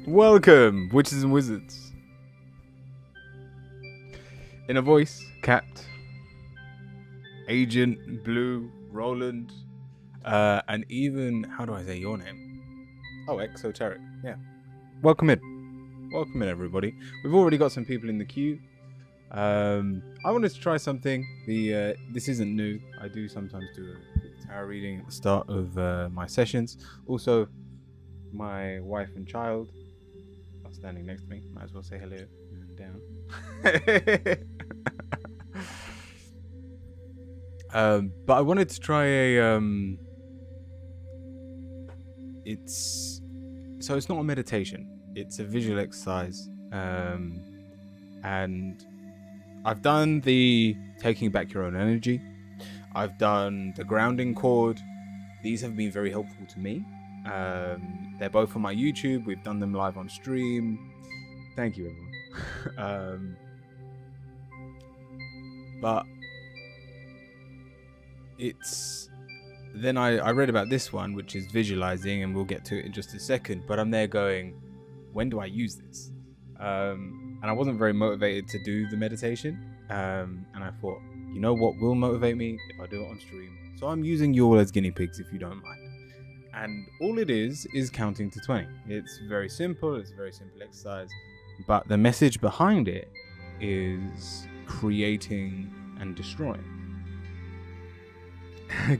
Welcome, witches and wizards. In a voice, Cat, Agent, Blue, Roland, and even, how do I say your name? Oh, Exoteric. Yeah. Welcome in. Welcome in, everybody. We've already got some people in the queue. I wanted to try something. This isn't new. I do sometimes do a quick tarot reading at the start of my sessions. Also, my wife and child are standing next to me. Might as well say hello and down. But I wanted to try a it's not a meditation, it's a visual exercise, and I've done the taking back your own energy, I've done the grounding cord. These have been very helpful to me. They're both on my YouTube. We've done them live on stream. Thank you, everyone. But it's then I read about this one, which is visualizing, and we'll get to it in just a second. But I'm there going, when do I use this? And I wasn't very motivated to do the meditation. And I thought, you know what will motivate me if I do it on stream? So I'm using you all as guinea pigs, if you don't mind. And all it is counting to 20. It's very simple. It's a very simple exercise. But the message behind it is creating and destroying.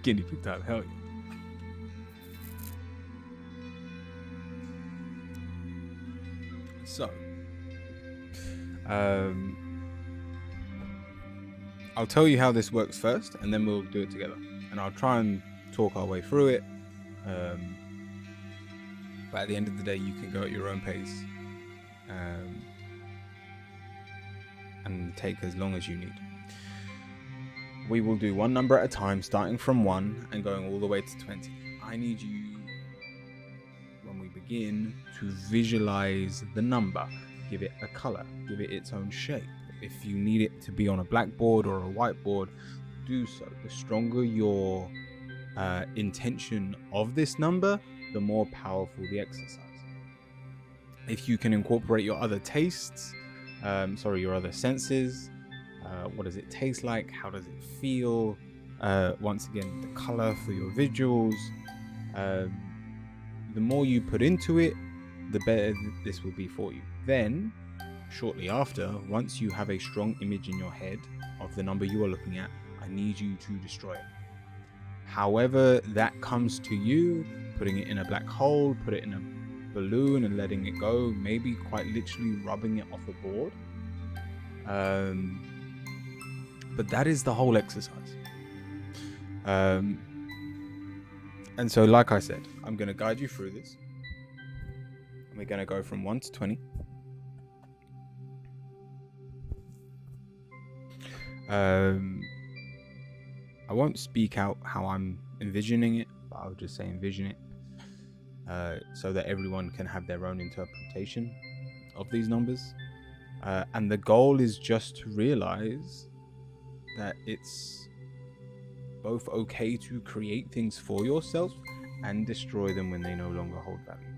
Guinea pig time, hell yeah. So, I'll tell you how this works first, and then we'll do it together. And I'll try and talk our way through it. But at the end of the day, you can go at your own pace, and take as long as you need. We will do one number at a time, starting from 1 and going all the way to 20. I need you, when we begin, to visualize the number. Give it a color, give it its own shape. If you need it to be on a blackboard or a whiteboard, do so. The stronger your intention of this number, the more powerful the exercise. If you can incorporate your other tastes, your other senses, what does it taste like? How does it feel? Once again, the color for your visuals. The more you put into it, the better this will be for you. Then, shortly after, once you have a strong image in your head of the number you are looking at, I need you to destroy it. However that comes to you, putting it in a black hole, put it in a balloon and letting it go, maybe quite literally rubbing it off a board. But that is the whole exercise. And so, like I said, I'm going to guide you through this. And we're going to go from 1 to 20. I won't speak out how I'm envisioning it, but I'll just say envision it, so that everyone can have their own interpretation of these numbers. And the goal is just to realize that it's both okay to create things for yourself and destroy them when they no longer hold value.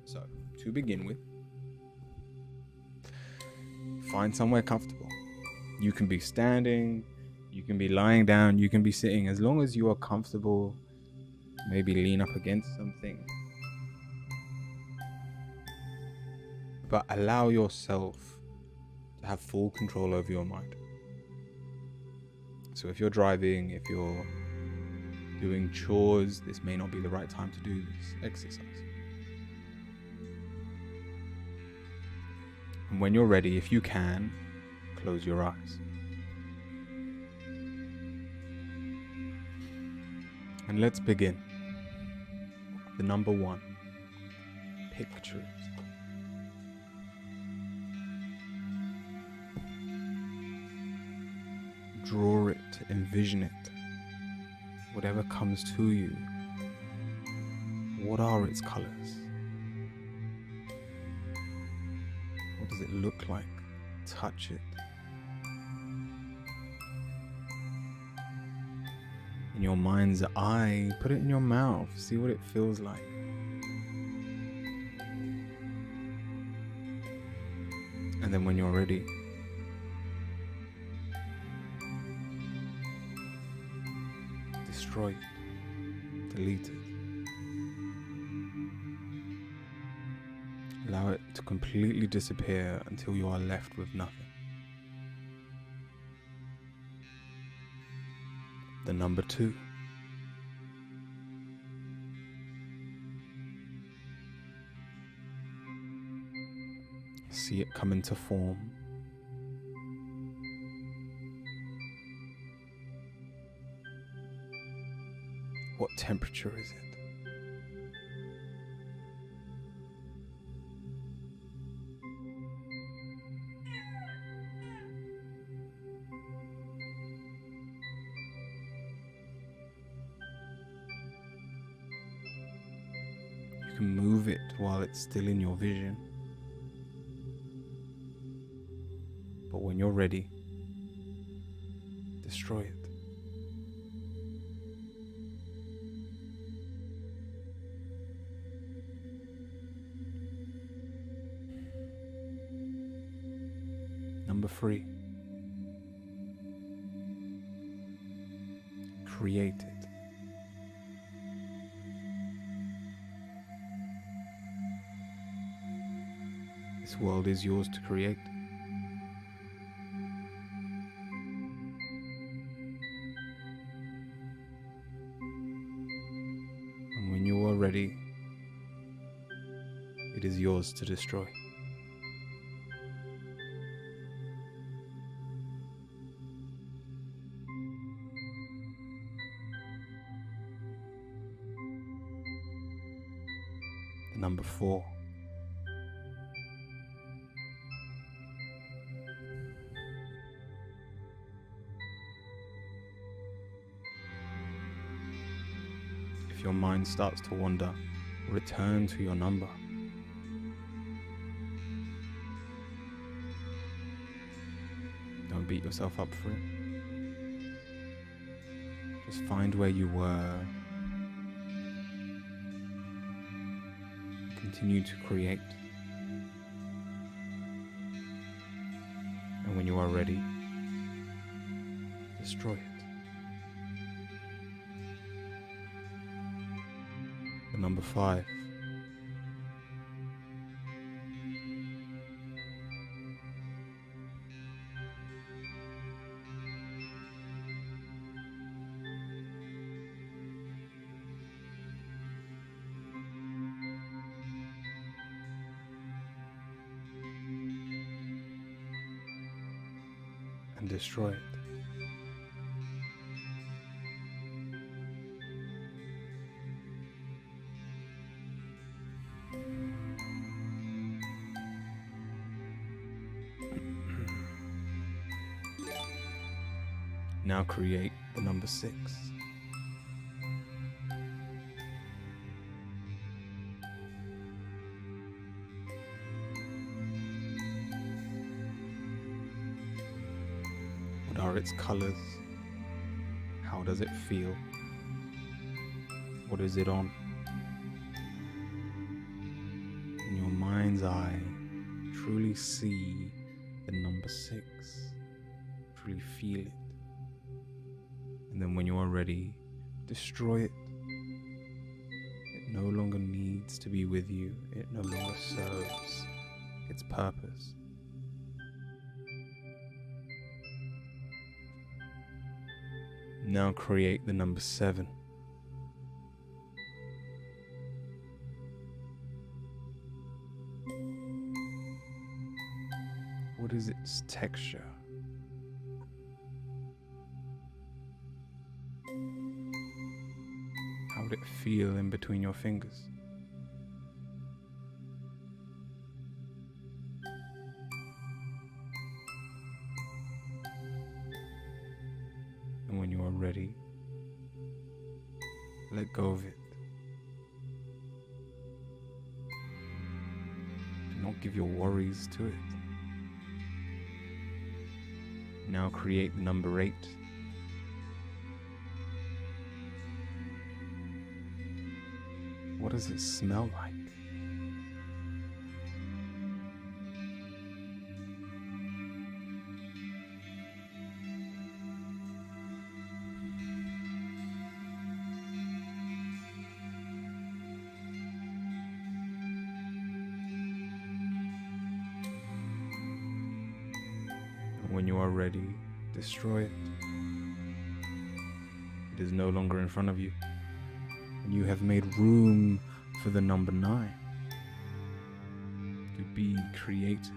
So, to begin with, find somewhere comfortable. You can be standing, you can be lying down, you can be sitting, as long as you are comfortable. Maybe lean up against something. But allow yourself to have full control over your mind. So if you're driving, if you're doing chores, this may not be the right time to do this exercise. And when you're ready, if you can, close your eyes. And let's begin. The number 1. Picture it. Draw it, envision it. Whatever comes to you. What are its colors? What does it look like? Touch it. In your mind's eye, put it in your mouth. See what it feels like. And then when you're ready, destroy it, delete it. Allow it to completely disappear until you are left with nothing. The number 2. See it come into form. What temperature is it? You can move it while it's still in your vision. But when you're ready, destroy it. Number 3. Create it. This world is yours to create. And when you are ready, it is yours to destroy. Number 4. If your mind starts to wander, return to your number. Don't beat yourself up for it. Just find where you were. Continue to create. And when you are ready, destroy it. The number 5. And destroy it. Now create the number 6. What are its colors? How does it feel? What is it on? In your mind's eye, truly see the number 6. Truly feel it. And then when you are ready, destroy it. It no longer needs to be with you. It no longer serves its purpose. Now create the number 7. What is its texture? How would it feel in between your fingers? And when you are ready, let go of it. Do not give your worries to it. Now create the number 8. What does it smell like? When you are ready, destroy it. It is no longer in front of you, and you have made room for the number 9 to be created.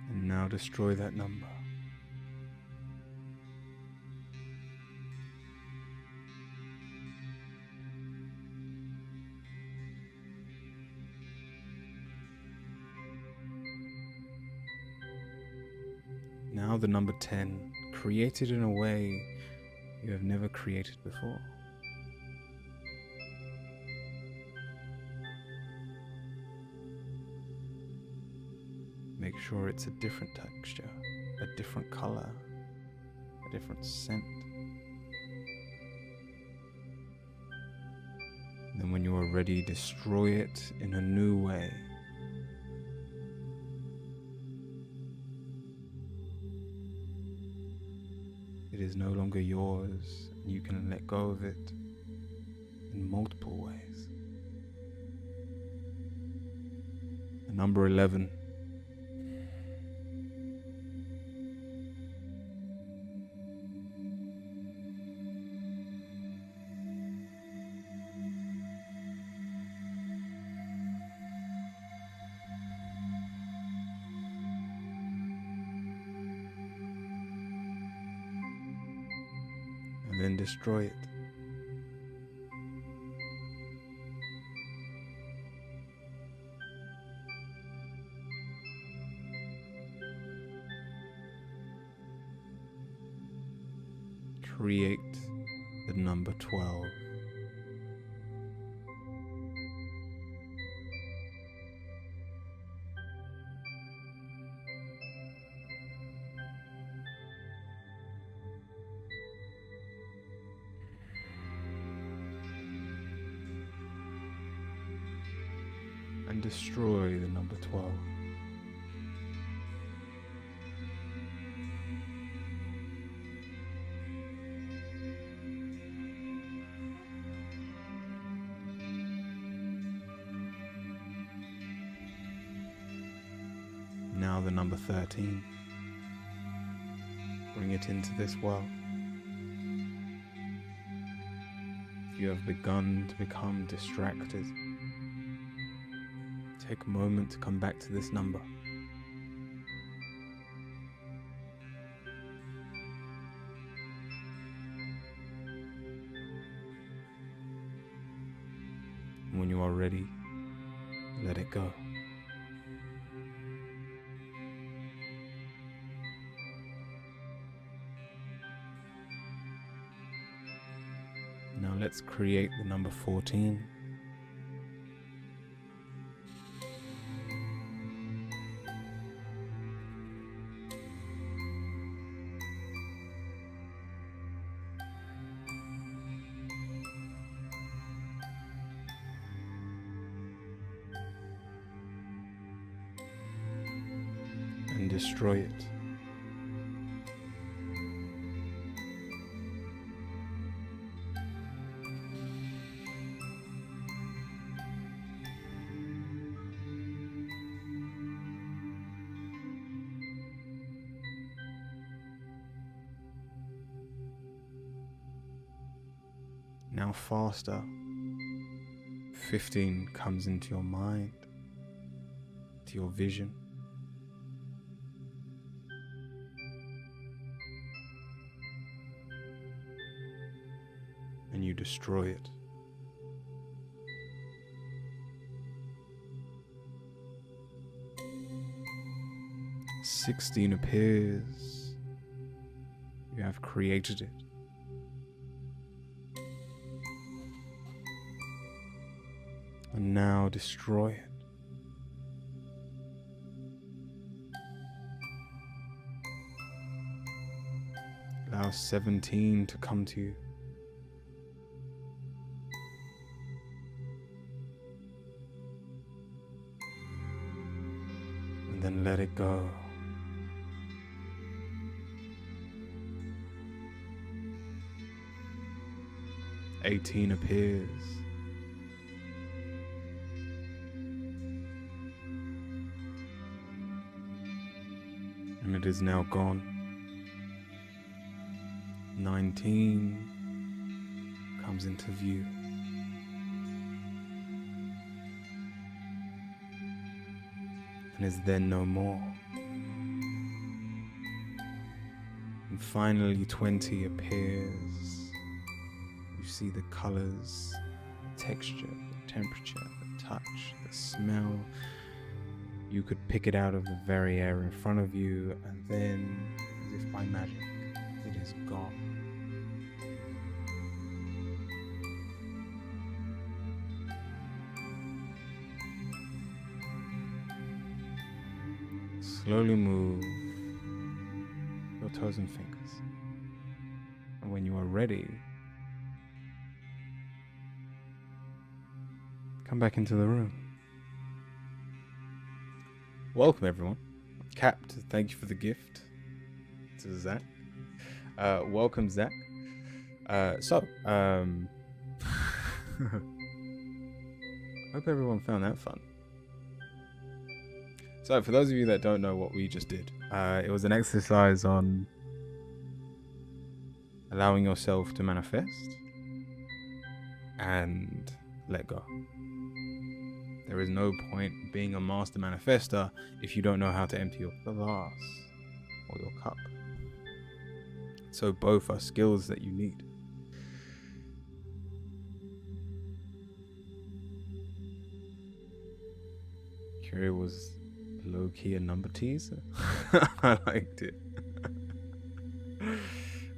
And now destroy that number. Now the number 10, created in a way you have never created before. Make sure it's a different texture, a different color, a different scent. And then when you are ready, destroy it in a new way. It is no longer yours, and you can let go of it in multiple ways. The number 11. And then destroy it. Create the number 12. And destroy the number 12. Now the number 13. Bring it into this world. If you have begun to become distracted, take a moment to come back to this number. And when you are ready, let it go. Now let's create the number 14. And destroy it. Now faster, 15 comes into your mind, to your vision. And you destroy it. "16 appears. You have created it. And now destroy it. Allow 17 to come to you. and let it go. "18 appears. And it is now gone. 19 comes into view. And is then no more. And finally 20 appears. You see the colors, the texture, the temperature, the touch, the smell. You could pick it out of the very air in front of you, and then, as if by magic, it is gone. Slowly move your toes and fingers. And when you are ready, come back into the room. Welcome, everyone. Capt, thank you for the gift to Zach. Welcome, Zach. Hope everyone found that fun. So, for those of you that don't know what we just did, it was an exercise on allowing yourself to manifest and let go. There is no point being a master manifester if you don't know how to empty your glass or your cup. So both are skills that you need. Curio was low-key a number teaser. I liked it.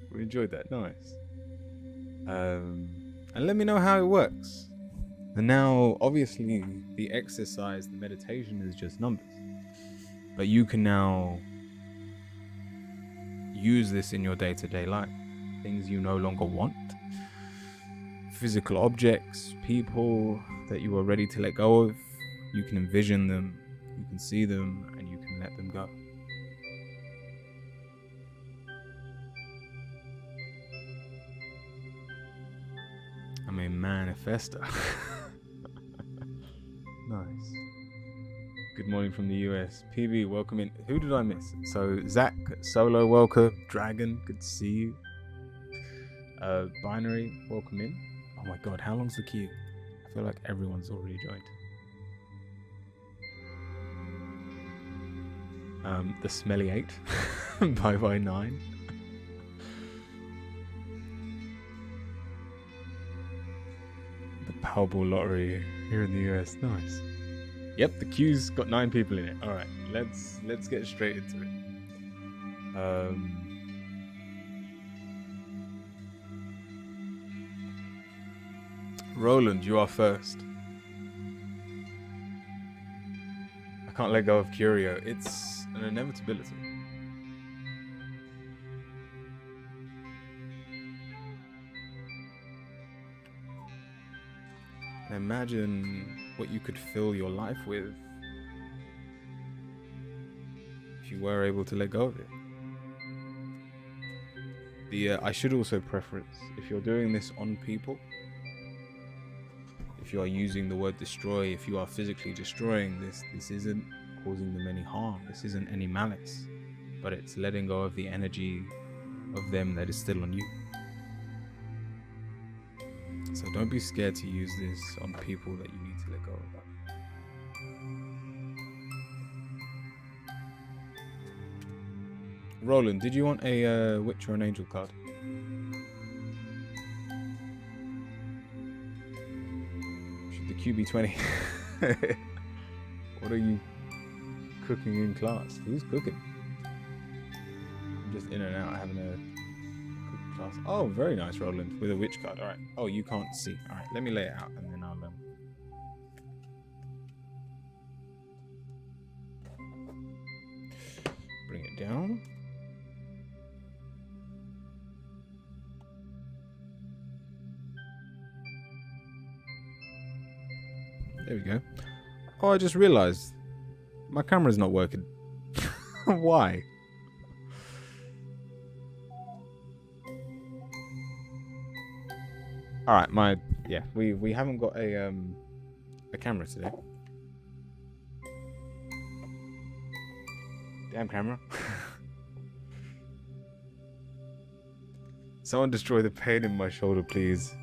We enjoyed that. Nice. And let me know how it works. And now, obviously, the exercise, the meditation is just numbers. But you can now use this in your day-to-day life. Things you no longer want. Physical objects, people that you are ready to let go of. You can envision them, you can see them, and you can let them go. I'm a manifester. Nice. Good morning from the US. PB, welcome in. Who did I miss? So, Zach, Solo, welcome. Dragon, good to see you. Binary, welcome in. Oh my god, how long's the queue? I feel like everyone's already joined. The Smelly 8. Bye 9. The Powerball lottery here in the US. Nice. Yep, the queue's got 9 people in it. Alright, let's get straight into it. Roland, you are first. I can't let go of Curio. It's an inevitability. Imagine what you could fill your life with if you were able to let go of it. I should also preference, if you're doing this on people, if you are using the word destroy, if you are physically destroying this isn't causing them any harm. This isn't any malice, but it's letting go of the energy of them that is still on you. So don't be scared to use this on people that you need to let go of. Roland, did you want a witch or an angel card? Should the Q be 20? What are you cooking in class? Who's cooking? I'm just in and out having a cooking class. Oh, very nice, Roland, with a witch card. All right. Oh, you can't see. All right, let me lay it out and then I'll bring it down. There we go. Oh, I just realized my camera's not working. Why? All right, we haven't got a camera today. Damn camera. Someone destroy the pain in my shoulder, please.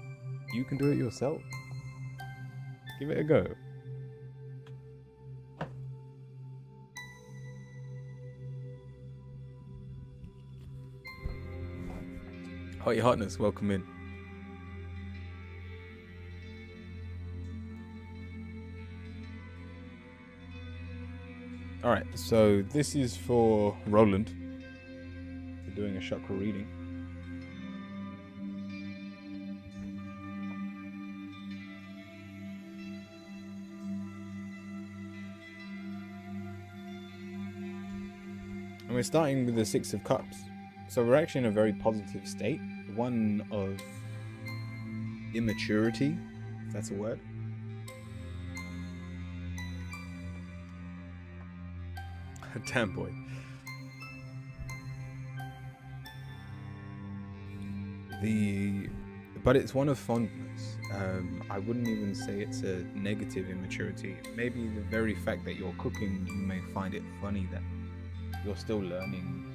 You can do it yourself. Give it a go. Hotty Hotness, welcome in. Alright, so this is for Roland. We're doing a chakra reading. And we're starting with the Six of Cups. So we're actually in a very positive state. One of immaturity, if that's a word. Damn boy. But it's one of fondness. I wouldn't even say it's a negative immaturity. Maybe the very fact that you're cooking, you may find it funny that you're still learning,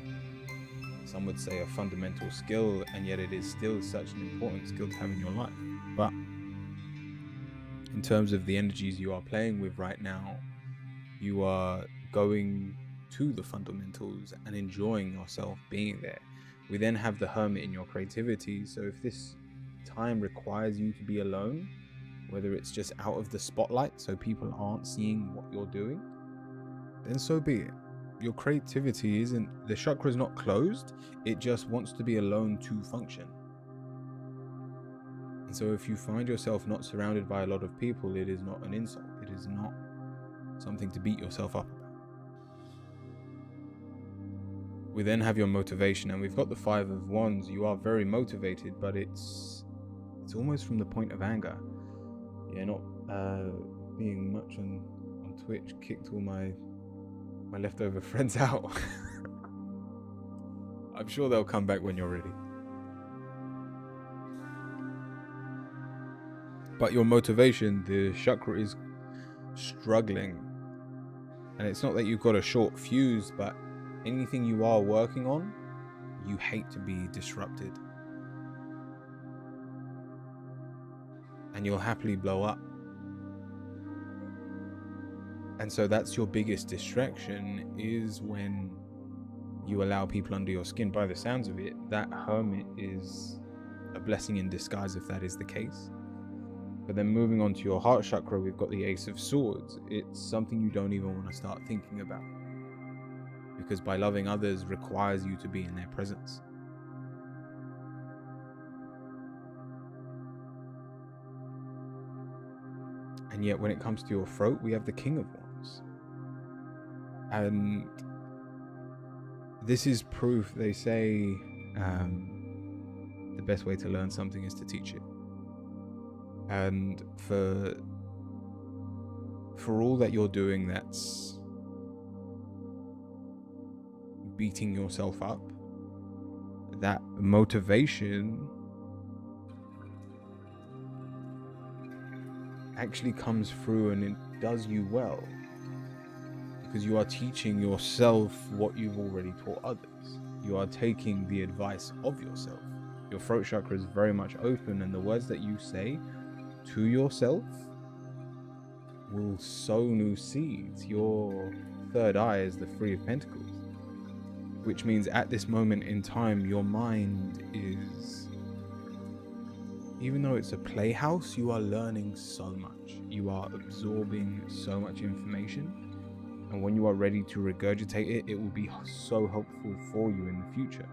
some would say, a fundamental skill, and yet it is still such an important skill to have in your life. But in terms of the energies you are playing with right now, you are going to the fundamentals and enjoying yourself being there. We then have the Hermit in your creativity. So if this time requires you to be alone, whether it's just out of the spotlight so people aren't seeing what you're doing, then so be it. Your creativity isn't, the chakra is not closed, it just wants to be alone to function. And so if you find yourself not surrounded by a lot of people, it is not an insult. It is not something to beat yourself up about. We then have your motivation, and we've got the Five of Wands. You are very motivated, but it's almost from the point of anger. Yeah, not being much on Twitch kicked all my leftover friends out. I'm sure they'll come back when you're ready. But your motivation, the chakra is struggling. And it's not that you've got a short fuse, but anything you are working on, you hate to be disrupted. And you'll happily blow up. And so that's your biggest distraction, is when you allow people under your skin. By the sounds of it, that Hermit is a blessing in disguise if that is the case. But then moving on to your heart chakra, we've got the Ace of Swords. It's something you don't even want to start thinking about, because by loving others requires you to be in their presence. And yet when it comes to your throat, we have the King of Wands. And this is proof. They say the best way to learn something is to teach it. And for all that you're doing that's beating yourself up, that motivation actually comes through, and it does you well, because you are teaching yourself what you've already taught others. You are taking the advice of yourself. Your throat chakra is very much open, and the words that you say to yourself will sow new seeds. Your third eye is the Three of Pentacles, which means at this moment in time, your mind is, even though it's a playhouse, you are learning so much. You are absorbing so much information. And when you are ready to regurgitate it, it will be so helpful for you in the future.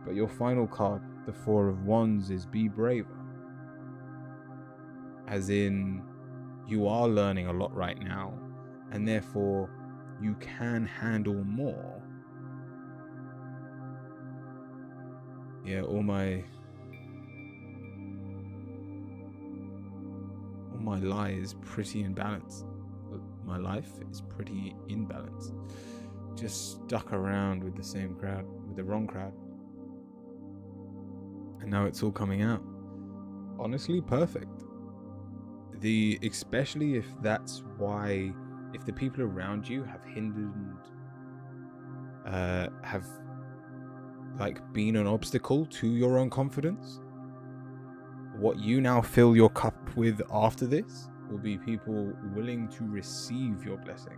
But your final card, the Four of Wands, is be braver. As in, you are learning a lot right now, and therefore you can handle more. Yeah, all my lie is pretty in balance. My life is pretty in balance. just stuck around with the same crowd, with the wrong crowd. And now it's all coming out. Honestly, perfect. Especially if that's why, if the people around you have hindered, have like been an obstacle to your own confidence, what you now fill your cup with after this will be people willing to receive your blessing.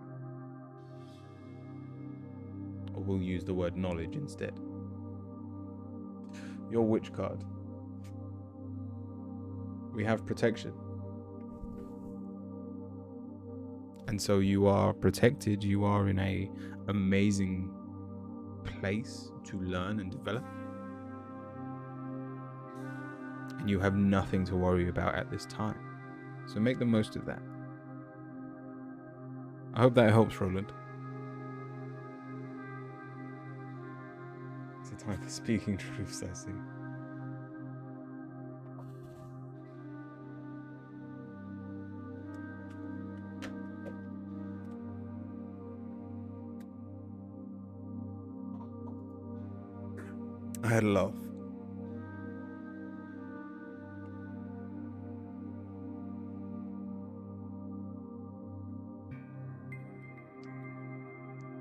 Or we'll use the word knowledge instead. Your witch card. We have protection. And so you are protected. You are in a amazing place to learn and develop. And you have nothing to worry about at this time. So make the most of that. I hope that helps, Roland. It's a time for speaking truths, I see. I had a laugh.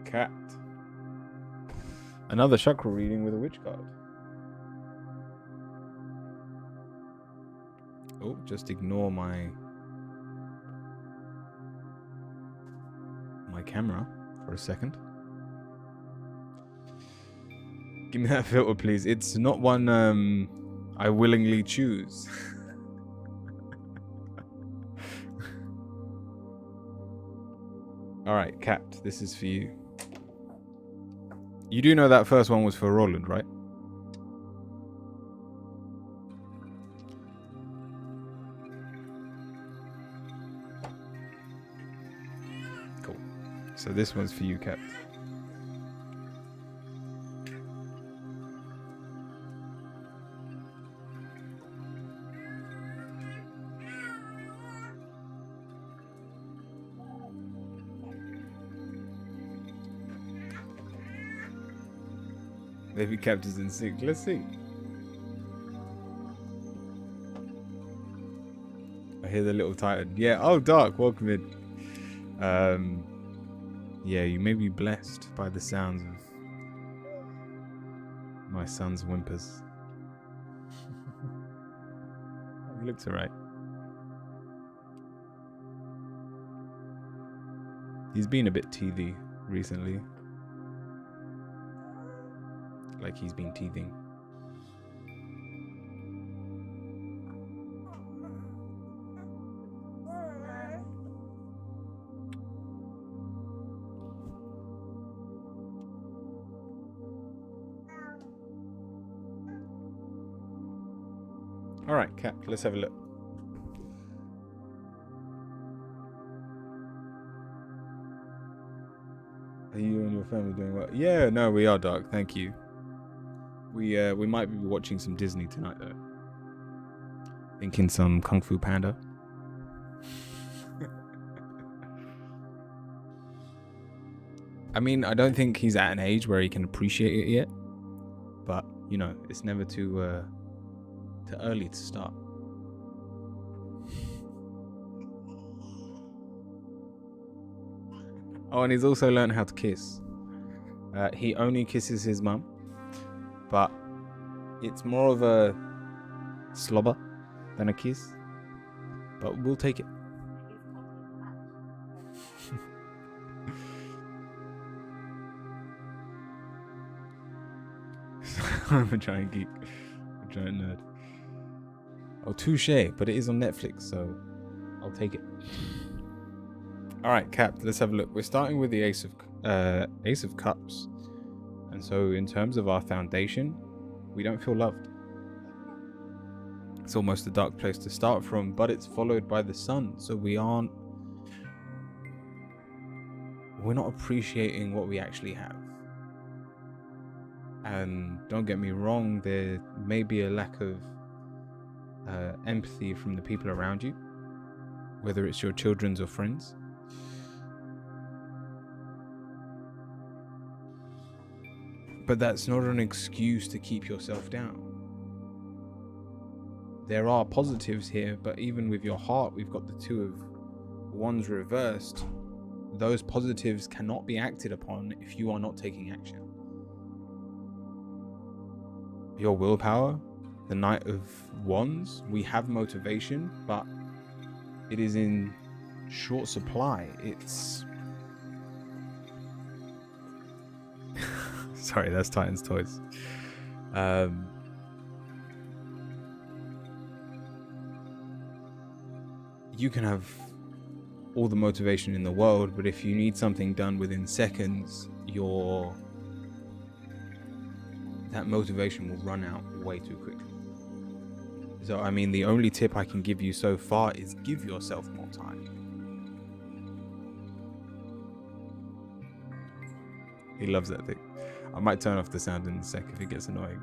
Cat. Another chakra reading with a witch card. Oh, just ignore my camera for a second. Give me that filter, please. It's not one I willingly choose. All right, Cat, this is for you. You do know that first one was for Roland, right? Cool. So this one's for you, Cat. Maybe Captain's in sync. Let's see. I hear the little Titan. Yeah. Oh, Dark. Welcome in. Yeah, you may be blessed by the sounds of my son's whimpers. He looks alright. He's been a bit teethy recently. Like he's been teething. All right, Cat, let's have a look. Are you and your family doing well? Yeah, no, we are, Dark. Thank you. We might be watching some Disney tonight though. Thinking some Kung Fu Panda. I mean, I don't think he's at an age where he can appreciate it yet. But, you know, it's never too early to start. Oh, and he's also learned how to kiss. He only kisses his mum. But it's more of a slobber than a kiss. But we'll take it. I'm a giant geek. A giant nerd. Oh, touche. But it is on Netflix, so I'll take it. Alright, Cap, let's have a look. We're starting with the Ace of Cups. And so in terms of our foundation, we don't feel loved. It's almost a dark place to start from, but it's followed by the sun. So we're not appreciating what we actually have. And don't get me wrong, there may be a lack of empathy from the people around you, whether it's your children's or friends. But that's not an excuse to keep yourself down. There are positives here, but even with your heart, we've got the Two of Wands reversed. Those positives cannot be acted upon if you are not taking action. Your willpower, the Knight of Wands, we have motivation, but it is in short supply. It's... Sorry, that's Titan's Toys. You can have all the motivation in the world, but if you need something done within seconds, that motivation will run out way too quickly. So, I mean, the only tip I can give you so far is give yourself more time. He loves that thing. I might turn off the sound in a sec if it gets annoying.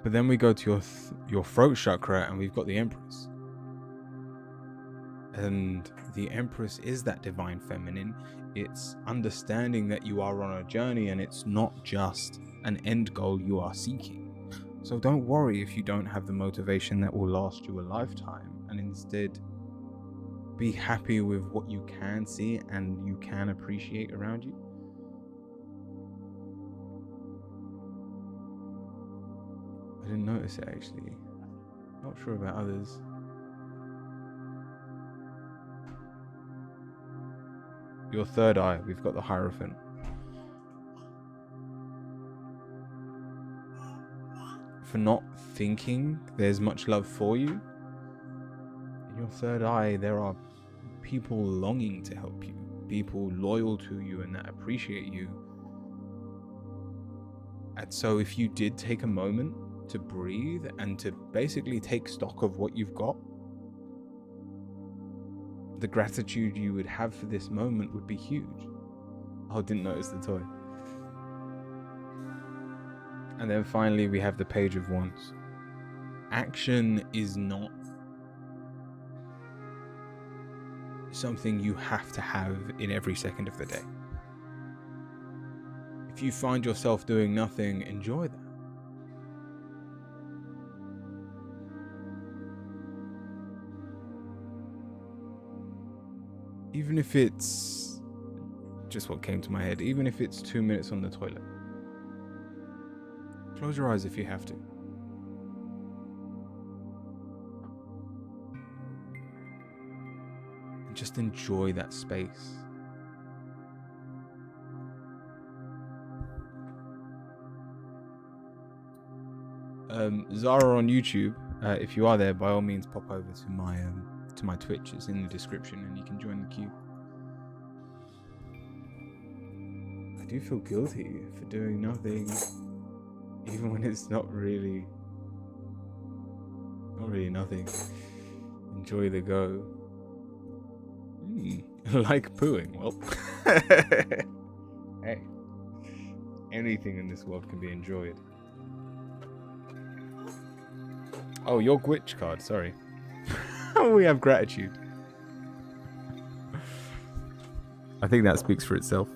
But then we go to your throat chakra, and we've got the Empress. And the Empress is that divine feminine. It's understanding that you are on a journey, and it's not just an end goal you are seeking. So don't worry if you don't have the motivation that will last you a lifetime, and instead be happy with what you can see and you can appreciate around you. I didn't notice it actually. Not sure about others. Your third eye, we've got the Hierophant. For not thinking there's much love for you. In your third eye, there are people longing to help you, people loyal to you and that appreciate you. And so if you did take a moment to breathe and to basically take stock of what you've got, the gratitude you would have for this moment would be huge. Oh, didn't notice the toy. And then finally we have the Page of Wands. Action is not something you have to have in every second of the day. If you find yourself doing nothing, enjoy that. Even if it's just what came to my head, even if it's 2 minutes on the toilet. Close your eyes if you have to. And just enjoy that space. Zara on YouTube, if you are there, by all means pop over to my Twitch. It's in the description and you can join the queue. I do feel guilty for doing nothing, even when it's not really nothing. Enjoy the go. Like pooing. Well, hey, anything in this world can be enjoyed. Oh, your Gwitch card, sorry. We have gratitude. I think that speaks for itself.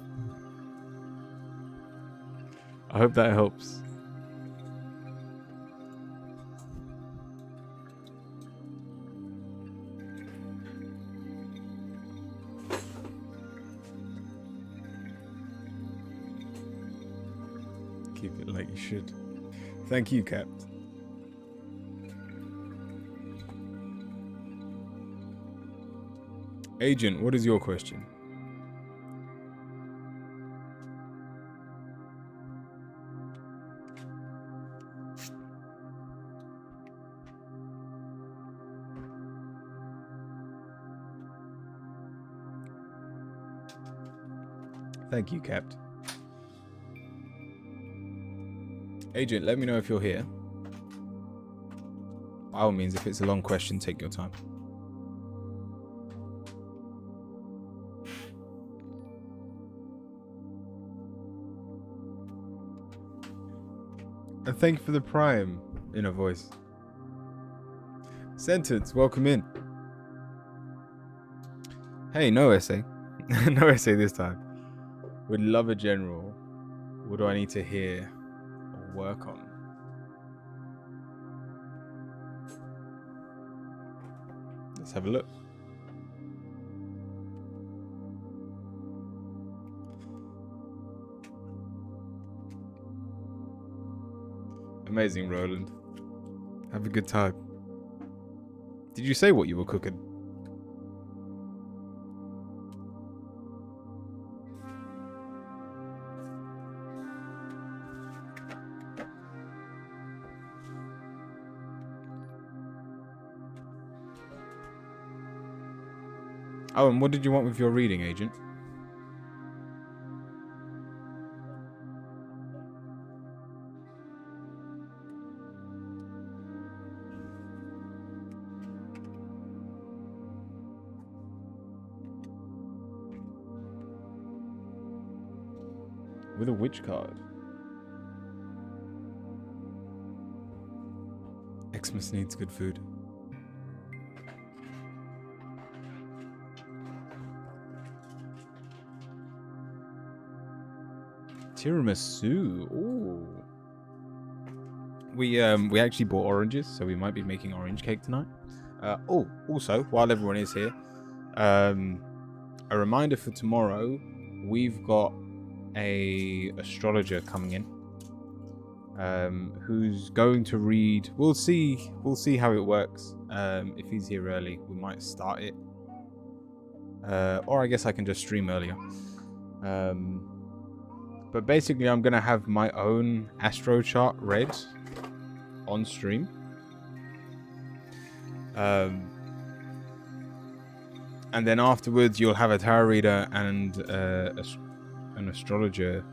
I hope that helps. Keep it like you should. Thank you, Capt. Agent, what is your question? Thank you, Capt. Agent, let me know if you're here. By all means, if it's a long question, take your time. And thank you for the Prime, Inner Voice. Sentence, welcome in. Hey, no essay. No essay this time. Would love a general. What do I need to hear or work on? Let's have a look. Amazing, Roland. Have a good time. Did you say what you were cooking? Oh, and what did you want with your reading, Agent? With a witch card. Xmas needs good food. Tiramisu. Ooh. We actually bought oranges, so we might be making orange cake tonight. Oh, also, while everyone is here, a reminder for tomorrow, we've got a astrologer coming in, who's going to read. We'll see how it works. If he's here early, we might start it, or I guess I can just stream earlier. But basically, I'm gonna have my own astro chart read on stream. And then afterwards, you'll have a tarot reader and an astrologer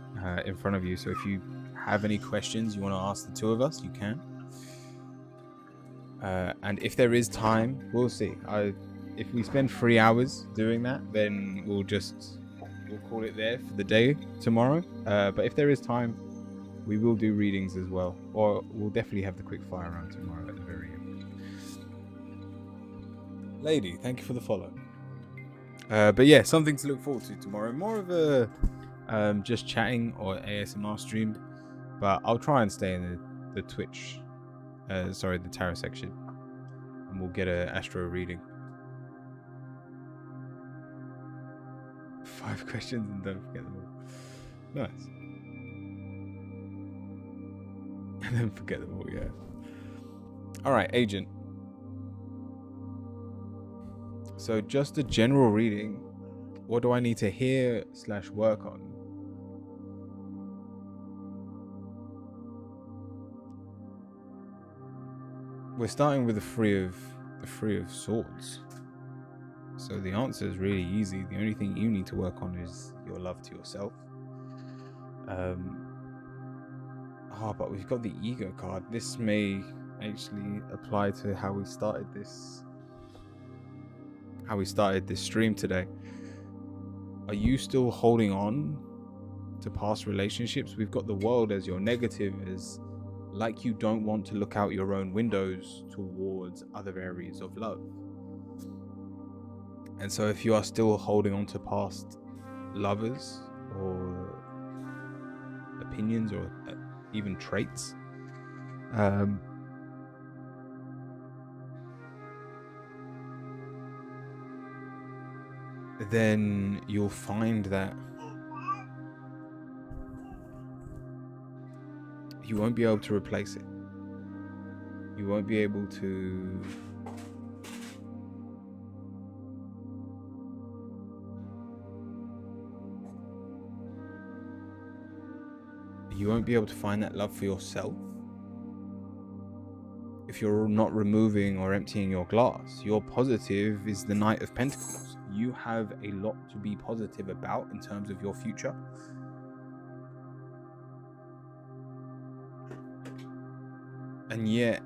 in front of you. So if you have any questions you want to ask the two of us, you can. And if there is time, we'll see. If we spend 3 hours doing that, then we'll call it there for the day tomorrow. But if there is time, we will do readings as well, or we'll definitely have the quick fire round tomorrow at the very end. Lady, thank you for the follow. But yeah, something to look forward to tomorrow. More of a just chatting or ASMR stream, but I'll try and stay in the Twitch, the tarot section, and we'll get a astro reading. 5 questions and don't forget them all. Nice. And then forget them all, yeah. Alright, Agent. So just a general reading. What do I need to hear / work on? We're starting with the Three of Swords. So the answer is really easy. The only thing you need to work on is your love to yourself. But we've got the ego card. This may actually apply to how we started this stream today. Are you still holding on to past relationships? We've got the World as your negative, as like you don't want to look out your own windows towards other areas of love. And so if you are still holding on to past lovers or opinions or even traits, then you'll find that you won't be able to replace it. You won't be able to find that love for yourself if you're not removing or emptying your glass. Your positive is the Knight of Pentacles. You have a lot to be positive about in terms of your future. And yet,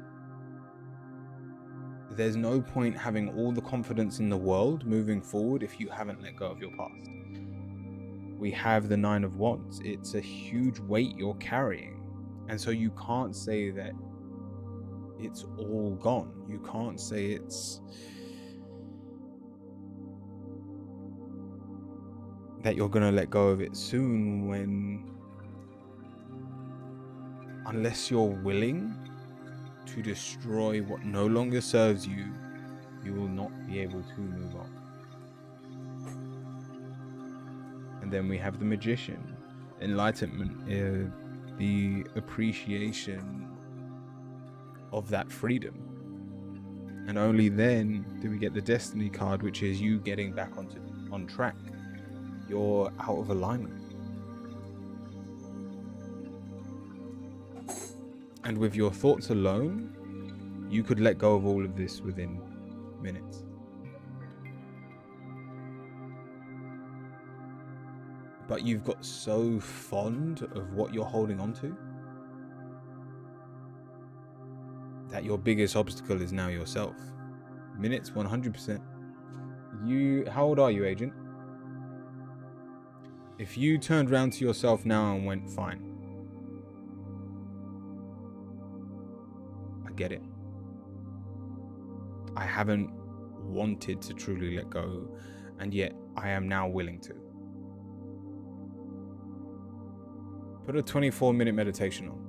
there's no point having all the confidence in the world moving forward if you haven't let go of your past. We have the Nine of Wands. It's a huge weight you're carrying. And so you can't say that it's all gone. You can't say it's... that you're going to let go of it soon, when unless you're willing to destroy what no longer serves you, you will not be able to move on. And then we have the magician, enlightenment, the appreciation of that freedom. And only then do we get the destiny card, which is you getting back on track. You're out of alignment. And with your thoughts alone, you could let go of all of this within minutes. But you've got so fond of what you're holding on to that your biggest obstacle is now yourself. Minutes, 100%. How old are you, Agent? If you turned around to yourself now and went, fine, I get it. I haven't wanted to truly let go, and yet I am now willing to. Put a 24-minute meditation on.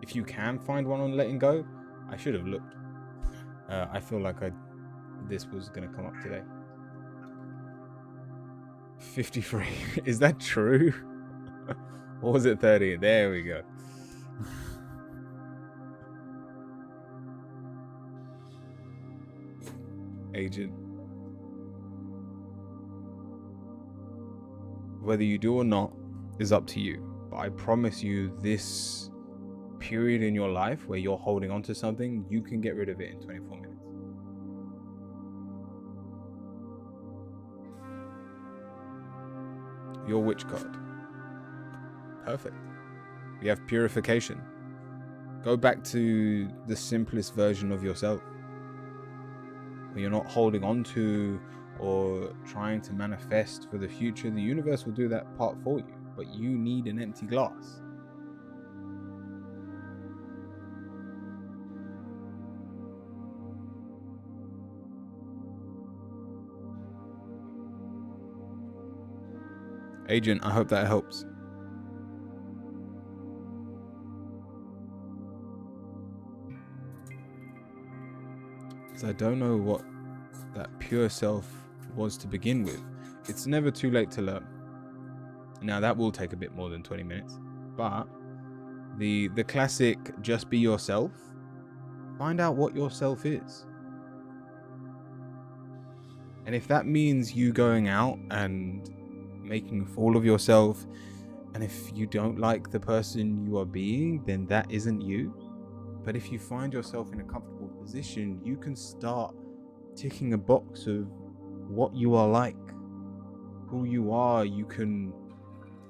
If you can find one on letting go, I should have looked. I feel like this was going to come up today. 53. Is that true? Or was it 30? There we go. Agent. Whether you do or not is up to you. But I promise you, this period in your life where you're holding on to something, you can get rid of it in 24 minutes. Your witch card. Perfect. We have purification. Go back to the simplest version of yourself, where you're not holding on to or trying to manifest for the future. The universe will do that part for you, but you need an empty glass. Agent, I hope that helps. So I don't know what that pure self was to begin with. It's never too late to learn. Now that will take a bit more than 20 minutes, but the classic just be yourself. Find out what yourself is. And if that means you going out and making a fool of yourself, and if you don't like the person you are being, then that isn't you. But if you find yourself in a comfortable position, you can start ticking a box of what you are like, who you are. You can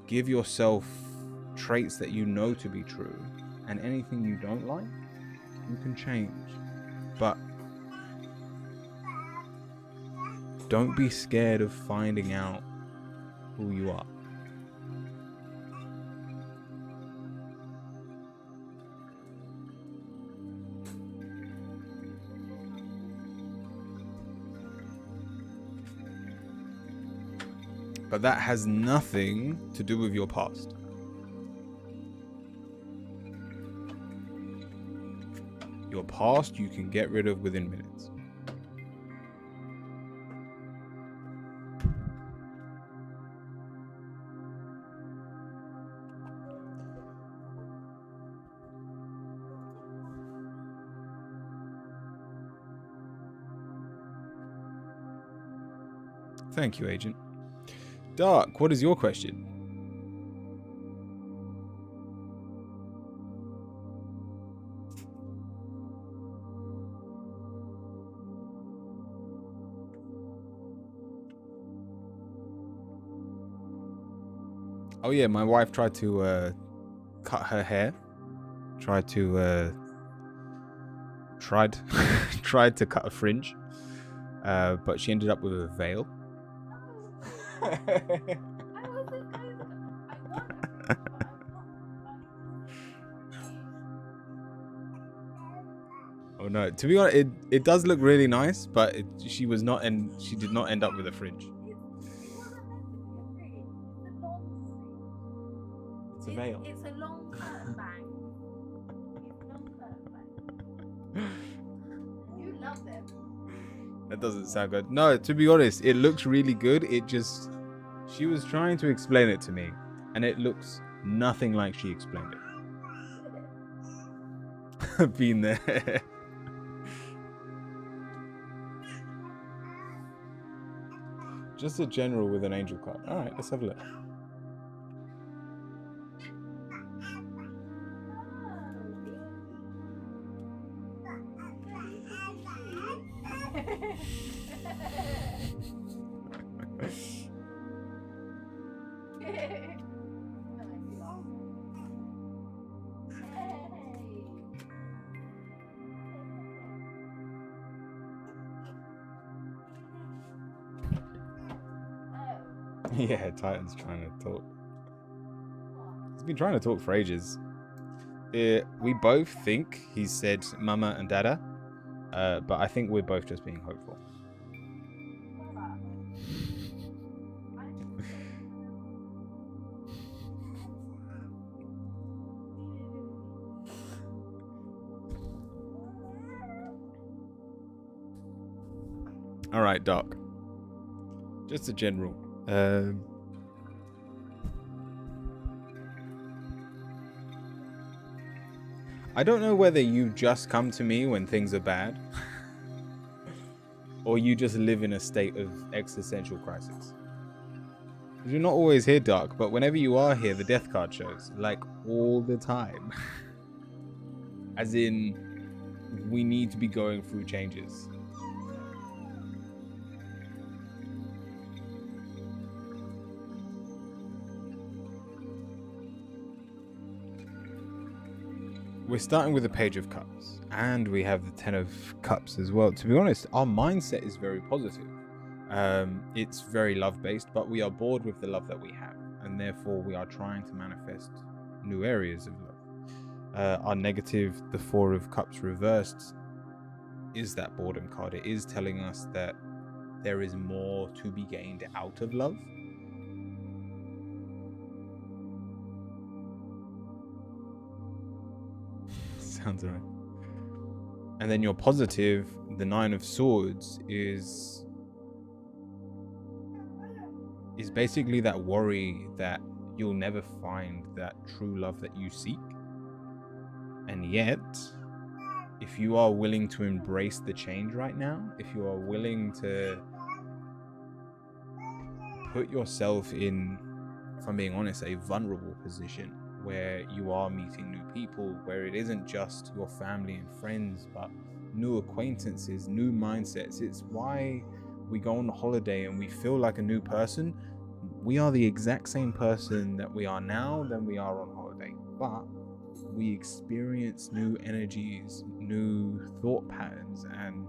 give yourself traits that you know to be true, and anything you don't like, you can change. But don't be scared of finding out who you are. But that has nothing to do with your past. Your past you can get rid of within minutes. Thank you, Agent. Dark, what is your question? Oh yeah, my wife tried to cut her hair. Tried to cut a fringe, but she ended up with a veil. Oh no! To be honest, it does look really nice, but she did not end up with a fringe. That doesn't sound good. No, to be honest, it looks really good. It just... She was trying to explain it to me, and it looks nothing like she explained it. Been there. Just a general with an angel card. All right, let's have a look. Yeah, Titan's trying to talk. He's been trying to talk for ages. We both think he said Mama and Dada, but I think we're both just being hopeful. All right, Doc. Just a general. I don't know whether you just come to me when things are bad or you just live in a state of existential crisis. You're not always here, Doc, but whenever you are here, the death card shows, like all the time. As in, we need to be going through changes. We're starting with the Page of Cups, and we have the Ten of Cups as well. To be honest, our mindset is very positive. It's very love-based, but we are bored with the love that we have, and therefore we are trying to manifest new areas of love. Our negative, the Four of Cups reversed, is that boredom card. It is telling us that there is more to be gained out of love. Sounds alright. And then your positive, the Nine of Swords, is basically that worry that you'll never find that true love that you seek. And yet, if you are willing to embrace the change right now, if you are willing to put yourself in, if I'm being honest, a vulnerable position, where you are meeting new people, where it isn't just your family and friends, but new acquaintances, new mindsets. It's why we go on a holiday and we feel like a new person. We are the exact same person that we are now than we are on holiday, but we experience new energies, new thought patterns, and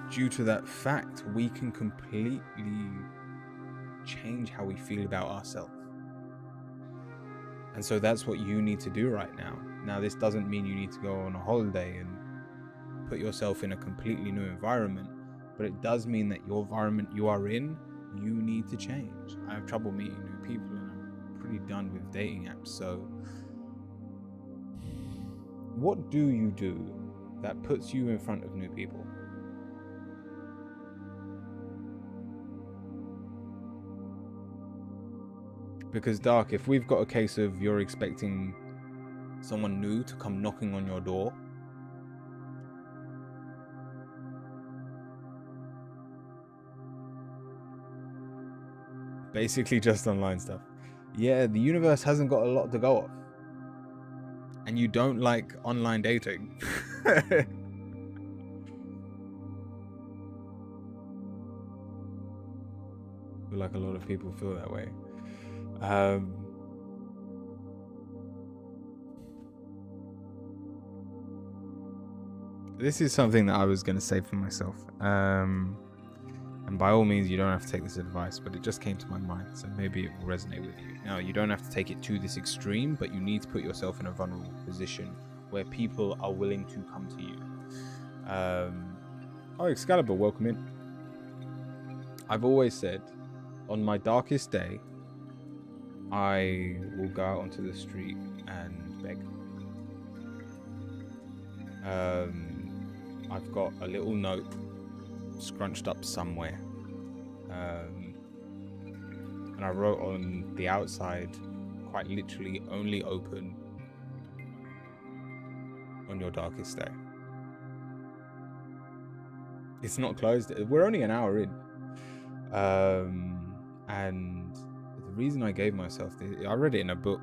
due to that fact, we can completely change how we feel about ourselves. And so that's what you need to do right now. Now, this doesn't mean you need to go on a holiday and put yourself in a completely new environment, but it does mean that your environment you are in, you need to change. I have trouble meeting new people, and I'm pretty done with dating apps. So what do you do that puts you in front of new people? Because, Dark, if we've got a case of you're expecting someone new to come knocking on your door, basically just online stuff. Yeah, the universe hasn't got a lot to go off. And you don't like online dating. I feel like a lot of people feel that way. This is something that I was going to say for myself. And by all means, you don't have to take this advice, but it just came to my mind, so maybe it will resonate with you. Now, you don't have to take it to this extreme, but you need to put yourself in a vulnerable position where people are willing to come to you. Oh, Excalibur, welcome in. I've always said, on my darkest day, I will go out onto the street and beg. I've got a little note scrunched up somewhere. And I wrote on the outside, quite literally, only open on your darkest day. It's not closed. We're only an hour in. And the reason I gave myself this, I read it in a book.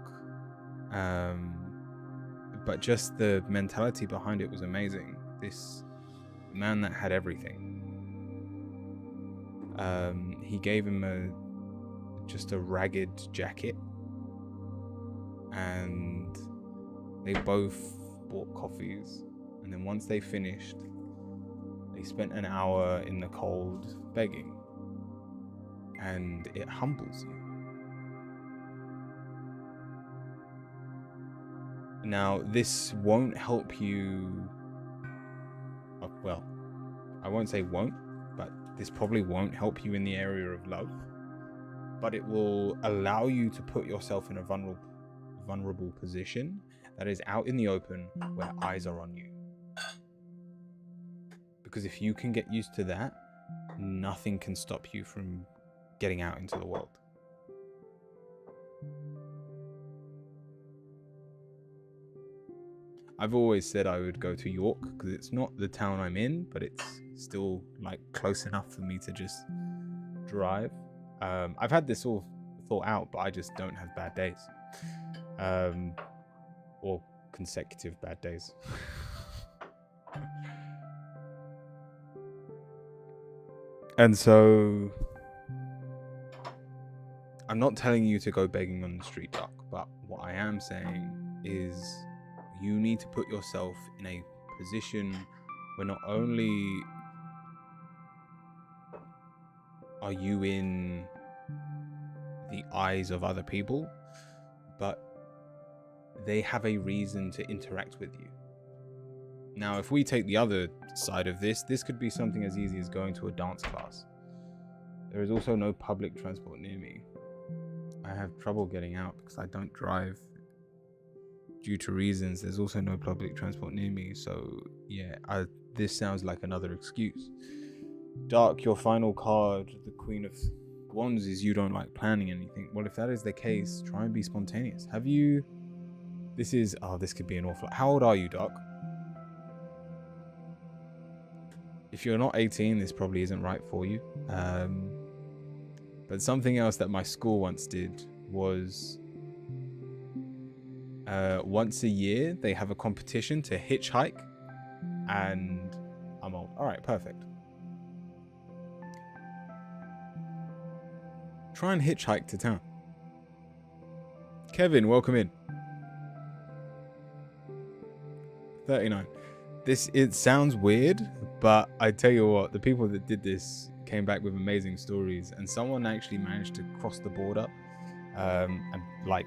But just the mentality behind it was amazing. This man that had everything. He gave him just a ragged jacket, and they both bought coffees, and then once they finished, they spent an hour in the cold begging, and it humbles you. Now, this won't help you, well, I won't say won't, but this probably won't help you in the area of love, but it will allow you to put yourself in a vulnerable position that is out in the open where eyes are on you. Because if you can get used to that, nothing can stop you from getting out into the world. I've always said I would go to York because it's not the town I'm in, but it's still like close enough for me to just drive. I've had this all thought out, but I just don't have bad days, or consecutive bad days. And so I'm not telling you to go begging on the street, Doc, but what I am saying is you need to put yourself in a position where not only are you in the eyes of other people, but they have a reason to interact with you. Now, if we take the other side of this could be something as easy as going to a dance class. There is also no public transport near me. I have trouble getting out because I don't drive due to reasons. There's also no public transport near me, so yeah, this sounds like another excuse. Dark, your final card, the Queen of Wands, is you don't like planning anything. Well, if that is the case, try and be spontaneous. This could be an awful... How old are you, Dark? If you're not 18, this probably isn't right for you. But something else that my school once did was once a year they have a competition to hitchhike, and I'm old. All right, perfect. Try and hitchhike to town. Kevin, welcome in. 39. It sounds weird, but I tell you what, the people that did this came back with amazing stories, and someone actually managed to cross the border and like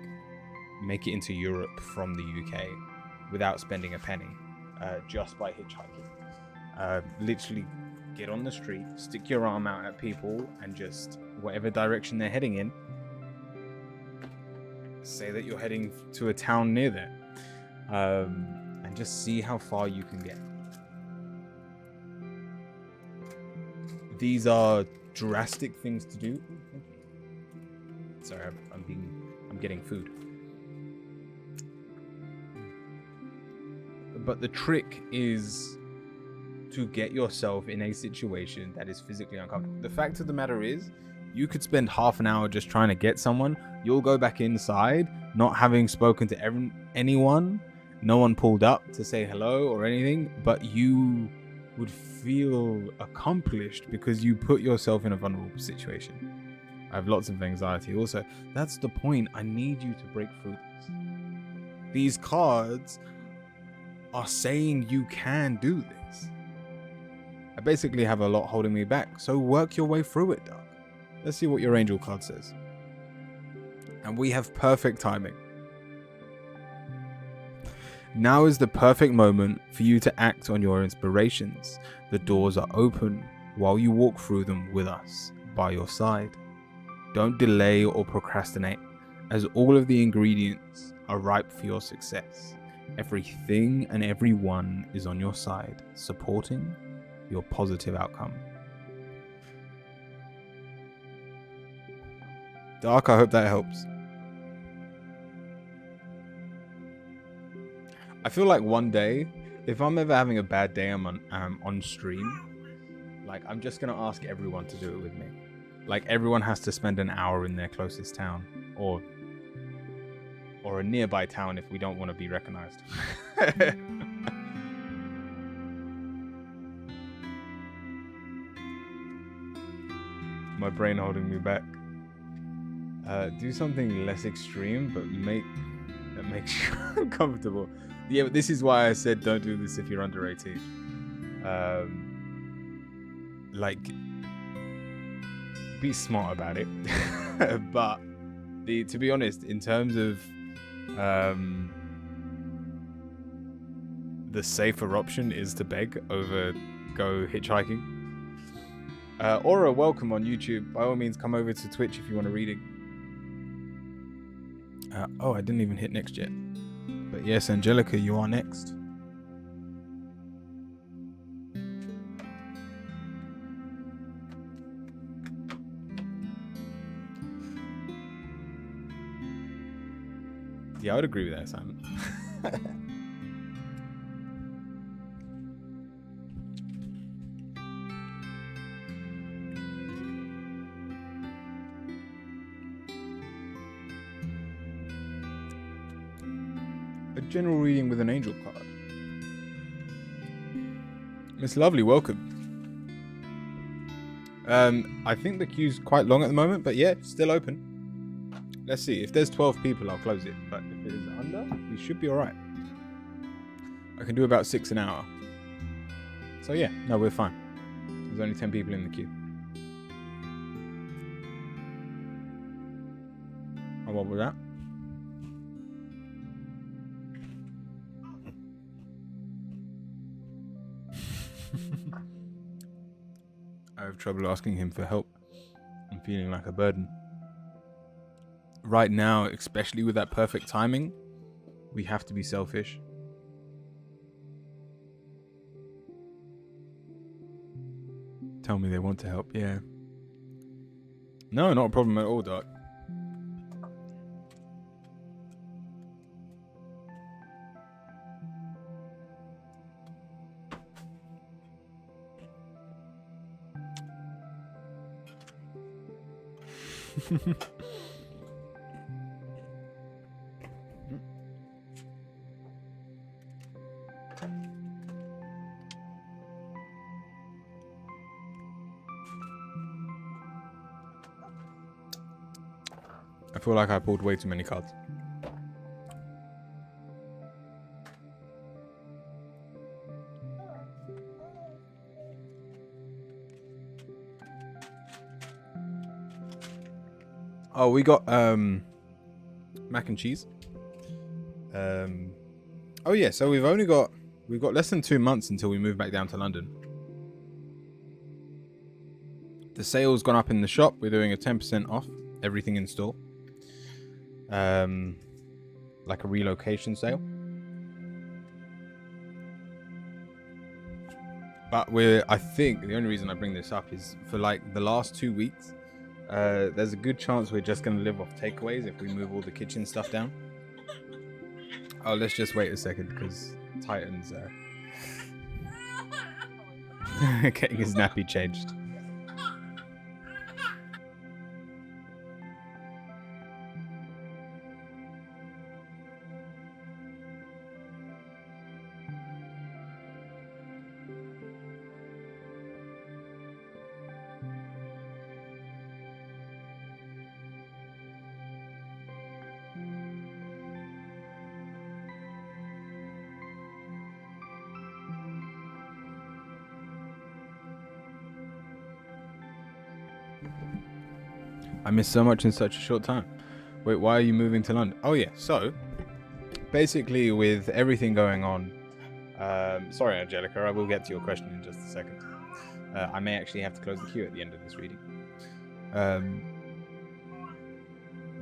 make it into Europe from the UK without spending a penny, just by hitchhiking. Literally get on the street, stick your arm out at people, and just whatever direction they're heading in, say that you're heading to a town near there, and just see how far you can get. These are drastic things to do. Sorry, I'm getting food. But the trick is to get yourself in a situation that is physically uncomfortable. The fact of the matter is, you could spend half an hour just trying to get someone. You'll go back inside, not having spoken to anyone. No one pulled up to say hello or anything, but you would feel accomplished because you put yourself in a vulnerable situation. I have lots of anxiety also. That's the point. I need you to break through this. These cards are saying you can do this. I basically have a lot holding me back, so work your way through it, Doug. Let's see what your angel card says. And we have perfect timing. Now is the perfect moment for you to act on your inspirations. The doors are open while you walk through them with us by your side. Don't delay or procrastinate, as all of the ingredients are ripe for your success. Everything and everyone is on your side, supporting your positive outcome. Dark, I hope that helps. I feel like one day, if I'm ever having a bad day, I'm on stream, like I'm just gonna ask everyone to do it with me. Like everyone has to spend an hour in their closest town, or a nearby town if we don't want to be recognized. My brain holding me back. Do something less extreme, but that makes you uncomfortable. Yeah, but this is why I said don't do this if you're under 18. Like, be smart about it. But to be honest, in terms of the safer option is to beg over go hitchhiking. Aura, welcome on YouTube. By all means, come over to Twitch if you want a reading. Oh, I didn't even hit next yet. But yes, Angelica, you are next. Yeah, I would agree with that, Simon. A general reading with an angel card. Miss Lovely, welcome. I think the queue's quite long at the moment, but yeah, still open. Let's see. If there's 12 people, I'll close it. But if it is under, we should be alright. I can do about 6 an hour. So yeah, no, we're fine. There's only 10 people in the queue. Oh, what was that? I have trouble asking him for help. I'm feeling like a burden. Right now, especially with that perfect timing, we have to be selfish. Tell me they want to help, yeah. No, not a problem at all, Dark. I feel like I pulled way too many cards. Oh, we got mac and cheese. Oh yeah, so we've got less than 2 months until we move back down to London. The sale's gone up in the shop. We're doing a 10% off everything in store. Like a relocation sale. But I think the only reason I bring this up is for like the last 2 weeks, there's a good chance we're just going to live off takeaways if we move all the kitchen stuff down. Oh, let's just wait a second because Titan's getting his nappy changed. I missed so much in such a short time. Wait, why are you moving to London? Oh yeah, so basically with everything going on, sorry Angelica, I will get to your question in just a second. I may actually have to close the queue at the end of this reading.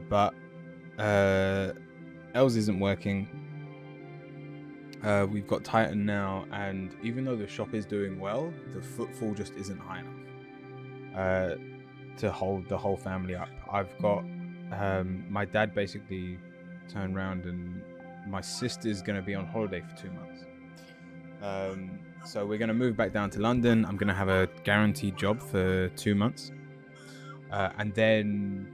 But Els isn't working. We've got Titan now, and even though the shop is doing well, the footfall just isn't high enough to hold the whole family up. I've got my dad basically turned around, and my sister's going to be on holiday for 2 months. So we're going to move back down to London. I'm going to have a guaranteed job for 2 months. And then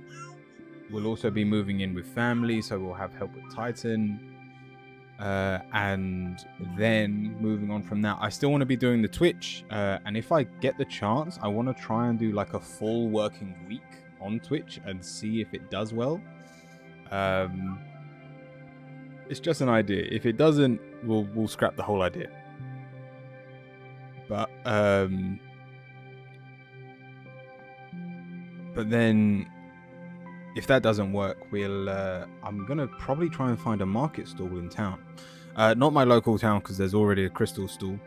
we'll also be moving in with family, so we'll have help with Titan. And then moving on from that, I still want to be doing the Twitch. And if I get the chance, I want to try and do like a full working week on Twitch and see if it does well. It's just an idea. If it doesn't, we'll scrap the whole idea. But then if that doesn't work, I'm gonna probably try and find a market stall in town. Not my local town, because there's already a crystal stall.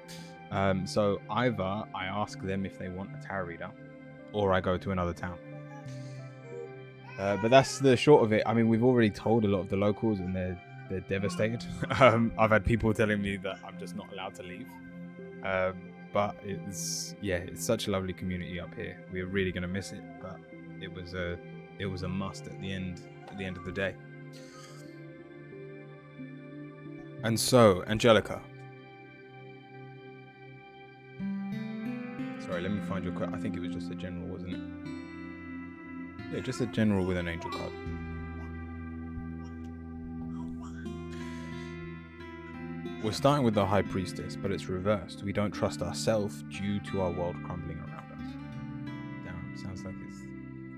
So either I ask them if they want a tarot reader, or I go to another town. But that's the short of it. I mean, we've already told a lot of the locals, and they're devastated. I've had people telling me that I'm just not allowed to leave. But it's such a lovely community up here. We're really gonna miss it, but it was a must at the end of the day. And so, Angelica. Sorry, let me find your card. I think it was just a general, wasn't it? Yeah, just a general with an angel card. We're starting with the High Priestess, but it's reversed. We don't trust ourselves due to our world crumbling around us. Damn, sounds like it's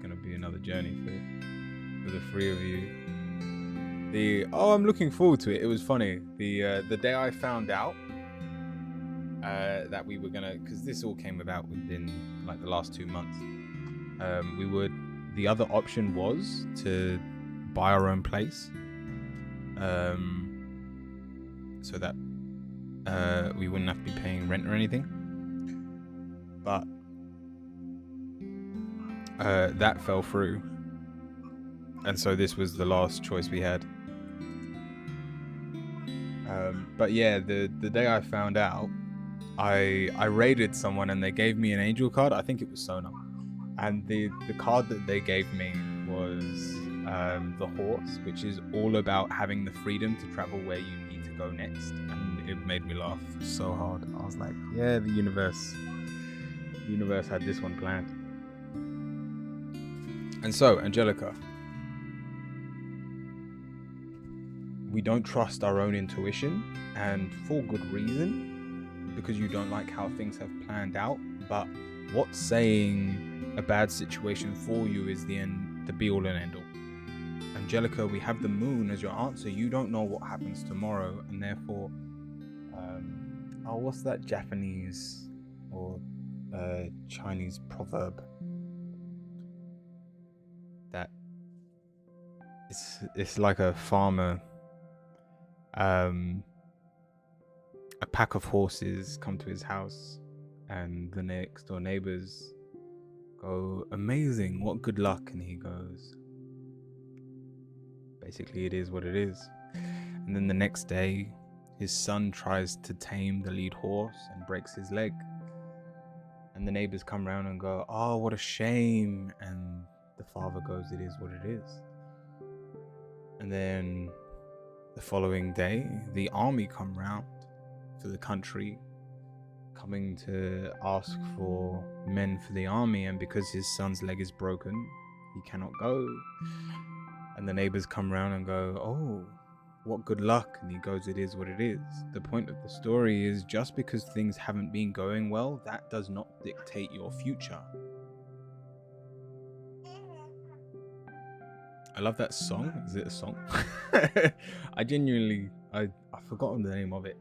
gonna be another journey for the three of you. I'm looking forward to it. It was funny. The day I found out that we were gonna, because this all came about within like the last 2 months. The other option was to buy our own place. So that we wouldn't have to be paying rent or anything. But that fell through. And so this was the last choice we had. But yeah, the day I found out, I raided someone and they gave me an angel card. I think it was Sona. And the card that they gave me was the horse, which is all about having the freedom to travel where you need to go next. And it made me laugh so hard. I was like, yeah, the universe had this one planned. And so, Angelica, we don't trust our own intuition, and for good reason, because you don't like how things have planned out. But what's saying a bad situation for you is the be all and end all? Angelica, we have the moon as your answer. You don't know what happens tomorrow, and therefore, what's that Japanese or Chinese proverb? That it's like a farmer. A pack of horses come to his house, and the next door neighbors go, "Amazing, what good luck," and he goes, "Basically, it is what it is." And then the next day, his son tries to tame the lead horse and breaks his leg, and the neighbors come around and go, "Oh, what a shame," and the father goes, "It is what it is." And then the following day, the army come round for the country, coming to ask for men for the army, and because his son's leg is broken, he cannot go. And the neighbors come round and go, "Oh, what good luck," and he goes, "It is what it is." The point of the story is, just because things haven't been going well, that does not dictate your future. I love that song. Is it a song? I've forgotten the name of it.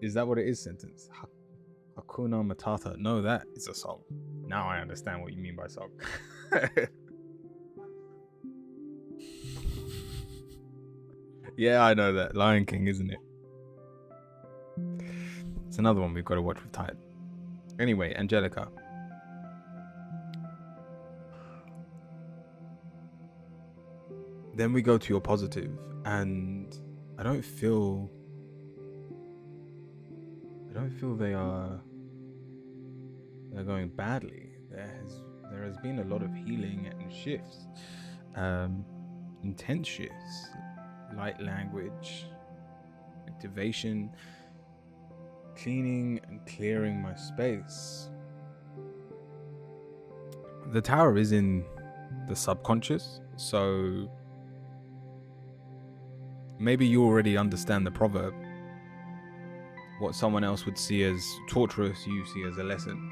Is that what it is, sentence? Hakuna Matata. No, that is a song. Now I understand what you mean by song. Yeah, I know that. Lion King, isn't it? It's another one we've got to watch with Tide. Anyway, Angelica. Then we go to your positive, and I don't feel don't feel they're going badly. There has been a lot of healing and shifts, intense shifts, light language, activation, cleaning and clearing my space. The tower is in the subconscious, so maybe you already understand the proverb. What someone else would see as torturous, you see as a lesson.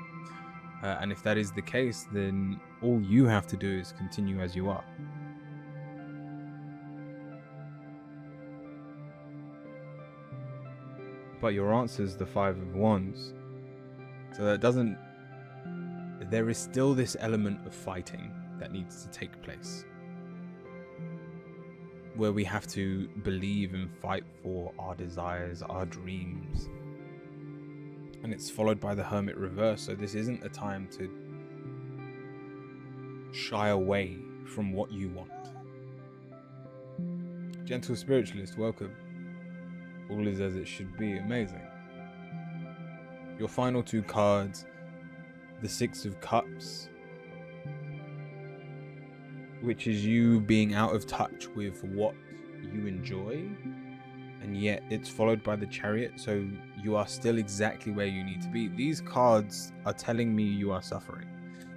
And if that is the case, then all you have to do is continue as you are. But your answer is the Five of Wands. So that doesn't... There is still this element of fighting that needs to take place, where we have to believe and fight for our desires, our dreams. And it's followed by the Hermit reverse, so this isn't a time to shy away from what you want. Gentle Spiritualist, welcome. All is as it should be. Amazing. Your final two cards, the Six of Cups, which is you being out of touch with what you enjoy, and yet it's followed by the Chariot, so you are still exactly where you need to be. These cards are telling me you are suffering.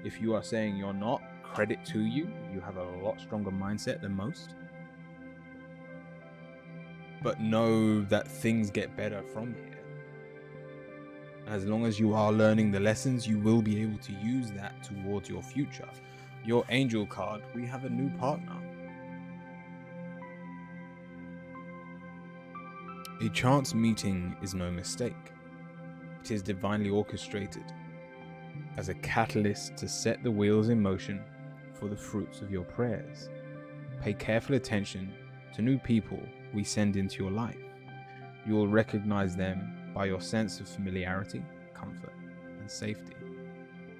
If you are saying you're not, credit to you. You have a lot stronger mindset than most. But know that things get better from here. As long as you are learning the lessons, you will be able to use that towards your future. Your Angel card, we have a new partner. A chance meeting is no mistake. It is divinely orchestrated as a catalyst to set the wheels in motion for the fruits of your prayers. Pay careful attention to new people we send into your life. You will recognize them by your sense of familiarity, comfort, and safety.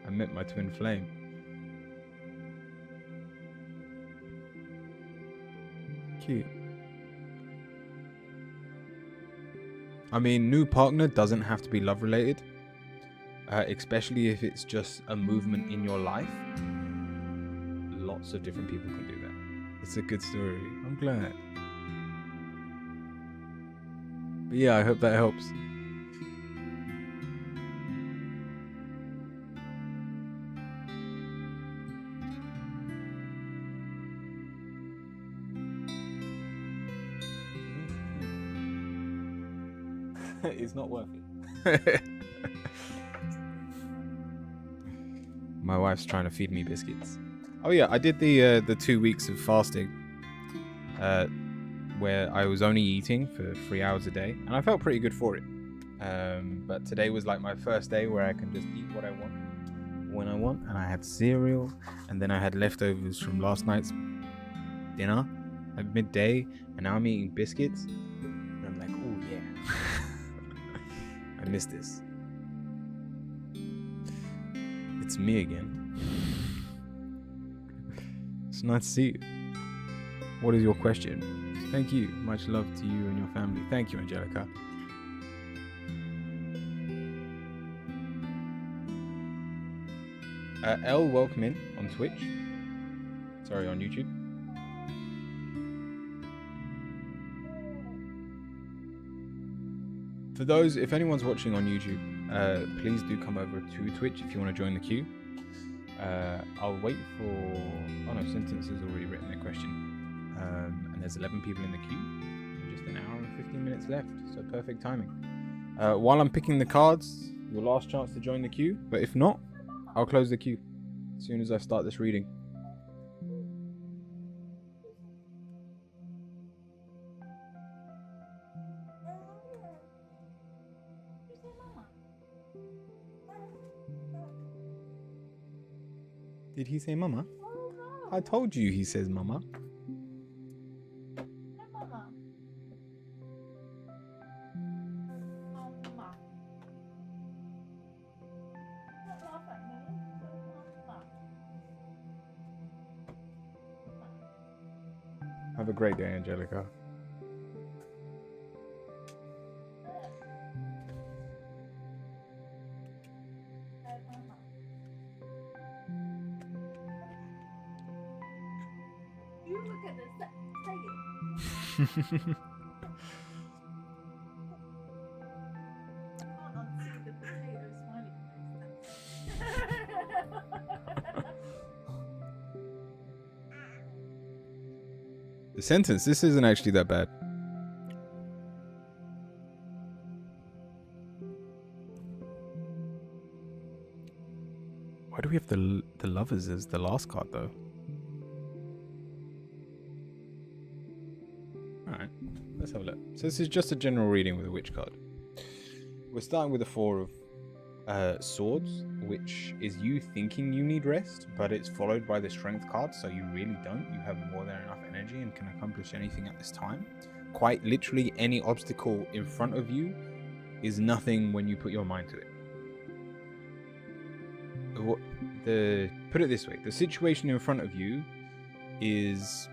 I met my twin flame. Cute. I mean, new partner doesn't have to be love related, especially if it's just a movement in your life. Lots of different people can do that. It's a good story. I'm glad. But yeah, I hope that helps. It's not worth it. My wife's trying to feed me biscuits. Oh yeah, I did the 2 weeks of fasting, where I was only eating for 3 hours a day, and I felt pretty good for it. But today was like my first day where I can just eat what I want when I want, and I had cereal, and then I had leftovers from last night's dinner at midday, and now I'm eating biscuits, and I'm like, oh yeah. I miss this. It's me again. It's nice to see you. What is your question? Thank you. Much love to you and your family. Thank you, Angelica. Elle, welcome in on Twitch. Sorry, on YouTube. For those, if anyone's watching on YouTube, please do come over to Twitch if you want to join the queue. I'll wait for... Oh no, Sentence has already written their question. And there's 11 people in the queue. Just an hour and 15 minutes left, so perfect timing. While I'm picking the cards, your last chance to join the queue. But if not, I'll close the queue as soon as I start this reading. Did he say mama? I told you he says mama. Have a great day, Angelica. The sentence, this isn't actually that bad. Why do we have the lovers as the last card though? Alright, let's have a look. So this is just a general reading with a witch card. We're starting with the 4 of swords, which is you thinking you need rest, but it's followed by the strength card, so you really don't. You have more than enough energy and can accomplish anything at this time. Quite literally any obstacle in front of you is nothing when you put your mind to it. Put it this way, the situation in front of you is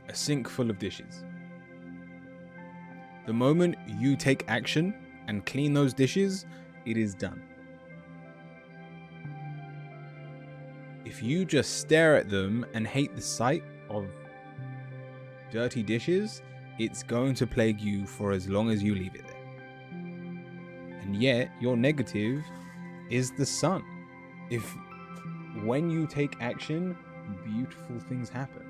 a sink full of dishes. The moment you take action and clean those dishes, it is done. If you just stare at them and hate the sight of dirty dishes, it's going to plague you for as long as you leave it there. And yet, your negative is the sun. If when you take action, beautiful things happen.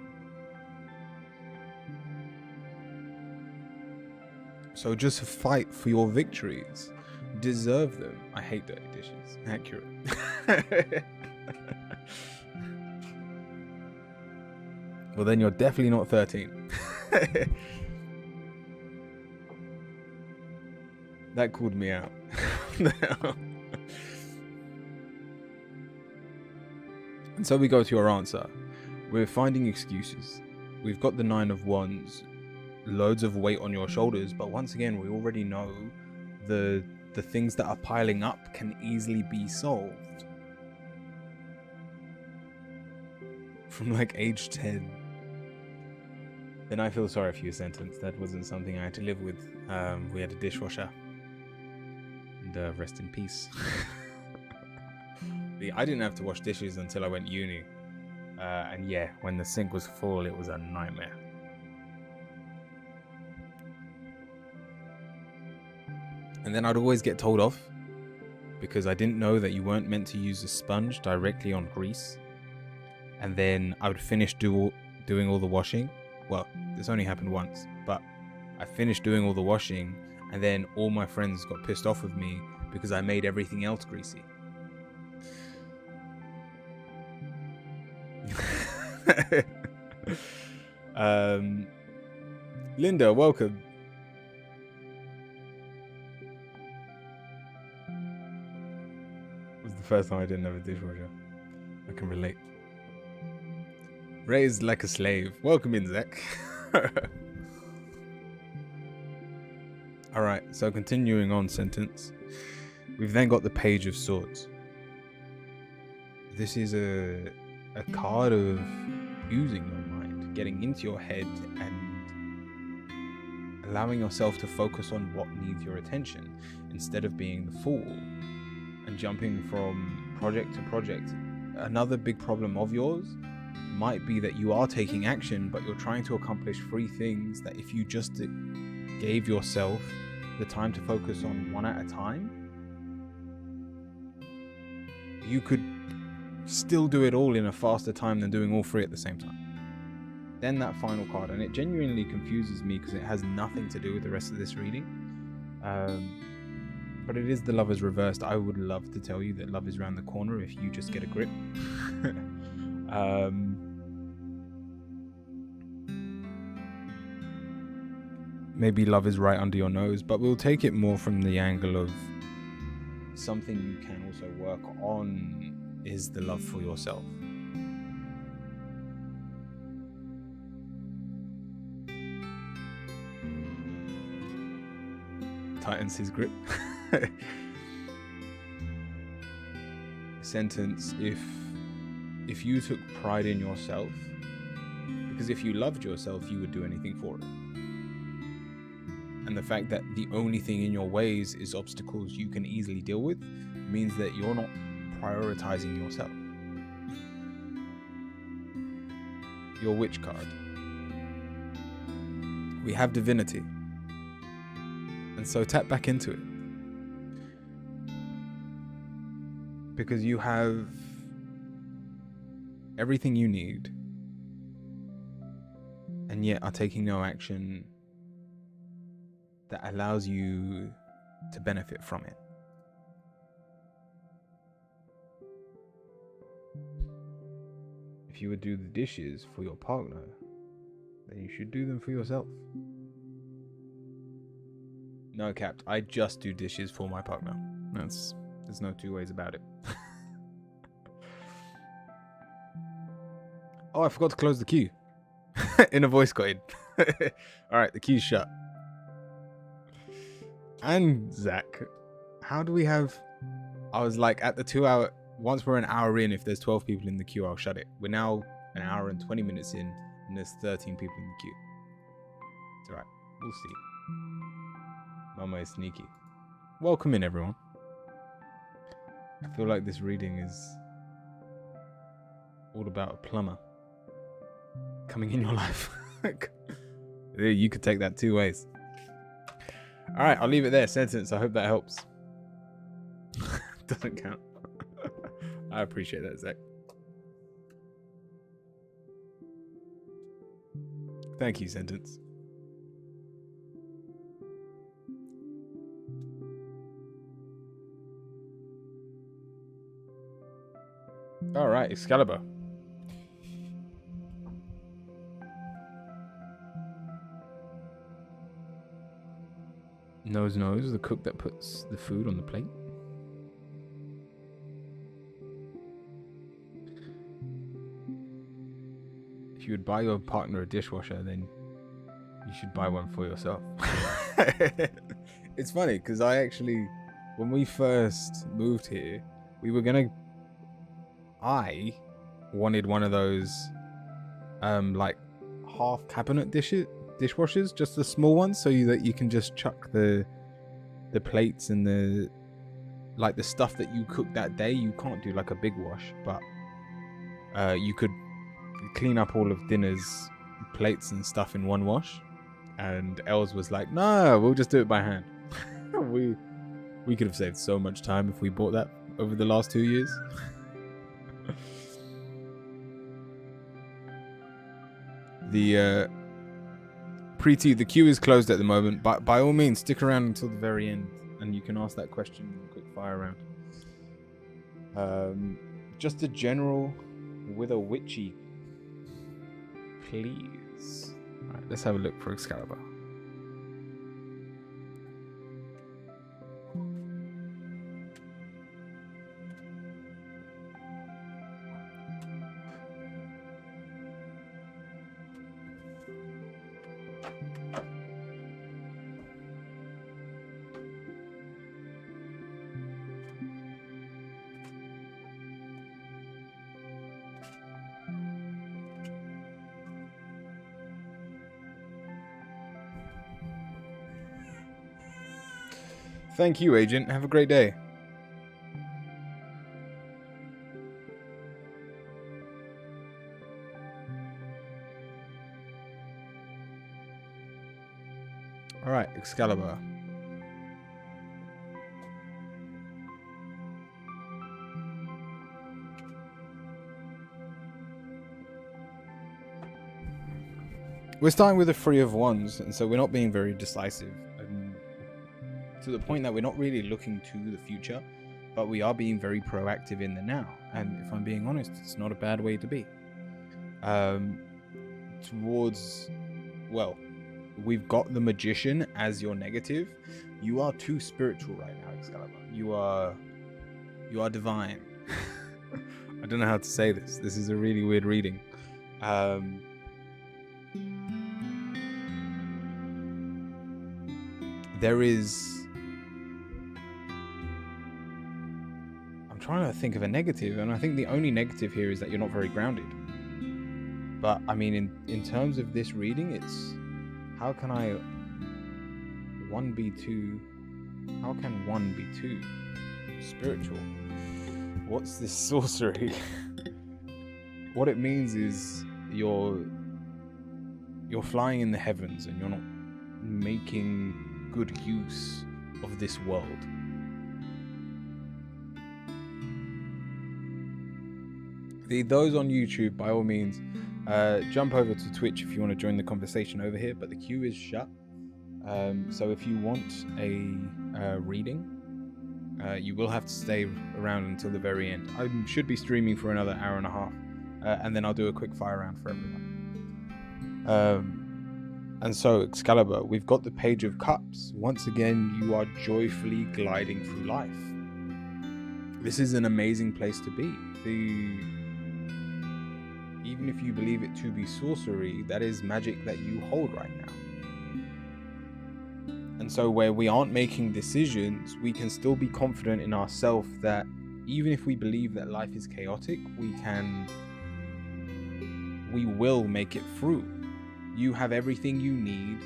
So just fight for your victories. Deserve them. I hate dirty dishes. Accurate. Well, then you're definitely not 13. That called me out. And so we go to our answer. We're finding excuses. We've got the 9 of Wands, loads of weight on your shoulders, but once again, we already know the things that are piling up can easily be solved. From like age 10. Then I feel sorry for your sentence. That wasn't something I had to live with. We had a dishwasher. And rest in peace. I didn't have to wash dishes until I went uni. And yeah, when the sink was full, it was a nightmare. And then I'd always get told off because I didn't know that you weren't meant to use a sponge directly on grease. And then I would finish doing all the washing. Well, this only happened once, but I finished doing all the washing and then all my friends got pissed off with me because I made everything else greasy. Linda, welcome. It was the first time I didn't have a dishwasher. I can relate. Raised like a slave. Welcome in, Zach. Alright, so continuing on sentence. We've then got the Page of Swords. This is a card of using your mind, getting into your head and allowing yourself to focus on what needs your attention instead of being the fool and jumping from project to project. Another big problem of yours might be that you are taking action, but you're trying to accomplish 3 things that if you just gave yourself the time to focus on one at a time, you could still do it all in a faster time than doing all 3 at the same time. Then that final card, and it genuinely confuses me because it has nothing to do with the rest of this reading, but it is the Lovers reversed. I would love to tell you that love is around the corner if you just get a grip. Maybe love is right under your nose, but we'll take it more from the angle of something you can also work on is the love for yourself. Tightens his grip. Sentence, if you took pride in yourself, because if you loved yourself, you would do anything for it. And the fact that the only thing in your ways is obstacles you can easily deal with means that you're not prioritizing yourself. Your Witch card. We have divinity. And so tap back into it. Because you have everything you need, and yet are taking no action that allows you to benefit from it. If you would do the dishes for your partner, then you should do them for yourself. No, Capt, I just do dishes for my partner. There's no two ways about it. Oh, I forgot to close the queue. In a voice guide. Alright, the queue's shut. And Zach, how do we have... I was like, at the 2 hour... Once we're an hour in, if there's 12 people in the queue, I'll shut it. We're now an hour and 20 minutes in, and there's 13 people in the queue. It's alright. We'll see. Mama is sneaky. Welcome in, everyone. I feel like this reading is all about a plumber coming in your life. You could take that two ways. Alright, I'll leave it there. Sentence. I hope that helps. Doesn't count. I appreciate that, Zach. Thank you, Sentence. Alright, Excalibur. Nose, the cook that puts the food on the plate. If you would buy your partner a dishwasher, then you should buy one for yourself. It's funny, because I actually, when we first moved here, I wanted one of those, like, half cabinet dishwashers, just the small ones, so that you can just chuck the plates and the stuff that you cook that day. You can't do like a big wash, but you could clean up all of dinner's plates and stuff in one wash. And Els was like, no, we'll just do it by hand. we could have saved so much time if we bought that over the last 2 years. The Preeti, the queue is closed at the moment, but by all means stick around until the very end and you can ask that question in a quick fire round. Just a general with a witchy, please. Alright, let's have a look for Excalibur. Thank you, Agent. Have a great day. All right, Excalibur. We're starting with a 3 of Wands, and so we're not being very decisive. To the point that we're not really looking to the future, but we are being very proactive in the now. And if I'm being honest, it's not a bad way to be. We've got the Magician as your negative. You are too spiritual right now, Excalibur. You are divine. I don't know how to say this. This is a really weird reading. There is... I'm trying to think of a negative, and I think the only negative here is that you're not very grounded. But, I mean, in terms of this reading, it's... How can 1 be 2? How can 1 be 2? Spiritual. What's this sorcery? What it means is You're flying in the heavens and you're not making good use of this world. Those on YouTube, by all means, jump over to Twitch if you want to join the conversation over here, but the queue is shut. So if you want a reading, you will have to stay around until the very end. I should be streaming for another hour and a half, and then I'll do a quick fire round for everyone. And so, Excalibur, we''t got the Page of Cups. Once again, you are joyfully gliding through life. This is an amazing place to be. Even if you believe it to be sorcery, that is magic that you hold right now. And so where we aren't making decisions, we can still be confident in ourselves that even if we believe that life is chaotic, we will make it through. You have everything you need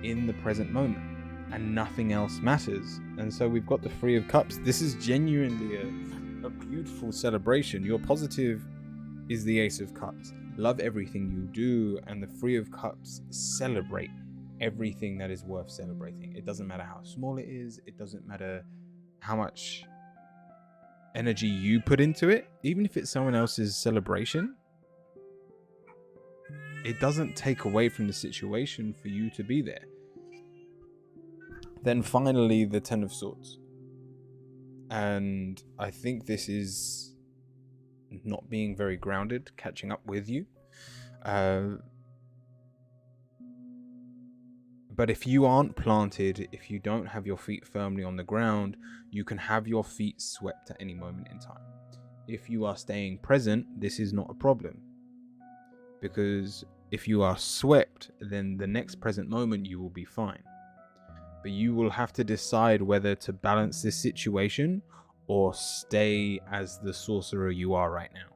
in the present moment, and nothing else matters. And so we've got the Three of Cups. This is genuinely a beautiful celebration. Your positive is the Ace of Cups. Love everything you do, and the Three of Cups celebrate everything that is worth celebrating. It doesn't matter how small it is. It doesn't matter how much energy you put into it. Even if it's someone else's celebration, it doesn't take away from the situation for you to be there. Then finally, the Ten of Swords. And I think this is not being very grounded, catching up with you. But if you aren't planted, if you don't have your feet firmly on the ground, you can have your feet swept at any moment in time. If you are staying present, this is not a problem. Because if you are swept, then the next present moment you will be fine. But you will have to decide whether to balance this situation or stay as the sorcerer you are right now.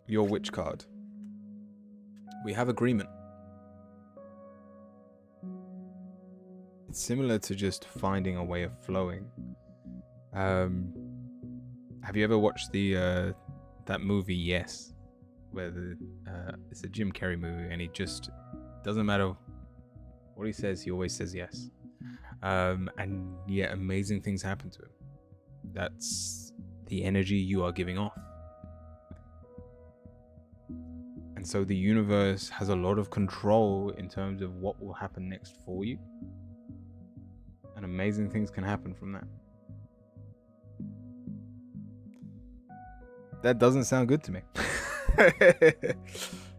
Your Witch card. We have agreement. It's similar to just finding a way of flowing. Have you ever watched that movie Yes, where it's a Jim Carrey movie, and he just doesn't matter what he says, he always says yes, and yet amazing things happen to him. That's the energy you are giving off. And so the universe has a lot of control in terms of what will happen next for you, and amazing things can happen from that. That doesn't sound good to me.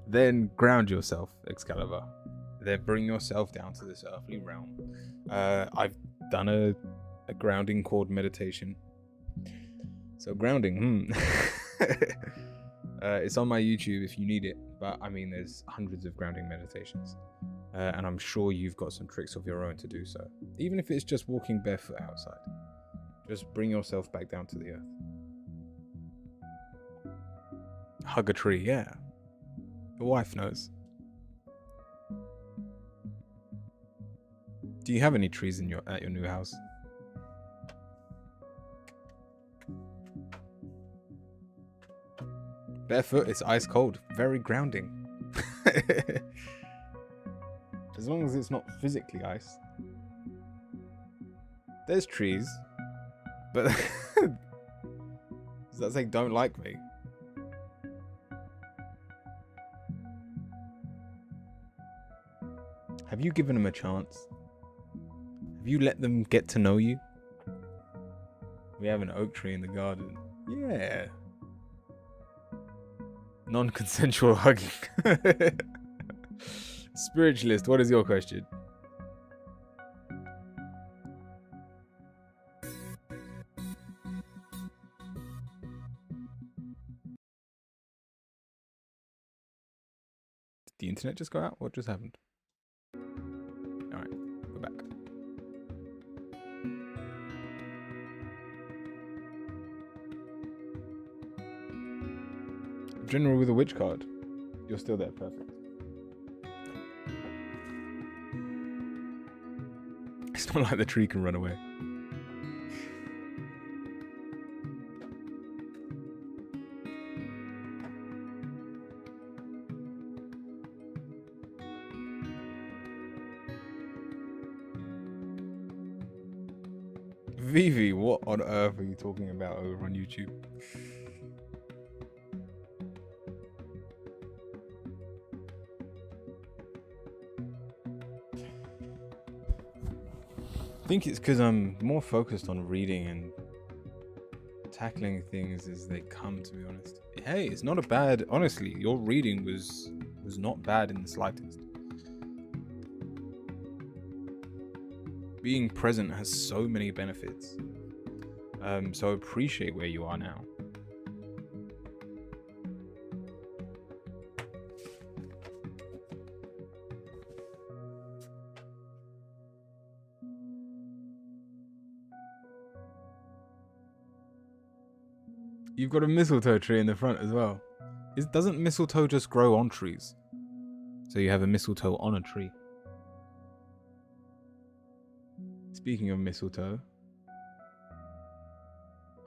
Then ground yourself, Excalibur. Then bring yourself down to this earthly realm. I've done a grounding cord meditation. So grounding, it's on my YouTube if you need it. But I mean, there's hundreds of grounding meditations. And I'm sure you've got some tricks of your own to do so. Even if it's just walking barefoot outside. Just bring yourself back down to the earth. Hug a tree, yeah. Your wife knows. Do you have any trees at your new house? Barefoot, it's ice cold. Very grounding. As long as it's not physically ice. There's trees. But does that say don't like me? Have you given them a chance? Have you let them get to know you? We have an oak tree in the garden. Yeah. Non-consensual hugging. Spiritualist, what is your question? Did the internet just go out? What just happened? Alright, we're back. General with a witch card. You're still there, perfect. It's not like the tree can run away. Vivi, what on earth are you talking about over on YouTube? I think it's because I'm more focused on reading and tackling things as they come, to be honest. Hey, it's not a bad, honestly, your reading was not bad in the slightest. Being present has so many benefits. So appreciate where you are now. You've got a mistletoe tree in the front as well. Doesn't mistletoe just grow on trees? So you have a mistletoe on a tree. Speaking of mistletoe,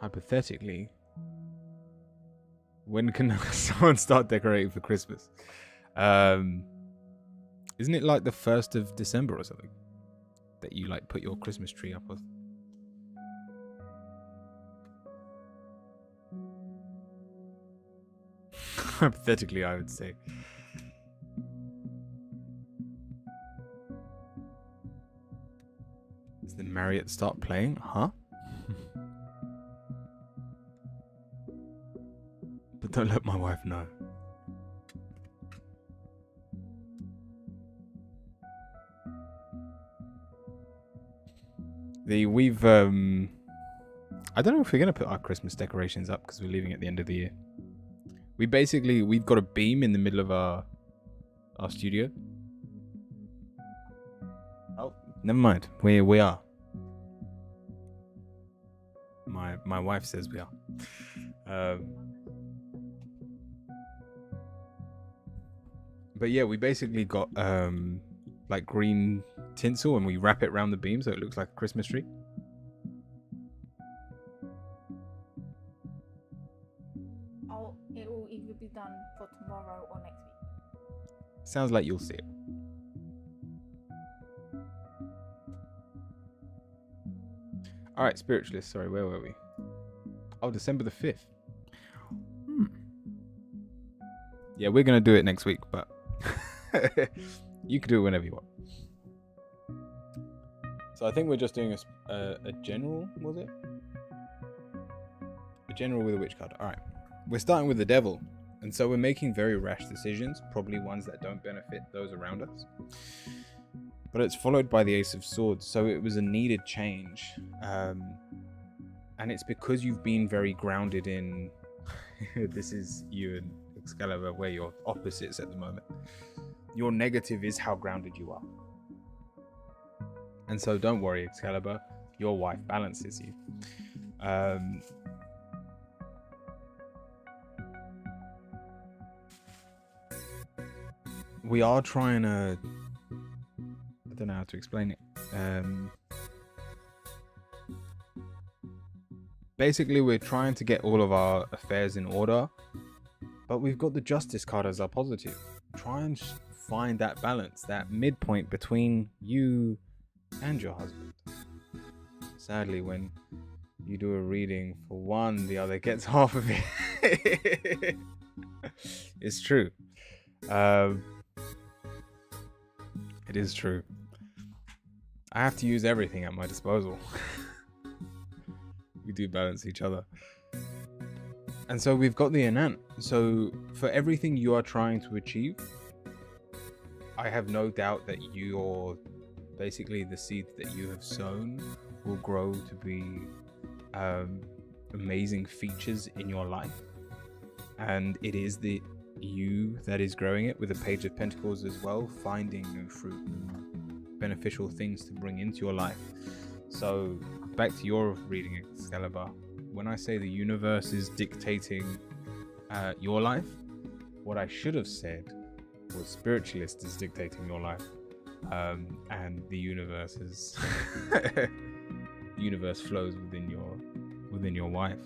hypothetically, when can someone start decorating for Christmas? Isn't it like the 1st of December or something that you like put your Christmas tree up with? Hypothetically, I would say. Does the Marriott start playing? Huh? But don't let my wife know. We've I don't know if we're gonna put our Christmas decorations up because we're leaving at the end of the year. We've got a beam in the middle of our studio. Oh, never mind. We are. My wife says we are. But yeah, we basically got like green tinsel and we wrap it around the beam so it looks like a Christmas tree. It will either be done for tomorrow or next week. Sounds like you'll see it. All right, spiritualist. Sorry, where were we? Oh, December the 5th. Yeah, we're gonna do it next week, but you can do it whenever you want. So I think we're just doing a general, was it? A general with a witch card. All right. We're starting with the devil, and so we're making very rash decisions, probably ones that don't benefit those around us. But it's followed by the Ace of Swords, so it was a needed change. And it's because you've been very grounded in... This is you and Excalibur, where you're opposites at the moment. Your negative is how grounded you are. And so don't worry, Excalibur, your wife balances you. We are trying to... I don't know how to explain it. Basically, we're trying to get all of our affairs in order, but we've got the Justice card as our positive. Try and find that balance, that midpoint between you and your husband. Sadly, when you do a reading for one, the other gets half of it. It's true. It is true. I have to use everything at my disposal. We do balance each other. And so we've got the Anant. So for everything you are trying to achieve, I have no doubt that you're basically the seeds that you have sown will grow to be amazing features in your life. And it is the you that is growing it, with a Page of Pentacles as well, finding new fruit, beneficial things to bring into your life. So back to your reading, Excalibur. When I say the universe is dictating your life, what I should have said was spiritualist is dictating your life, and the universe is the universe flows within your wife.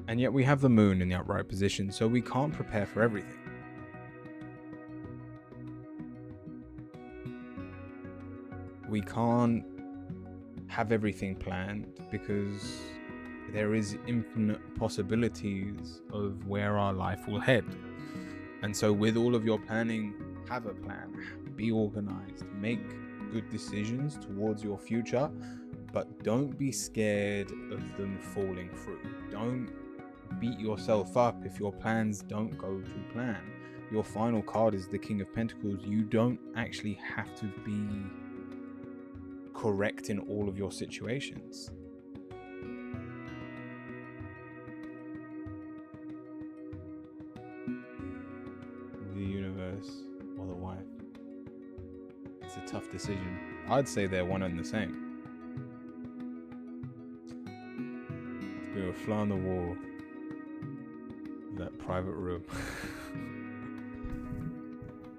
And yet we have the moon in the upright position, so we can't prepare for everything. we can't have everything planned because there is infinite possibilities of where our life will head. And so with all of your planning, have a plan, be organized, make good decisions towards your future, but don't be scared of them falling through. Don't beat yourself up if your plans don't go to plan. Your final card is the King of Pentacles. You don't actually have to be correct in all of your situations. The universe or the wife. It's a tough decision. I'd say they're one and the same. We were fly on the wall. That private room.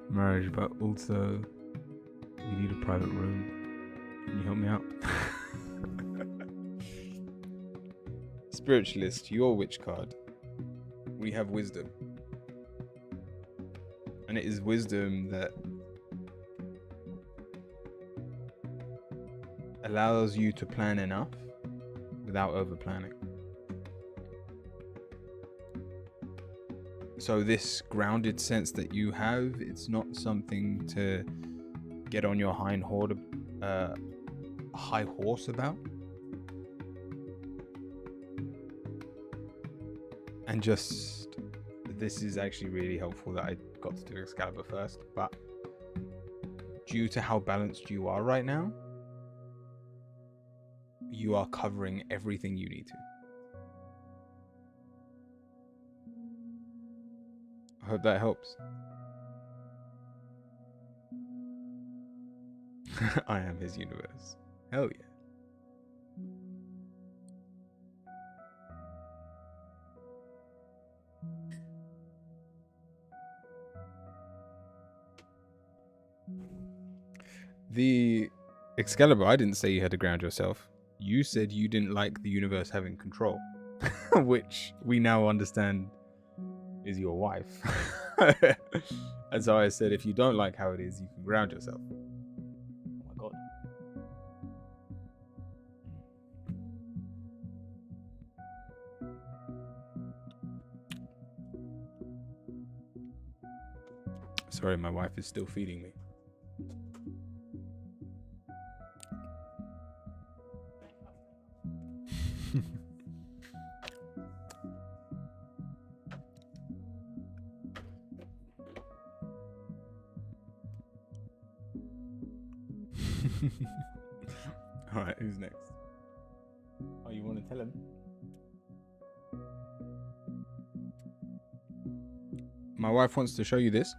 Marriage, but also we need a private room. Can you help me out? Spiritualist, your witch card. We have wisdom. And it is wisdom that allows you to plan enough without over planning. So this grounded sense that you have, it's not something to get on your high horse about. And just, this is actually really helpful that I got to do Excalibur first, but due to how balanced you are right now, you are covering everything you need to. I hope that helps. I am his universe. Hell yeah. The Excalibur, I didn't say you had to ground yourself. You said you didn't like the universe having control, which we now understand is your wife. And so I said, if you don't like how it is, you can ground yourself. Oh my god. Sorry, my wife is still feeding me. Alright, who's next? Oh, you want to tell him? My wife wants to show you this.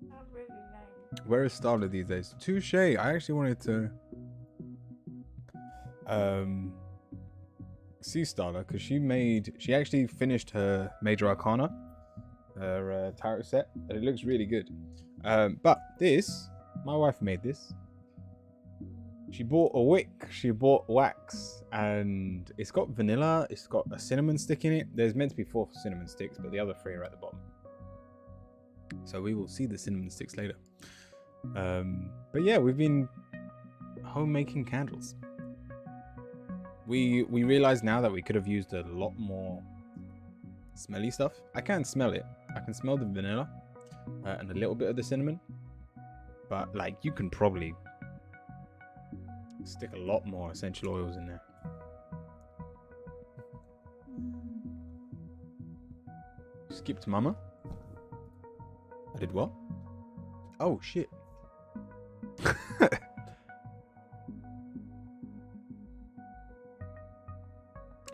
Not really nice. Where is Starla these days? Touche. I actually wanted to see Starla because she actually finished her Major Arcana, her tarot set, and it looks really good. But this, my wife made this. She bought a wick, she bought wax, and it's got vanilla, it's got a cinnamon stick in it. There's meant to be 4 cinnamon sticks, but the other 3 are at the bottom. So we will see the cinnamon sticks later. But yeah, we've been homemaking candles. We realize now that we could have used a lot more smelly stuff. I can smell it. I can smell the vanilla and a little bit of the cinnamon. But like, you can probably stick a lot more essential oils in there. Skipped mama. I did what? Oh shit.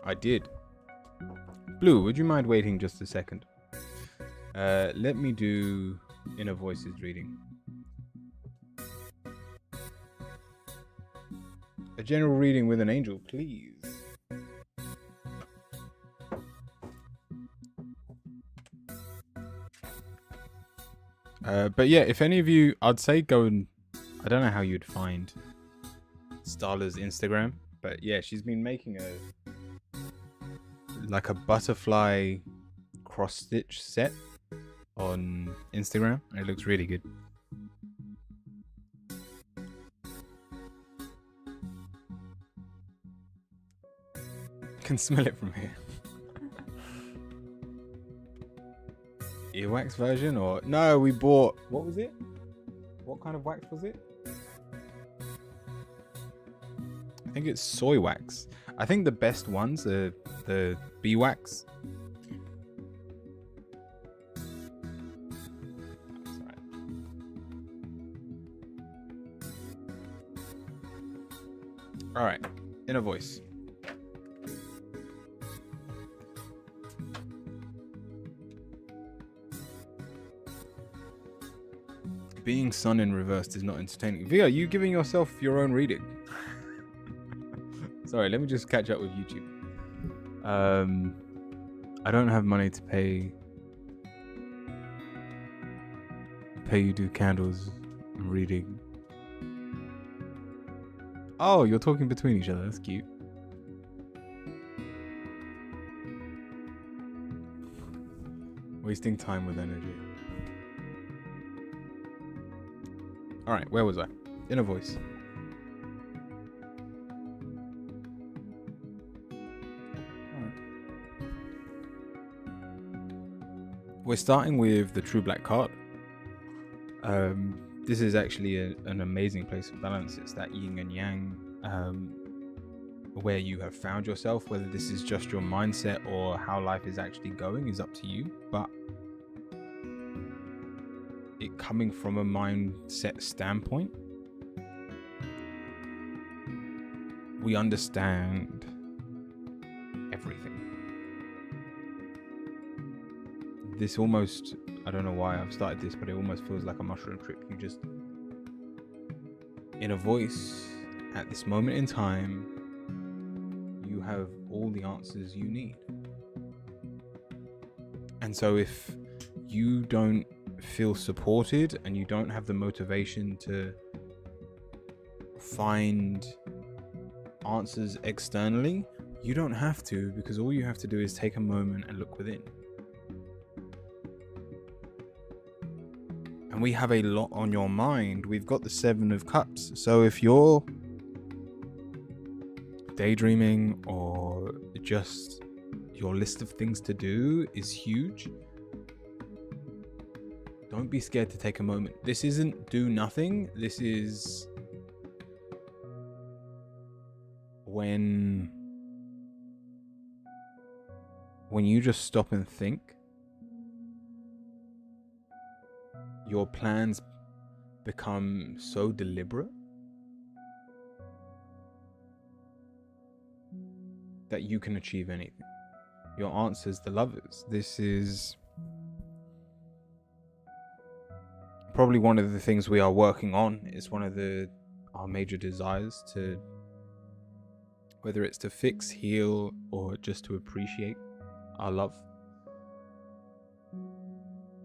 I did. Blue, would you mind waiting just a second? Let me do Inner Voices reading. A general reading with an angel, please. But yeah, if any of you, I'd say go and, I don't know how you'd find Starla's Instagram, but yeah, she's been making like a butterfly cross stitch set on Instagram. It looks really good. can smell it from here. Earwax version or no? We bought. What was it? What kind of wax was it? I think it's soy wax. I think the best ones are the bee wax. That's right. All right, inner voice. Being sun in reversed is not entertaining. Via, you giving yourself your own reading? Sorry, let me just catch up with YouTube. I don't have money to pay you do candles and reading. Oh, you're talking between each other. That's cute. Wasting time with energy. All right, where was I? Inner voice. We're starting with the True Black card. This is actually an amazing place of balance. It's that yin and yang, where you have found yourself. Whether this is just your mindset or how life is actually going is up to you. But it coming from a mindset standpoint, we understand everything. This almost, I don't know why I've started this, but it almost feels like a mushroom trip. You just, in a voice, at this moment in time, you have all the answers you need. And so if you don't feel supported and you don't have the motivation to find answers externally, you don't have to, because all you have to do is take a moment and look within. And we have a lot on your mind. We've got the 7 of Cups. So if you're daydreaming or just your list of things to do is huge, don't be scared to take a moment. This isn't do nothing. This is when you just stop and think, your plans become so deliberate that you can achieve anything. Your answers, the Lovers. This is probably one of the things we are working on. It's one of our major desires, to whether it's to fix, heal, or just to appreciate our love.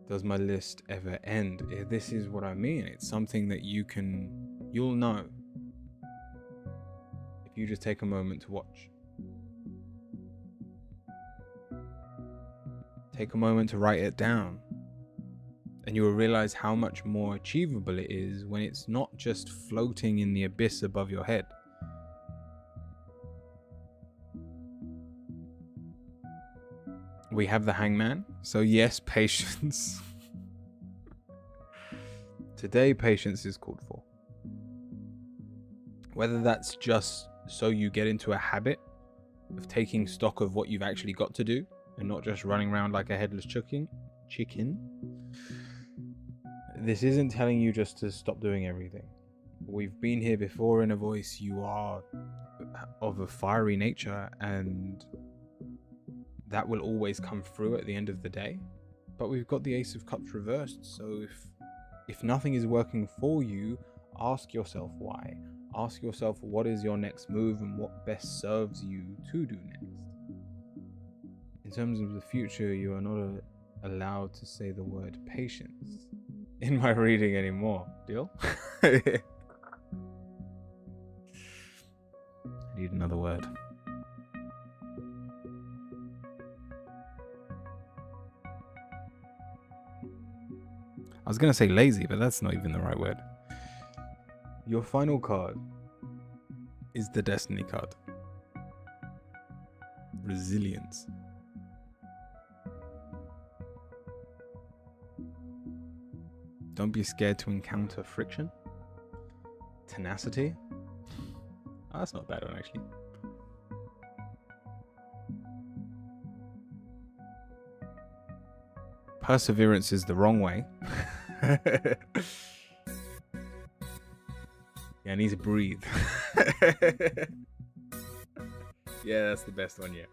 Does my list ever end? This is what I mean. It's something that you'll know if you just take a moment to watch. Take a moment to write it down, and you will realize how much more achievable it is when it's not just floating in the abyss above your head. We have the Hangman. So yes, patience. Today, patience is called for. Whether that's just so you get into a habit of taking stock of what you've actually got to do and not just running around like a headless chicken. This isn't telling you just to stop doing everything. We've been here before in a voice. You are of a fiery nature, and that will always come through at the end of the day. But we've got the Ace of Cups reversed. So if nothing is working for you, ask yourself why. Ask yourself what is your next move and what best serves you to do next. In terms of the future, you are not allowed to say the word patience in my reading anymore. Deal? I need another word. I was going to say lazy, but that's not even the right word. Your final card is the Destiny card. Resilience. Don't be scared to encounter friction. Tenacity. Oh, that's not a bad one, actually. Perseverance is the wrong way. Yeah, I need to breathe. Yeah, that's the best one yet.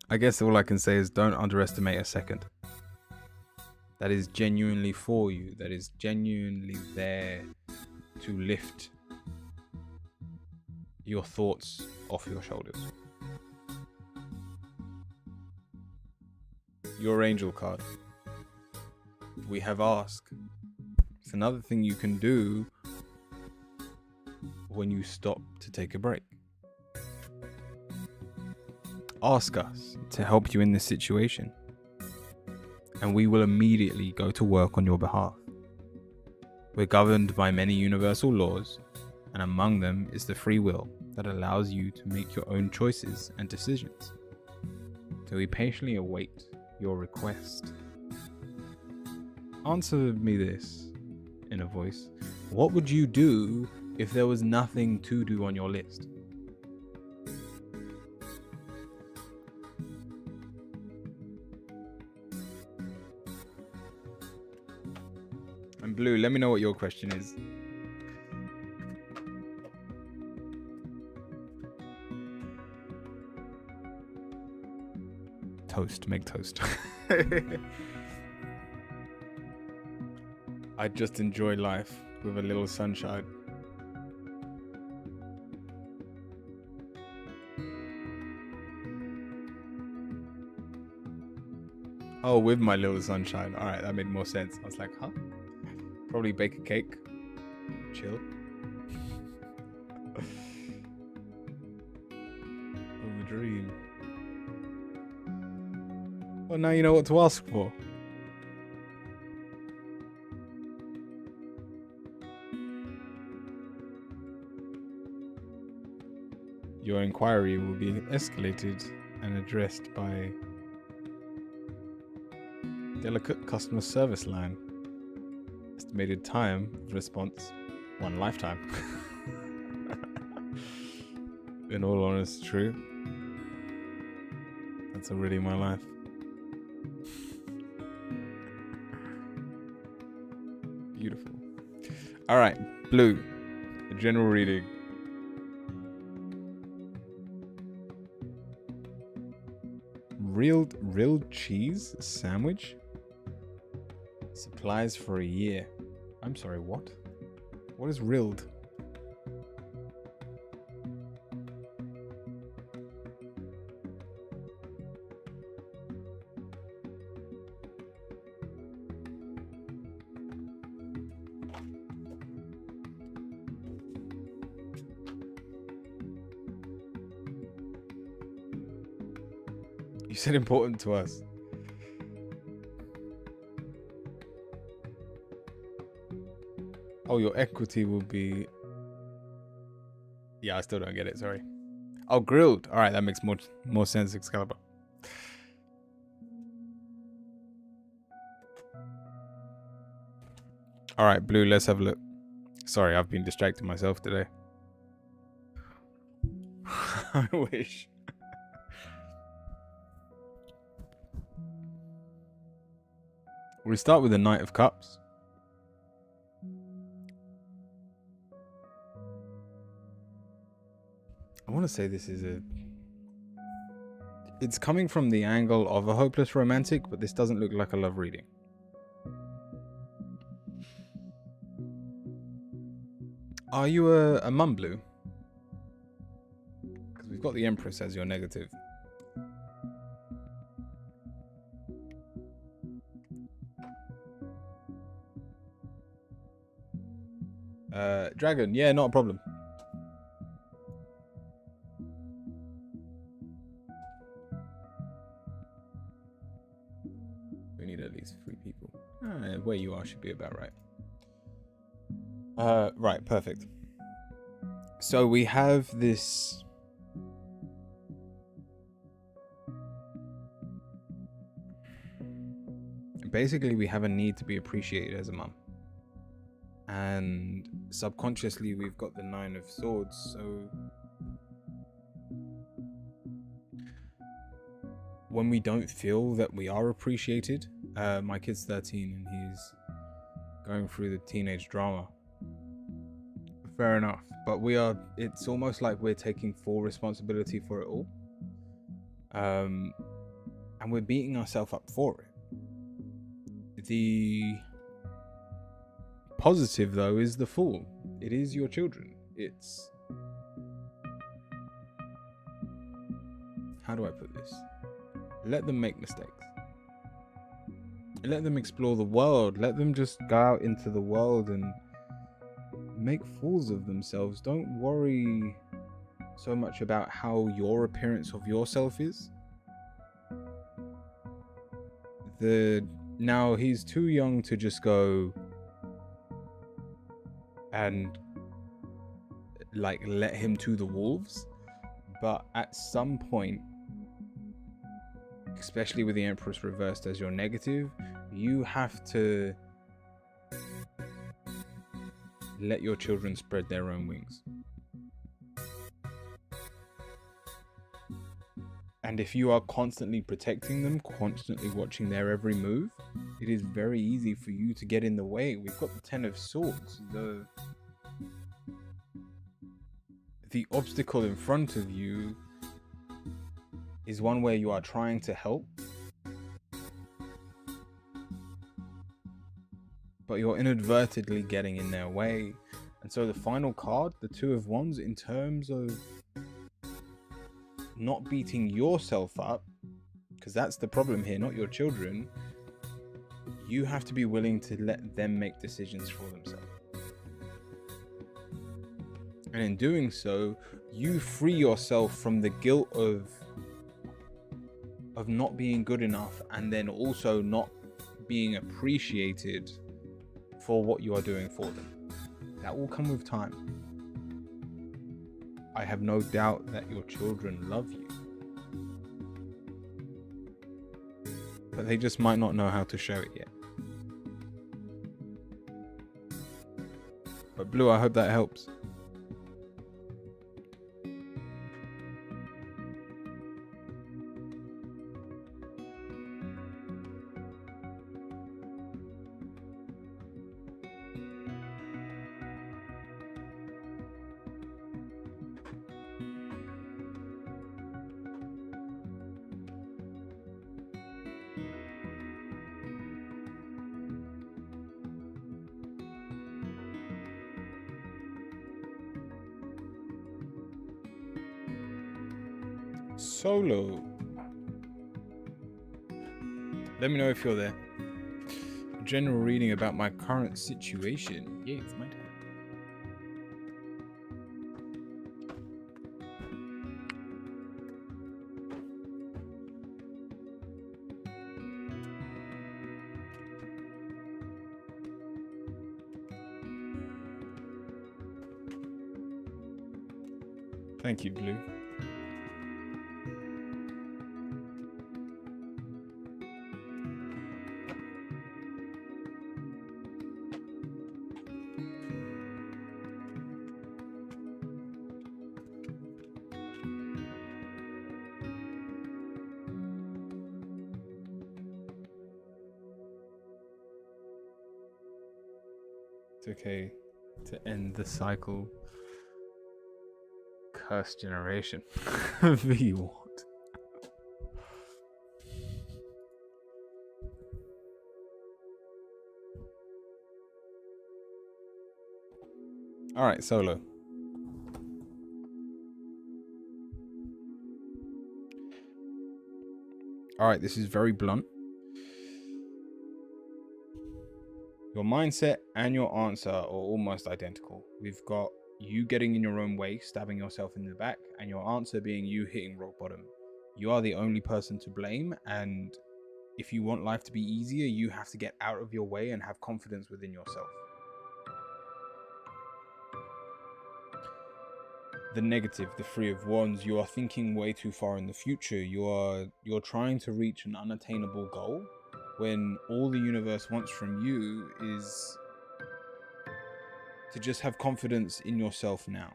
I guess all I can say is don't underestimate a second. That is genuinely for you. That is genuinely there to lift your thoughts off your shoulders. Your angel card. We have asked. It's another thing you can do when you stop to take a break. Ask us to help you in this situation, and we will immediately go to work on your behalf. We're governed by many universal laws, and among them is the free will that allows you to make your own choices and decisions. So we patiently await your request. Answer me this in a voice. What would you do if there was nothing to do on your list? And Blue, let me know what your question is. Toast, make toast. I just enjoy life with a little sunshine. Oh, with my little sunshine. All right, that made more sense. I was like, huh? Probably bake a cake. Chill. Of a dream. Well, now you know what to ask for. Your inquiry will be escalated and addressed by delicate customer service line. Estimated time of response, 1 lifetime. In all honesty, true. That's already my life. Beautiful. All right, Blue, the general reading. Grilled cheese sandwich? Supplies for a year. I'm sorry, what? What is rilled? You said important to us. Oh, your equity will be... Yeah, I still don't get it, sorry. Oh, grilled. All right, that makes more sense, Excalibur. All right, Blue, let's have a look. Sorry, I've been distracting myself today. I wish. We start with the Knight of Cups. I want to say this is a... It's coming from the angle of a hopeless romantic, but this doesn't look like a love reading. Are you a mum, Blue? Because we've got the Empress as your negative. Dragon, yeah, not a problem. We need at least 3 people. Where you are should be about right. Right, perfect. So we have this basically we have a need to be appreciated as a mum, and subconsciously we've got the 9 of Swords. So when we don't feel that we are appreciated, my kid's 13 and he's going through the teenage drama. Fair enough, but it's almost like we're taking full responsibility for it all, and we're beating ourselves up for it. The positive, though, is the Fool. It is your children. It's... how do I put this? Let them make mistakes. Let them explore the world. Let them just go out into the world and make fools of themselves. Don't worry so much about how your appearance of yourself is. Now he's too young to just go and like let him to the wolves, but at some point, especially with the Empress reversed as your negative, you have to let your children spread their own wings. And if you are constantly protecting them, constantly watching their every move, it is very easy for you to get in the way. We've got the 10 of Swords. The obstacle in front of you is one where you are trying to help, but you're inadvertently getting in their way. And so the final card, the 2 of Wands, in terms of not beating yourself up, because that's the problem here, not your children, you have to be willing to let them make decisions for themselves. And in doing so, you free yourself from the guilt of not being good enough, and then also not being appreciated for what you are doing for them. That will come with time. I have no doubt that your children love you, but they just might not know how to show it yet. But Blue, I hope that helps. Solo, let me know if you're there. General reading about my current situation. Yeah, it's my turn. Thank you, Blue. It's okay to end the cycle. Cursed generation. V what? Alright, Solo. Alright, this is very blunt. Your mindset and your answer are almost identical. We've got you getting in your own way, stabbing yourself in the back, and your answer being you hitting rock bottom. You are the only person to blame, and if you want life to be easier, you have to get out of your way and have confidence within yourself. the negative, the Three of Wands. You are thinking way too far in the future. You're trying to reach an unattainable goal when all the universe wants from you is to just have confidence in yourself now.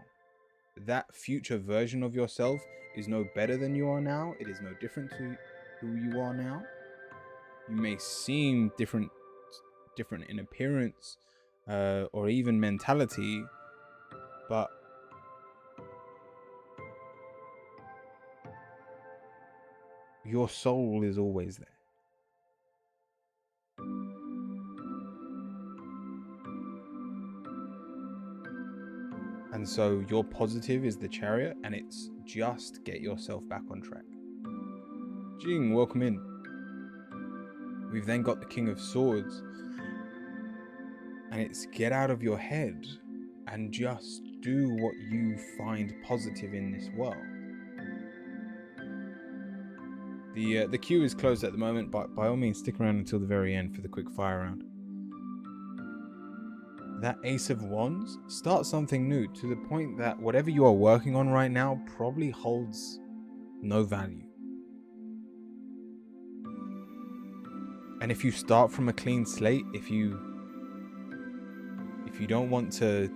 That future version of yourself is no better than you are now. It is no different to who you are now. You may seem different in appearance or even mentality, but your soul is always there. And so your positive is the Chariot, and it's just get yourself back on track. Jing, welcome in. We've then got the King of Swords, and it's get out of your head and just do what you find positive in this world. The queue is closed at the moment, but by all means stick around until the very end for the quick fire round. That Ace of Wands, start something new to the point that whatever you are working on right now probably holds no value. And if you start from a clean slate, if you don't want to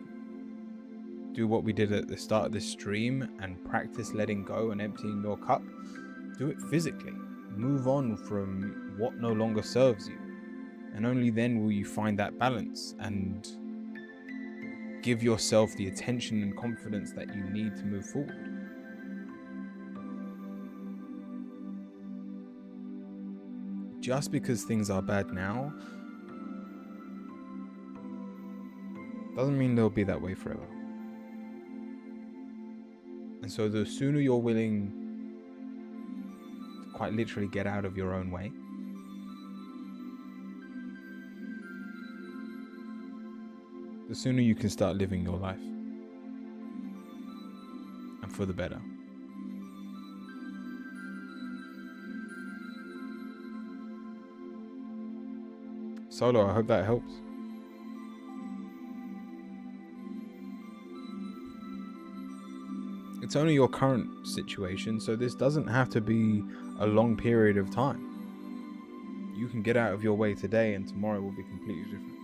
do what we did at the start of this stream and practice letting go and emptying your cup, do it physically. Move on from what no longer serves you. And only then will you find that balance and give yourself the attention and confidence that you need to move forward. Just because things are bad now doesn't mean they'll be that way forever. And so the sooner you're willing to quite literally get out of your own way, the sooner you can start living your life. And for the better. Solo, I hope that helps. It's only your current situation, so this doesn't have to be a long period of time. You can get out of your way today and tomorrow will be completely different.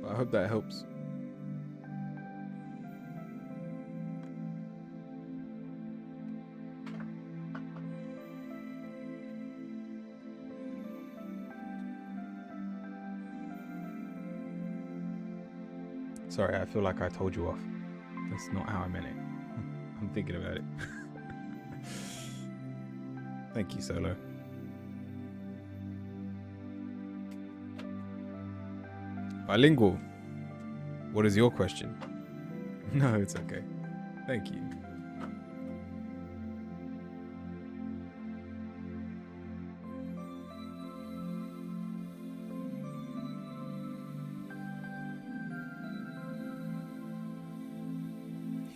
But I hope that helps. Sorry, I feel like I told you off. That's not how I meant it. I'm thinking about it. Thank you, Solo. Bilingual. What is your question? No, it's okay. Thank you.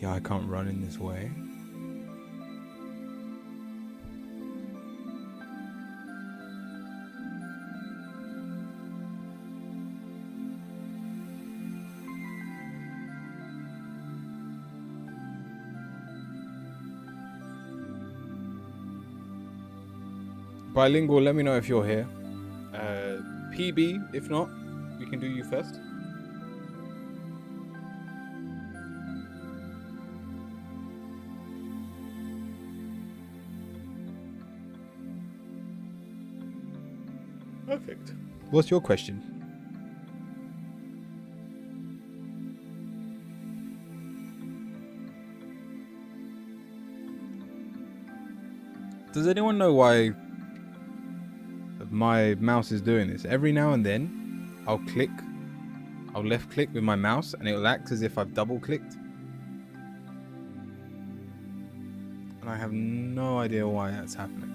Yeah, I can't run in this way. Bilingual, let me know if you're here. PB, if not, we can do you first. Perfect. What's your question? Does anyone know why my mouse is doing this? Every now and then I'll left click with my mouse and it'll act as if I've double clicked. And I have no idea why that's happening.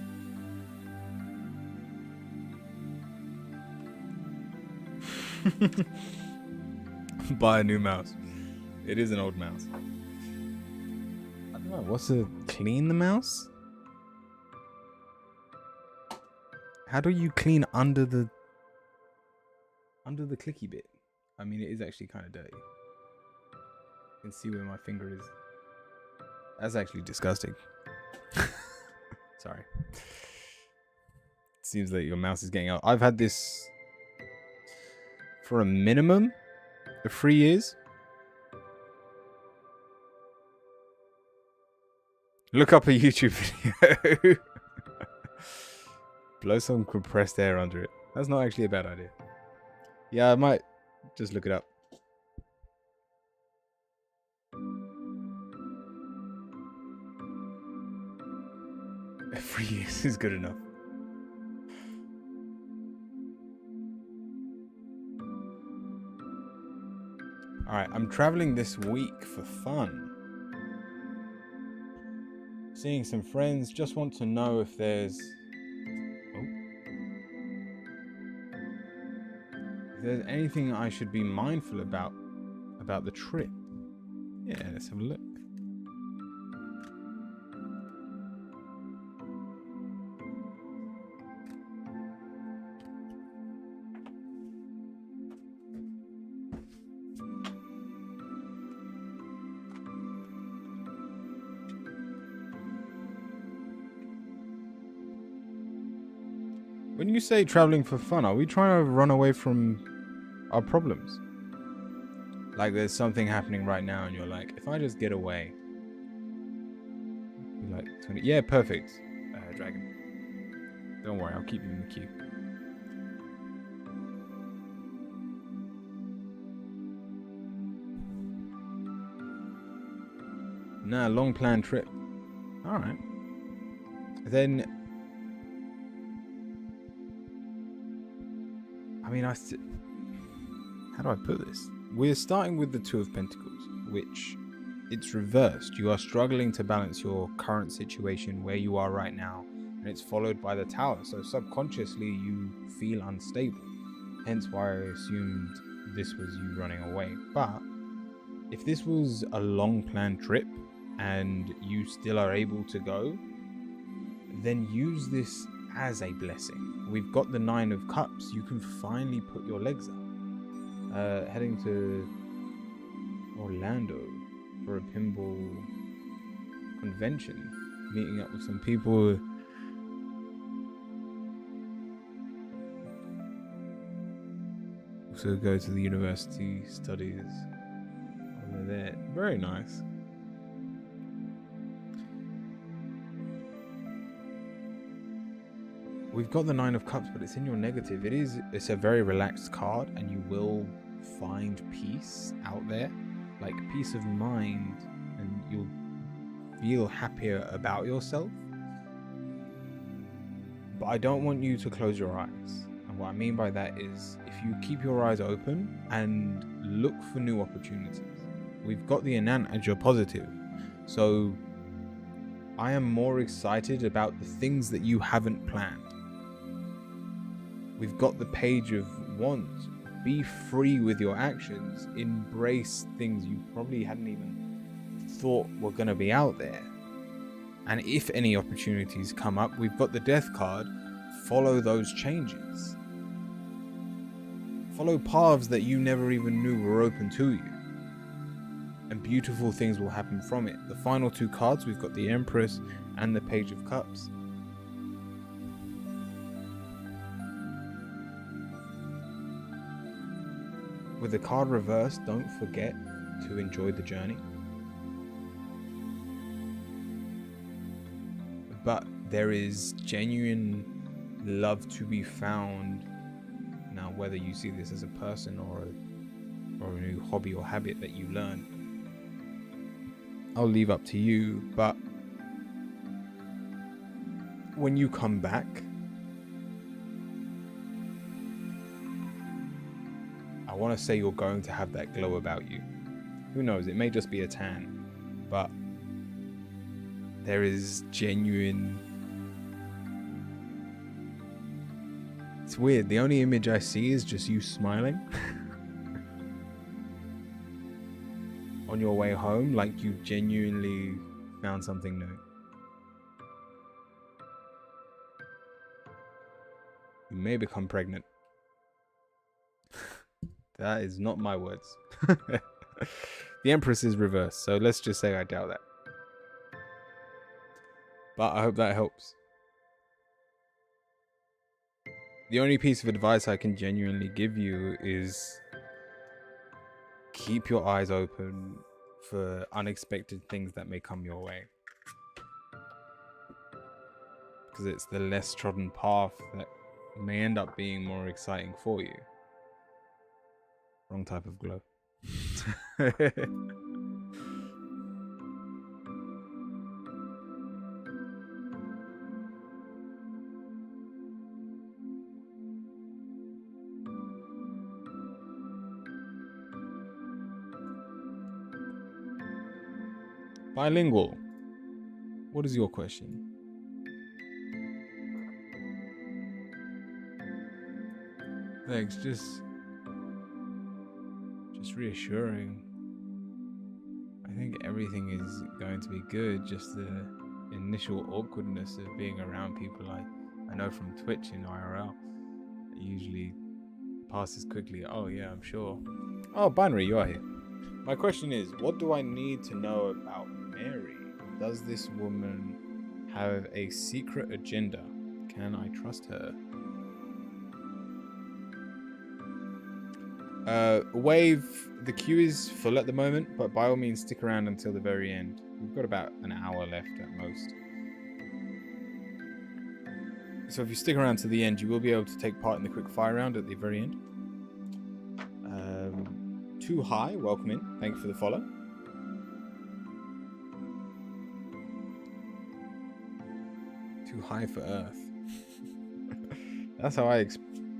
Buy a new mouse. It is an old mouse. I don't know. What's to clean the mouse? How do you clean under the clicky bit? I mean, it is actually kind of dirty. You can see where my finger is. That's actually disgusting. Sorry. Seems like your mouse is getting out. I've had this for a minimum of 3 years. Look up a YouTube video. Blow some compressed air under it. That's not actually a bad idea. Yeah, I might just look it up. Every year is good enough. Alright, I'm traveling this week for fun. Seeing some friends, just want to know if there's... If there's anything I should be mindful about the trip. Yeah, let's have a look. When you say traveling for fun, are we trying to run away from our problems? Like there's something happening right now and you're like, if I just get away. You're like 20. Yeah, perfect. Dragon. Don't worry, I'll keep you in the queue. Nah, long planned trip. Alright. Then... I mean, how do I put this? We're starting with the Two of Pentacles, which it's reversed. You are struggling to balance your current situation where you are right now, and it's followed by the Tower. So subconsciously, you feel unstable. Hence why I assumed this was you running away. But if this was a long planned trip and you still are able to go, then use this as a blessing. We've got the 9 of Cups. You can finally put your legs up. Heading to Orlando for a pinball convention, meeting up with some people. Also go to the university studies over there. Very nice. We've got the 9 of Cups, but it's in your negative. It's a very relaxed card, and you will find peace out there, like peace of mind, and you'll feel happier about yourself. But I don't want you to close your eyes. And what I mean by that is if you keep your eyes open and look for new opportunities. We've got the Anant as your positive. So I am more excited about the things that you haven't planned. We've got the Page of Wands. Be free with your actions. Embrace things you probably hadn't even thought were going to be out there. And if any opportunities come up, we've got the Death card. Follow those changes. Follow paths that you never even knew were open to you. And beautiful things will happen from it. The final 2 cards, we've got the Empress and the Page of Cups. With the card reversed, don't forget to enjoy the journey. But there is genuine love to be found. Now, whether you see this as a person or a new hobby or habit that you learn, I'll leave up to you. But when you come back, I want to say you're going to have that glow about you. Who knows? It may just be a tan, but there is genuine... It's weird. The only image I see is just you smiling on your way home, like you genuinely found something new. You may become pregnant. That is not my words. The Empress is reversed, so let's just say I doubt that. But I hope that helps. The only piece of advice I can genuinely give you is keep your eyes open for unexpected things that may come your way. Because it's the less trodden path that may end up being more exciting for you. Wrong type of glow. Bilingual. What is your question? Thanks, just reassuring. I think everything is going to be good. Just the initial awkwardness of being around people I know from Twitch in IRL. It usually passes quickly. Oh yeah, I'm sure. Oh, Binary, you are here. My question is, what do I need to know about Mary? Does this woman have a secret agenda? Can I trust her? Wave, the queue is full at the moment, but by all means stick around until the very end. We've got about an hour left at most. So if you stick around to the end, you will be able to take part in the quick fire round at the very end. Too High, welcome in. Thank you for the follow. Too high for Earth. That's how I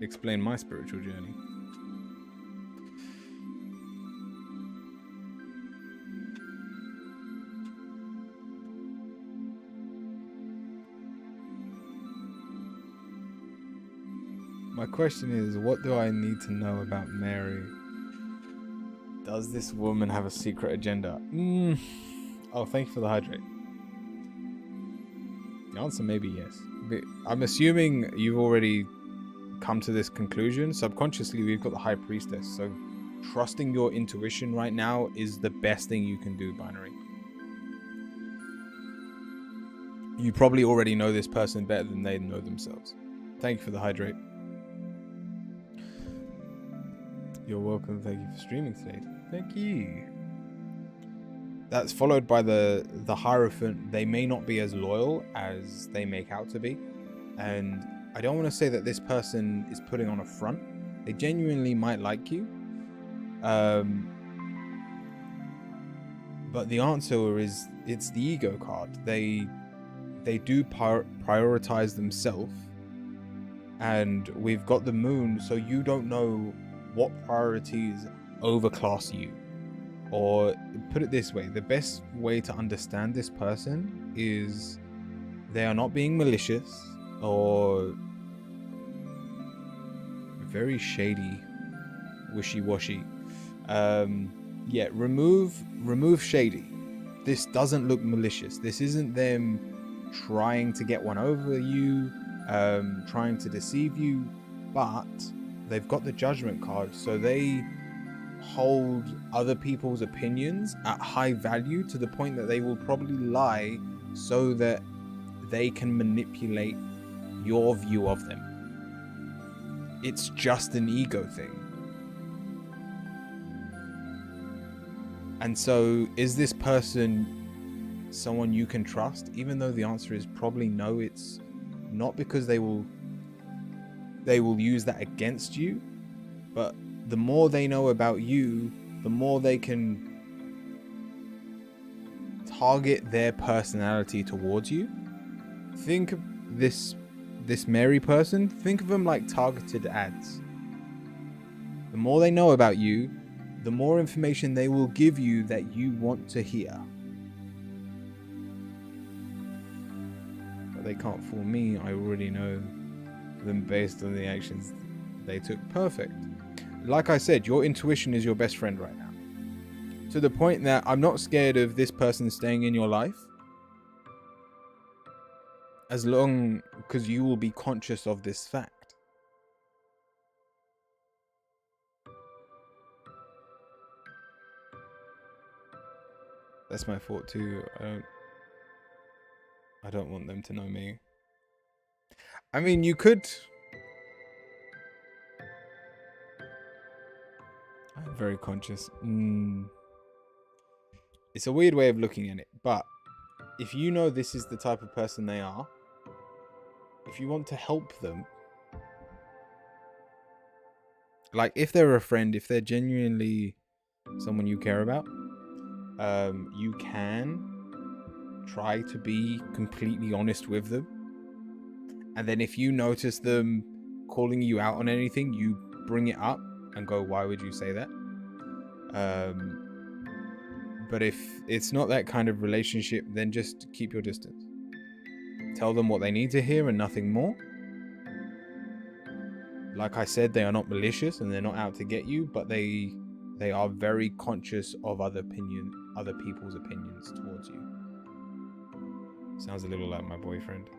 explain my spiritual journey. My question is, what do I need to know about Mary? Does this woman have a secret agenda? Oh, thank you for the hydrate. The answer may be yes. I'm assuming you've already come to this conclusion. Subconsciously, we've got the High Priestess. So trusting your intuition right now is the best thing you can do, Binary. You probably already know this person better than they know themselves. Thank you for the hydrate. You're welcome. Thank you for streaming today. Thank you. That's followed by the Hierophant. They may not be as loyal as they make out to be. And I don't want to say that this person is putting on a front. They genuinely might like you. But the answer is, it's the ego card. They do prioritize themselves. And we've got the Moon, so you don't know what priorities overclass you. Or put it this way, the best way to understand this person is they are not being malicious or very shady, wishy-washy. Yeah, remove shady. This doesn't look malicious. This isn't them trying to get one over you, trying to deceive you, but they've got the Judgment card, so they hold other people's opinions at high value to the point that they will probably lie so that they can manipulate your view of them. It's just an ego thing. And so, is this person someone you can trust? Even though the answer is probably no, it's not, because they will use that against you. But the more they know about you, the more they can target their personality towards you. Think of this Mary person, think of them like targeted ads. The more they know about you, the more information they will give you that you want to hear. But they can't fool me. I already know them based on the actions they took. Perfect. Like I said, your intuition is your best friend right now. To the point that I'm not scared of this person staying in your life. As long, because you will be conscious of this fact. That's my thought too. I don't want them to know me. I mean, you could. I'm very conscious. It's a weird way of looking at it, but if you know this is the type of person they are, if you want to help them, like if they're a friend, if they're genuinely someone you care about, you can try to be completely honest with them. And then if you notice them calling you out on anything, you bring it up and go, why would you say that? But if it's not that kind of relationship, then just keep your distance. Tell them what they need to hear and nothing more. Like I said, they are not malicious and they're not out to get you, but they are very conscious of other people's opinions towards you. Sounds a little like my boyfriend.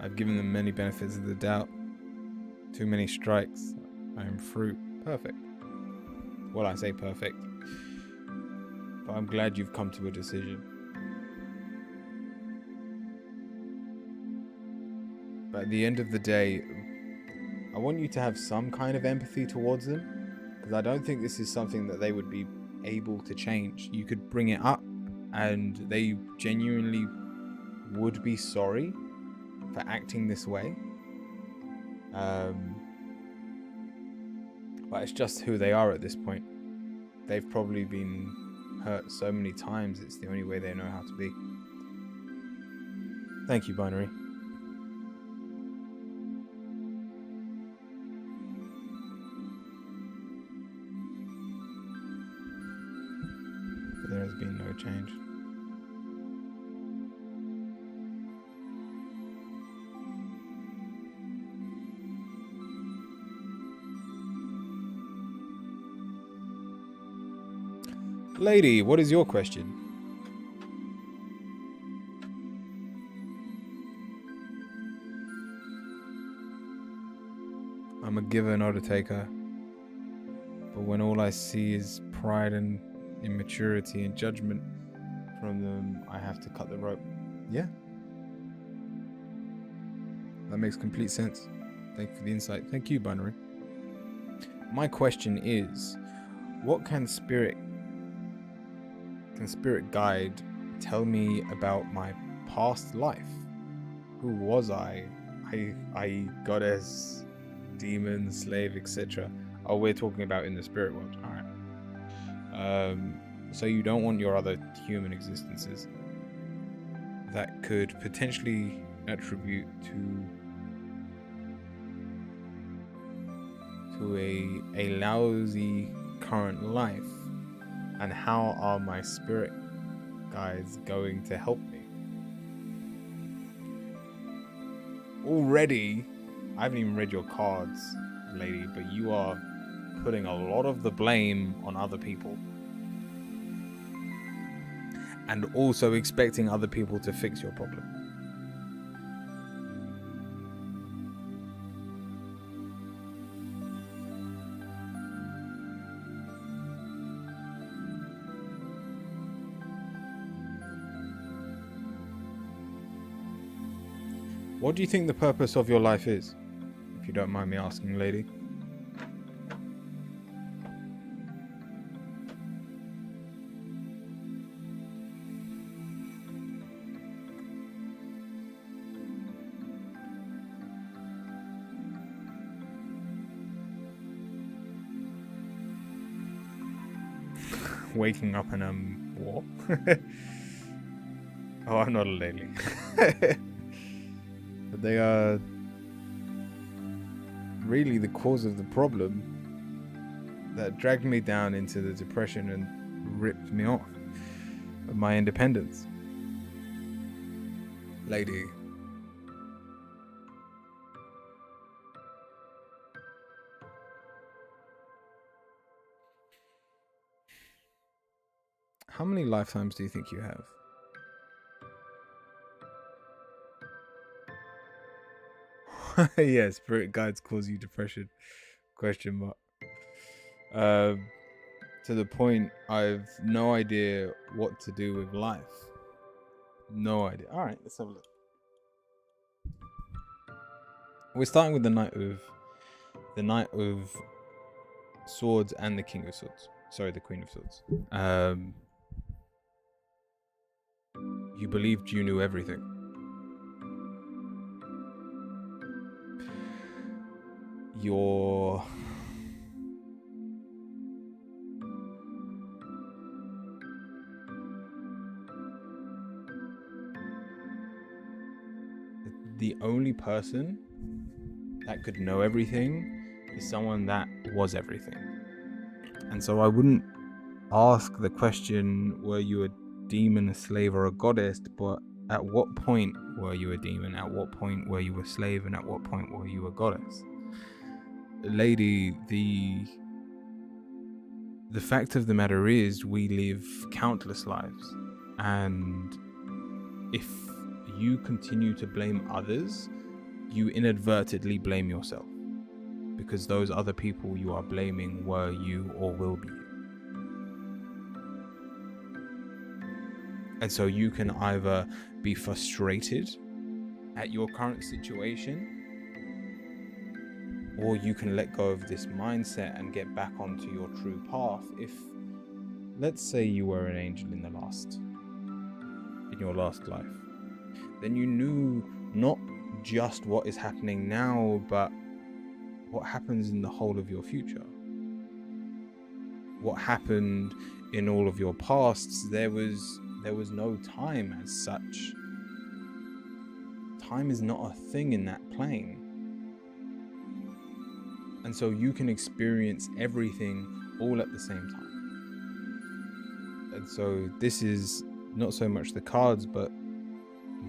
I've given them many benefits of the doubt. Too many strikes. I am fruit. Perfect. Well, I say perfect. But I'm glad you've come to a decision. But at the end of the day, I want you to have some kind of empathy towards them, because I don't think this is something that they would be able to change. You could bring it up and they genuinely would be sorry for acting this way. But it's just who they are at this point. They've probably been hurt so many times, it's the only way they know how to be. Thank you, Binary. But there has been no change. Lady, what is your question? I'm a giver, not a taker. But when all I see is pride and immaturity and judgment from them, I have to cut the rope. Yeah. That makes complete sense. Thank you for the insight. Thank you, Binary. My question is, what can Spirit Guide tell me about my past life? Who was I? I goddess, demon, slave, etc. Oh, we're talking about in the spirit world. All right. So you don't want your other human existences that could potentially attribute to a lousy current life. And how are my spirit guides going to help me? Already, I haven't even read your cards, lady, but you are putting a lot of the blame on other people. And also expecting other people to fix your problem. What do you think the purpose of your life is? If you don't mind me asking, lady. Waking up in a war? Oh, I'm not a lady. But they are really the cause of the problem that dragged me down into the depression and ripped me off of my independence. Lady. How many lifetimes do you think you have? Yeah, spirit guides cause you depression? Question mark. To the point I've no idea what to do with life. No idea. All right, let's have a look. We're starting with the Knight of Swords and the King of Swords. Sorry, the Queen of Swords. You believed you knew everything. The only person that could know everything is someone that was everything. And so I wouldn't ask the question, were you a demon, a slave, or a goddess? But at what point were you a demon? At what point were you a slave? And at what point were you a goddess? Lady, the fact of the matter is, we live countless lives. And if you continue to blame others, you inadvertently blame yourself, because those other people you are blaming were you or will be you. And so you can either be frustrated at your current situation, or you can let go of this mindset and get back onto your true path. If, let's say, you were an angel in your last life, then you knew not just what is happening now, but what happens in the whole of your future. What happened in all of your pasts. There was no time as such. Time is not a thing in that plane. And so you can experience everything all at the same time. And so this is not so much the cards, but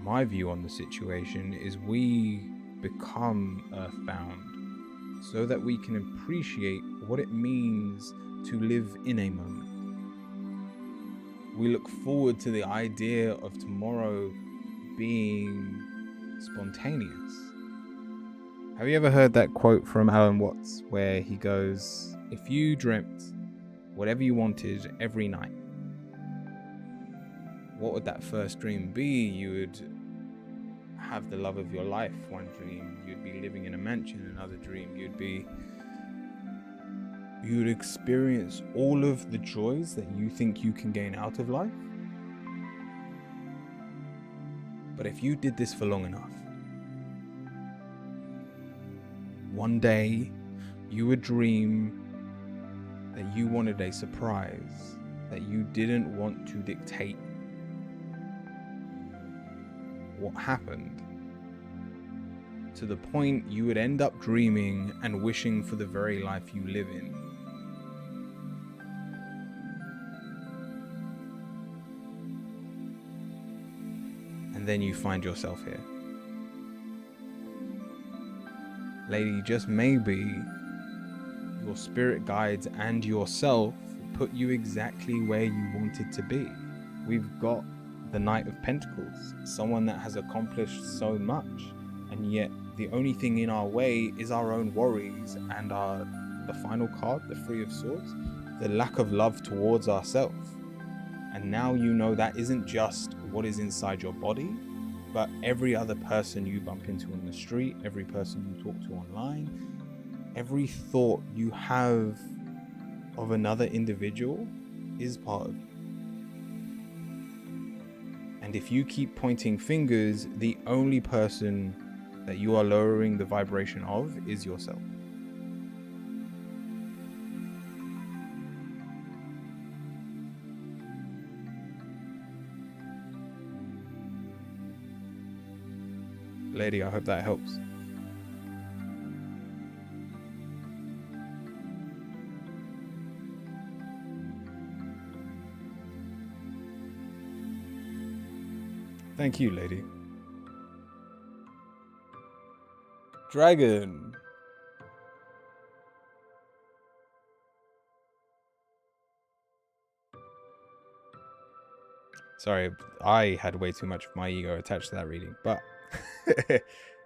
my view on the situation is we become earthbound so that we can appreciate what it means to live in a moment. We look forward to the idea of tomorrow being spontaneous. Have you ever heard that quote from Alan Watts where he goes, if you dreamt whatever you wanted every night, what would that first dream be? You would have the love of your life. One dream, you'd be living in a mansion. Another dream, you'd experience all of the joys that you think you can gain out of life. But if you did this for long enough, one day you would dream that you wanted a surprise, that you didn't want to dictate what happened, to the point you would end up dreaming and wishing for the very life you live in. And then you find yourself here. Lady, just maybe your spirit guides and yourself put you exactly where you wanted to be. We've got the Knight of Pentacles, someone that has accomplished so much, and yet the only thing in our way is our own worries and the final card, the Three of Swords, the lack of love towards ourselves. And now you know that isn't just what is inside your body, but every other person you bump into on the street, every person you talk to online, every thought you have of another individual is part of you. And if you keep pointing fingers, the only person that you are lowering the vibration of is yourself. Lady, I hope that helps. Thank you, lady. Dragon. Sorry, I had way too much of my ego attached to that reading, but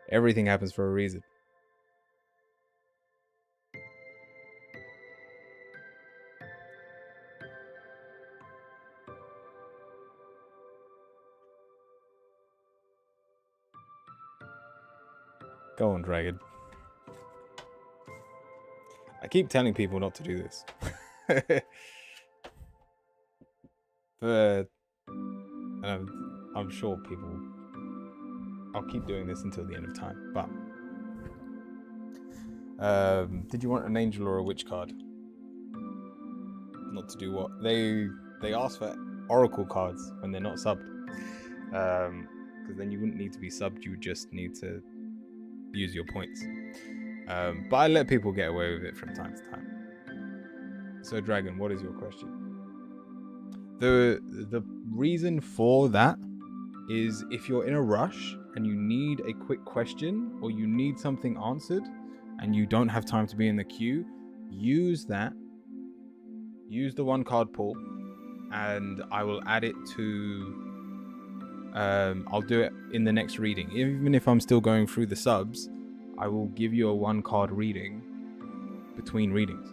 everything happens for a reason. Go on, Dragon. I keep telling people not to do this. But I'm sure people... I'll keep doing this until the end of time. But did you want an angel or a witch card? Not to do what? They ask for oracle cards when they're not subbed. Because then you wouldn't need to be subbed. You would just need to use your points. But I let people get away with it from time to time. So Dragon, what is your question? The reason for that is if you're in a rush and you need a quick question or you need something answered and you don't have time to be in the queue, use that. Use the one card pool and I will add it to... I'll do it in the next reading. Even if I'm still going through the subs, I will give you a one card reading between readings.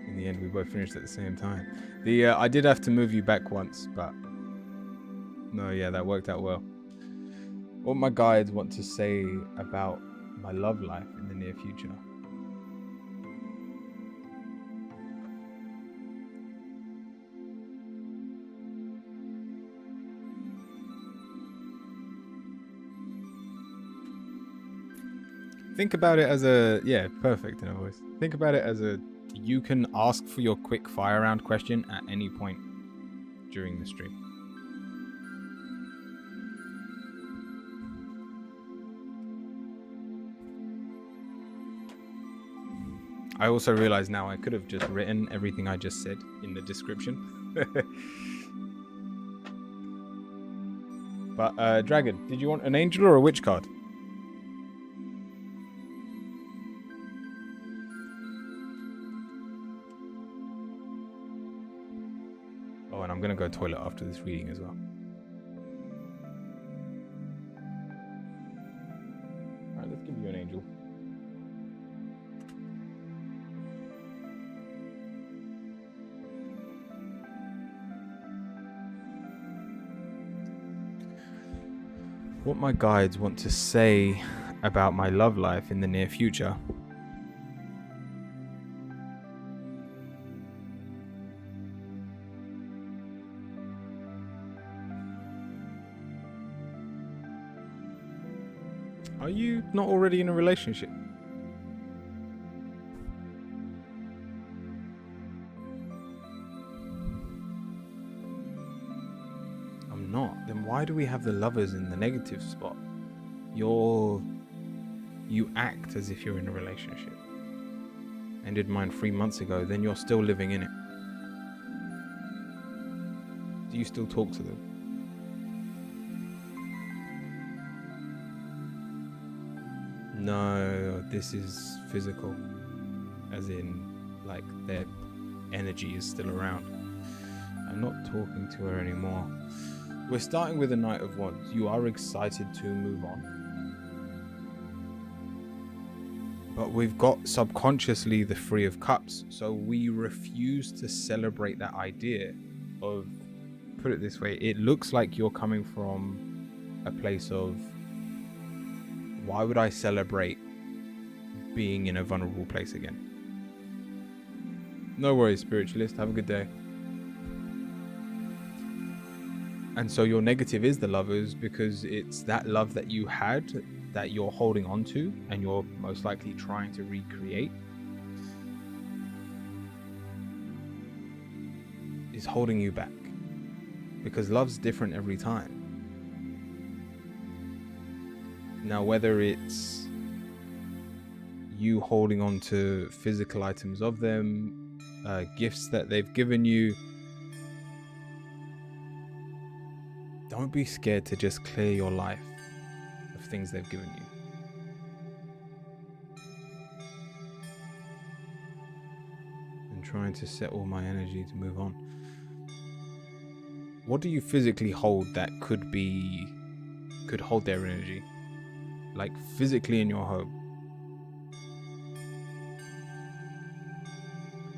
In the end, we both finished at the same time. I did have to move you back once, but no, yeah, that worked out well. What my guides want to say about my love life in the near future. Think about it as a... Yeah, perfect in a voice. Think about it as a... You can ask for your quick fire round question at any point during the stream. I also realize now I could have just written everything I just said in the description. But Dragon, did you want an angel or a witch card? Oh, and I'm gonna go toilet after this reading as well. Alright, let's give you an angel. What my guides want to say about my love life in the near future. Are you not already in a relationship? I'm not. Then why do we have the lovers in the negative spot? You act as if you're in a relationship. Ended mine 3 months ago, then you're still living in it. Do you still talk to them? No, this is physical. As in, like, their energy is still around. I'm not talking to her anymore. We're starting with the Knight of Wands. You are excited to move on. But we've got subconsciously the Three of Cups. So we refuse to celebrate that idea of, put it this way, it looks like you're coming from a place of, why would I celebrate being in a vulnerable place again? No worries, spiritualist. Have a good day. And so your negative is the lovers, because it's that love that you had that you're holding on to and you're most likely trying to recreate is holding you back, because love's different every time. Now, whether it's you holding on to physical items of them, gifts that they've given you, don't be scared to just clear your life of things they've given you. And trying to settle my energy to move on. What do you physically hold that could hold their energy? Like physically in your home.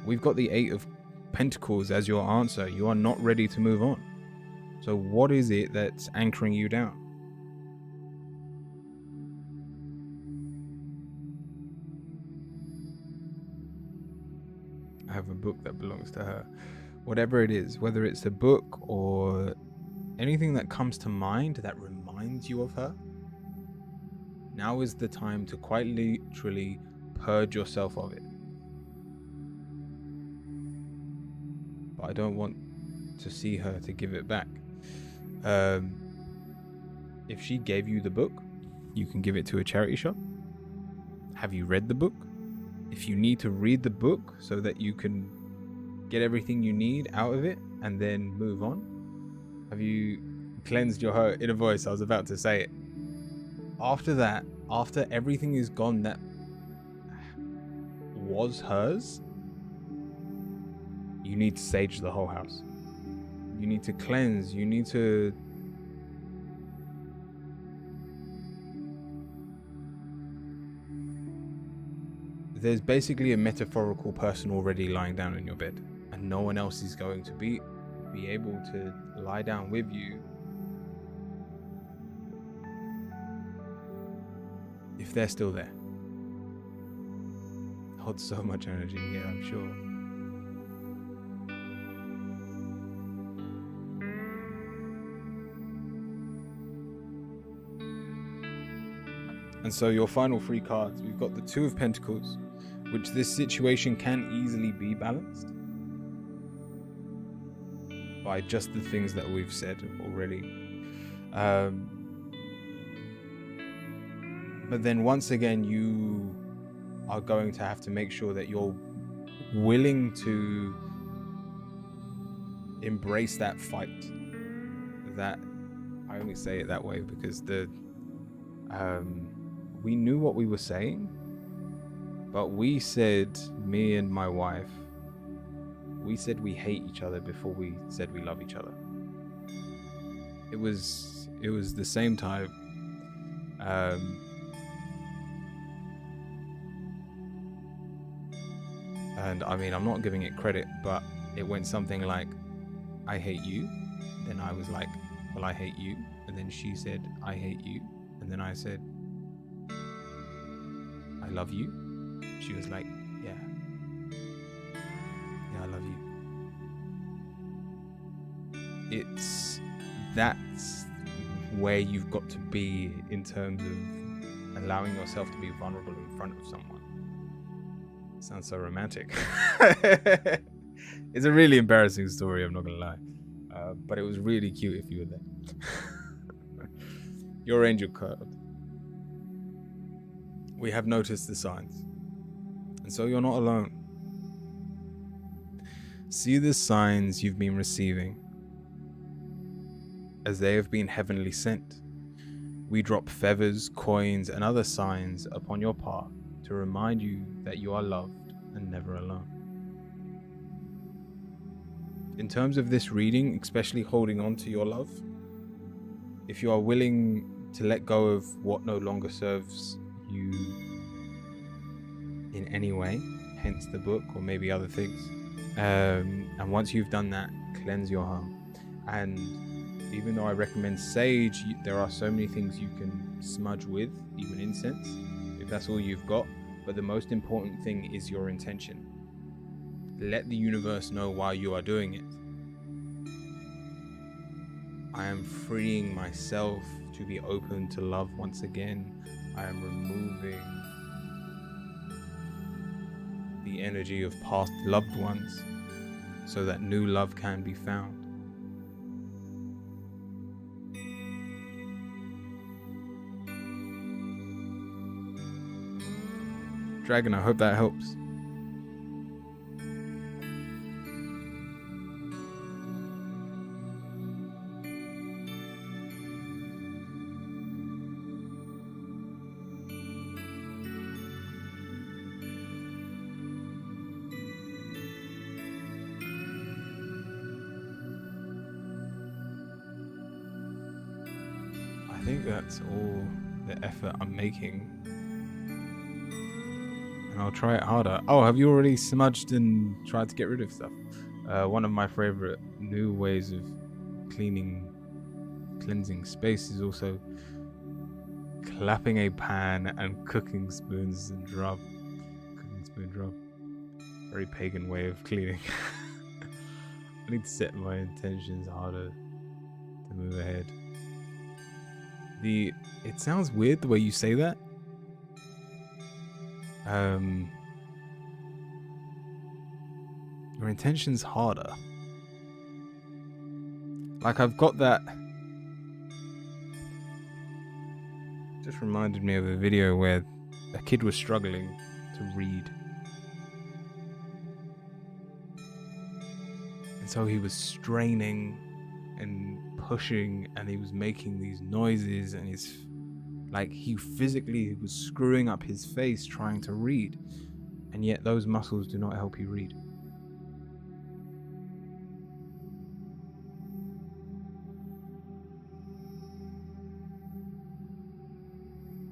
We've got the Pentacles as your answer. You are not ready to move on. So what is it that's anchoring you down? I have a book that belongs to her. Whatever it is, whether it's a book or anything that comes to mind that reminds you of her, now is the time to quite literally purge yourself of it. But I don't want to see her to give it back. If she gave you the book, you can give it to a charity shop. Have you read the book? If you need to read the book so that you can get everything you need out of it and then move on, have you cleansed your inner voice? I was about to say it. After that, after everything is gone that was hers, you need to sage the whole house. You need to cleanse. You need to there's basically a metaphorical person already lying down in your bed, and no one else is going to be able to lie down with you if they're still there. Holds so much energy here, I'm sure. And so your final 3 cards, we've got the 2 of Pentacles, which this situation can easily be balanced by just the things that we've said already. But then once again, you are going to have to make sure that you're willing to embrace that fight. That, I only say it that way because we knew what we were saying, but we said, me and my wife, we said we hate each other before we said we love each other. It was the same time. And I mean, I'm not giving it credit, but it went something like, I hate you. Then I was like, well, I hate you. And then she said, I hate you. And then I said, I love you. She was like, yeah, I love you. That's where you've got to be in terms of allowing yourself to be vulnerable in front of someone. Sounds so romantic. It's a really embarrassing story, I'm not gonna lie, but it was really cute if you were there. Your angel card. We have noticed the signs, and so you're not alone. See the signs you've been receiving as they have been heavenly sent. We drop feathers, coins, and other signs upon your path to remind you that you are loved and never alone. In terms of this reading, especially holding on to your love, if you are willing to let go of what no longer serves you in any way, hence the book or maybe other things, and once you've done that, cleanse your home. And even though I recommend sage, there are so many things you can smudge with, even incense, if that's all you've got. But the most important thing is your intention. Let the universe know why you are doing it. I am freeing myself to be open to love once again. I am removing the energy of past loved ones so that new love can be found. Dragon, I hope that helps. I think that's all the effort I'm making. And I'll try it harder. Oh, have you already smudged and tried to get rid of stuff? One of my favorite new ways of cleansing space is also clapping a pan and cooking spoons and drum. Cooking spoon drum. Very pagan way of cleaning. I need to set my intentions harder to move ahead. It sounds weird the way you say that. Your intention's harder. Like I've got that. Just reminded me of a video where a kid was struggling to read. And so he was straining and pushing, and he was making these noises, and he physically was screwing up his face trying to read, and yet those muscles do not help you read.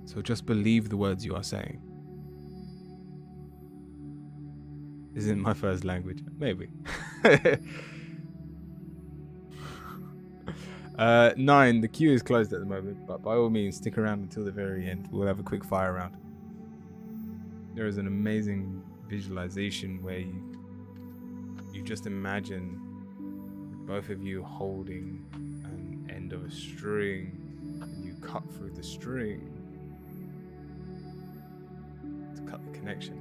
So just believe the words you are saying. Isn't my first language? Maybe. 9. The queue is closed at the moment, but by all means, stick around until the very end. We'll have a quick fire round. There is an amazing visualization where you just imagine both of you holding an end of a string, and you cut through the string to cut the connection.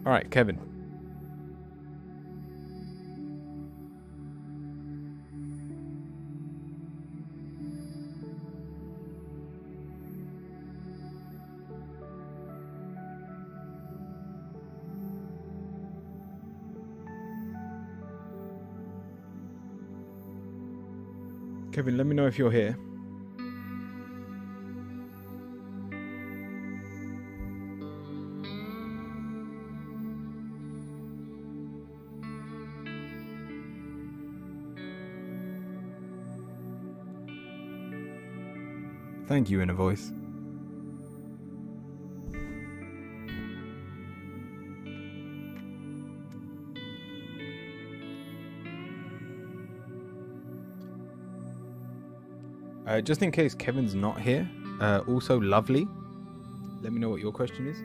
All right, Kevin. Kevin, let me know if you're here. Thank you, inner voice. Just in case Kevin's not here, also Lovely, let me know what your question is.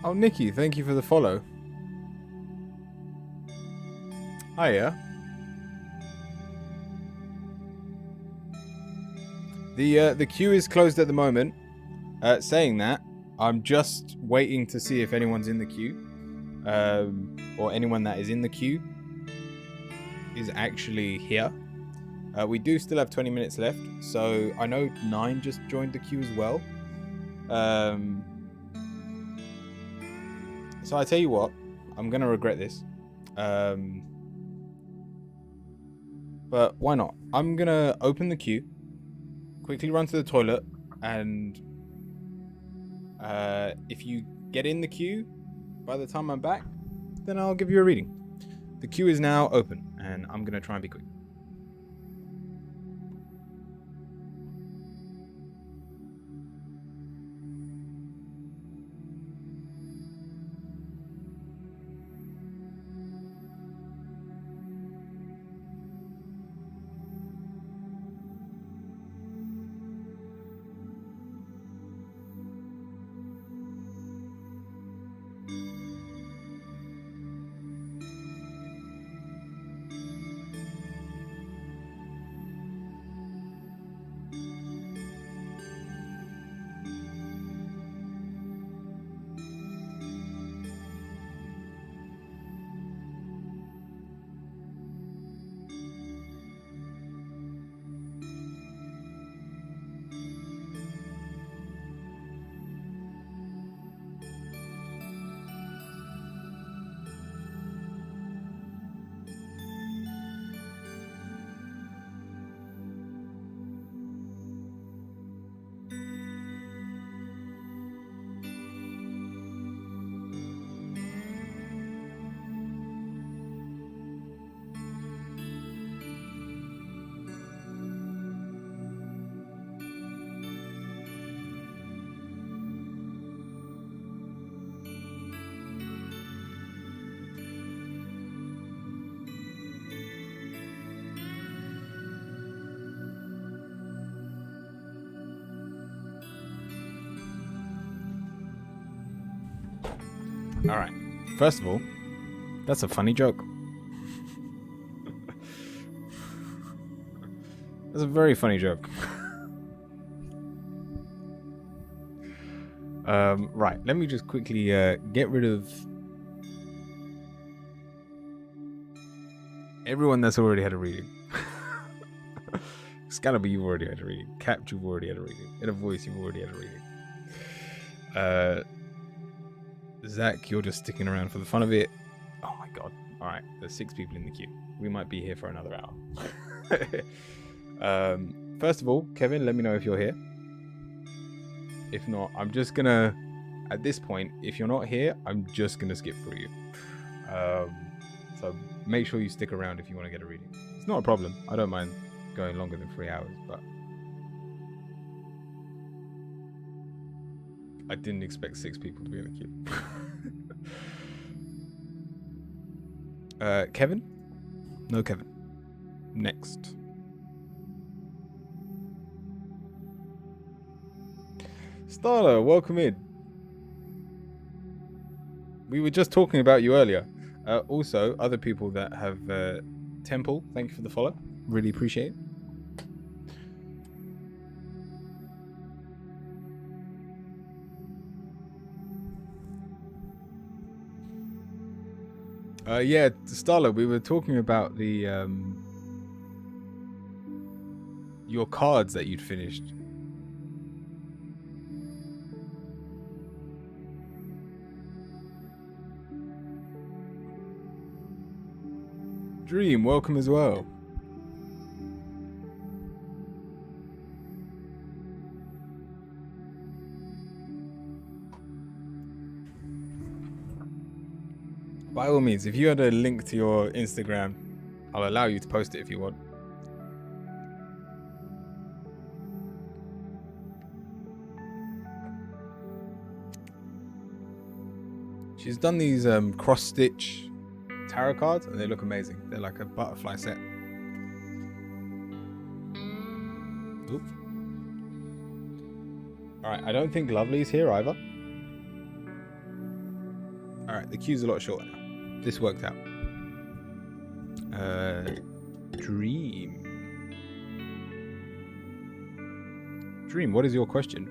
Oh, Nikki, thank you for the follow. Hiya. The queue is closed at the moment. Saying that, I'm just waiting to see if anyone's in the queue, or anyone that is in the queue is actually here. We do still have 20 minutes left, so I know 9 just joined the queue as well. So I tell you what, I'm gonna regret this. But why not? I'm gonna open the queue, quickly run to the toilet, and if you get in the queue by the time I'm back, then I'll give you a reading. The queue is now open, and I'm gonna try and be quick. All right. First of all, that's a funny joke. That's a very funny joke. Right. Let me just quickly get rid of everyone that's already had a reading. Scalabur, you've already had a reading. Cap, you've already had a reading. In a voice, you've already had a reading. Zach, you're just sticking around for the fun of it. Oh my god. Alright, there's 6 people in the queue. We might be here for another hour. First of all, Kevin, let me know if you're here. If not, I'm just gonna, at this point, if you're not here, I'm just gonna skip through you. So make sure you stick around if you want to get a reading. It's not a problem. I don't mind going longer than 3 hours, but I didn't expect 6 people to be in the queue. Kevin? No Kevin. Next. Starla, welcome in. We were just talking about you earlier. Also, other people that have Temple, thank you for the follow. Really appreciate it. Yeah, Starla, we were talking about the your cards that you'd finished. Dream, welcome as well. By all means, if you had a link to your Instagram, I'll allow you to post it if you want. She's done these cross-stitch tarot cards, and they look amazing. They're like a butterfly set. Oop. Alright, I don't think Lovely's here either. Alright, the queue's a lot shorter now. This worked out. Dream. Dream, what is your question?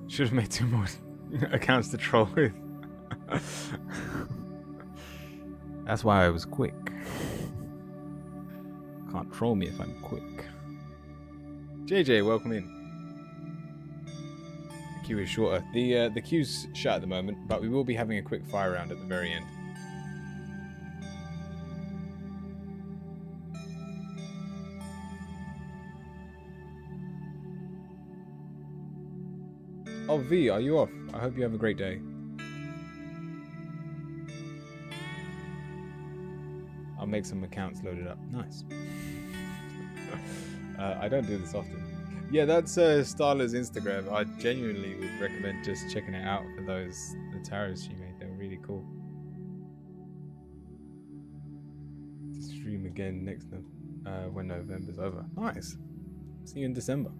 Should have made 2 more accounts to troll with. That's why I was quick. Can't troll me if I'm quick. JJ, welcome in. The queue is shorter. The queue's shut at the moment, but we will be having a quick fire round at the very end. Oh, V, are you off? I hope you have a great day. I'll make some accounts loaded up. Nice. I don't do this often. Yeah, that's Starla's Instagram. I genuinely would recommend just checking it out for the tarots she made. They're really cool. Stream again next when November's over. Nice. See you in December.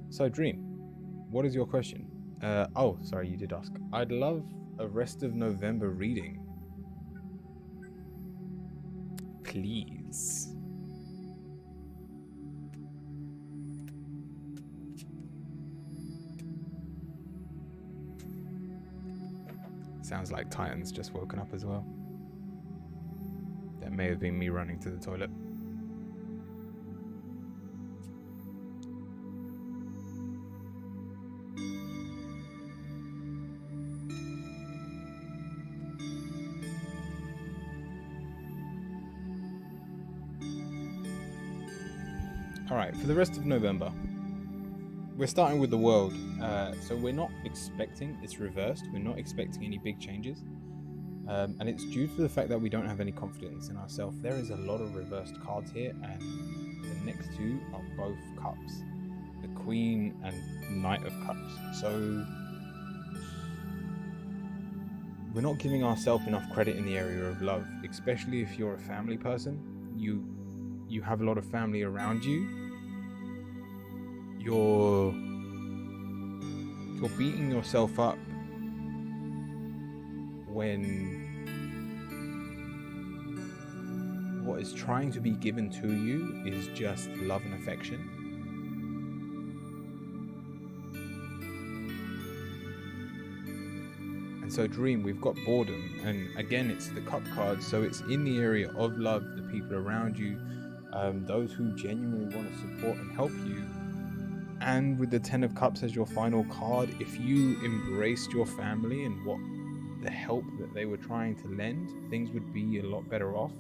So Dream, what is your question? Oh, sorry, you did ask. I'd love a rest of November reading. Please. Sounds like Titan's just woken up as well. That may have been me running to the toilet. Alright, for the rest of November, we're starting with the world. So we're not expecting, it's reversed, we're not expecting any big changes. And it's due to the fact that we don't have any confidence in ourselves. There is a lot of reversed cards here, and the next 2 are both cups. The Queen and Knight of Cups. So we're not giving ourselves enough credit in the area of love, especially if you're a family person. You have a lot of family around you. You're beating yourself up when what is trying to be given to you is just love and affection. And so Dream, we've got boredom, and again it's the cup card, so it's in the area of love, the people around you, those who genuinely want to support and help you. And with the 10 of Cups as your final card, if you embraced your family and what the help that they were trying to lend, things would be a lot better off.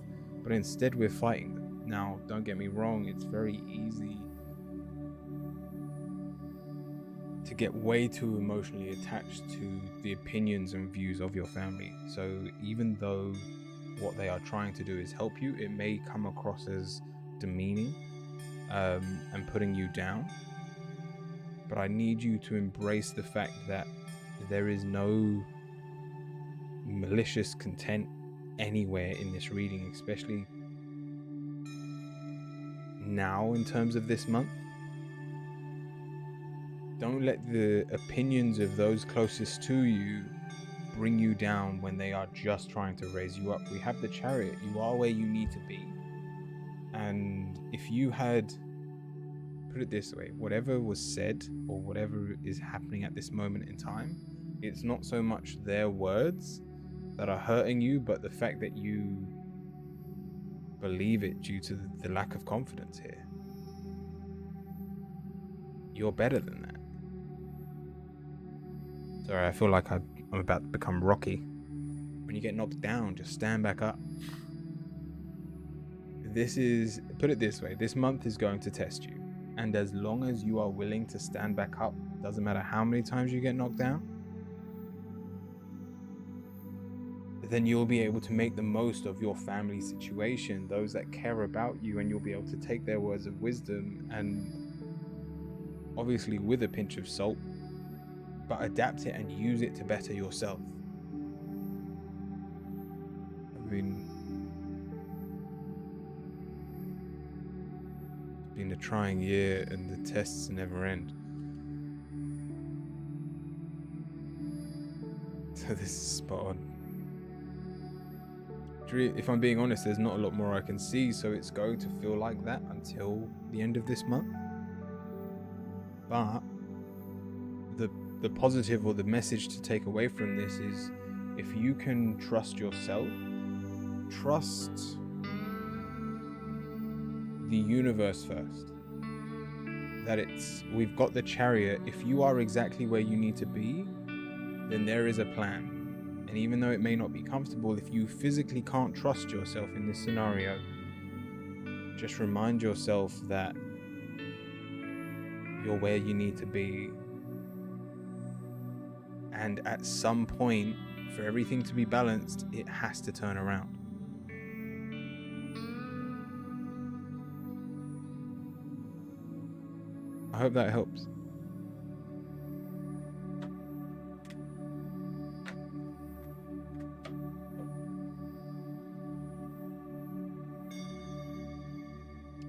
But instead we're fighting them. Now, don't get me wrong, it's very easy to get way too emotionally attached to the opinions and views of your family. So even though what they are trying to do is help you, it may come across as demeaning and putting you down. But I need you to embrace the fact that there is no malicious content anywhere in this reading, especially now in terms of this month. Don't let the opinions of those closest to you bring you down when they are just trying to raise you up. We have the Chariot. You are where you need to be. And if you had, put it this way, whatever was said or whatever is happening at this moment in time, it's not so much their words that are hurting you, but the fact that you believe it due to the lack of confidence here. You're better than that. Sorry, I feel like I'm about to become Rocky. When you get knocked down, just stand back up. This is, put it this way, this month is going to test you. And as long as you are willing to stand back up, doesn't matter how many times you get knocked down, then you'll be able to make the most of your family situation, those that care about you, and you'll be able to take their words of wisdom and obviously with a pinch of salt, but adapt it and use it to better yourself. I mean, it's been a trying year and the tests never end. So this is spot on. If I'm being honest, there's not a lot more I can see, so it's going to feel like that until the end of this month. But the positive or the message to take away from this is, if you can trust yourself, trust the universe first, that we've got the Chariot. If you are exactly where you need to be, then there is a plan. And even though it may not be comfortable, if you physically can't trust yourself in this scenario, just remind yourself that you're where you need to be. And at some point, for everything to be balanced, it has to turn around. I hope that helps.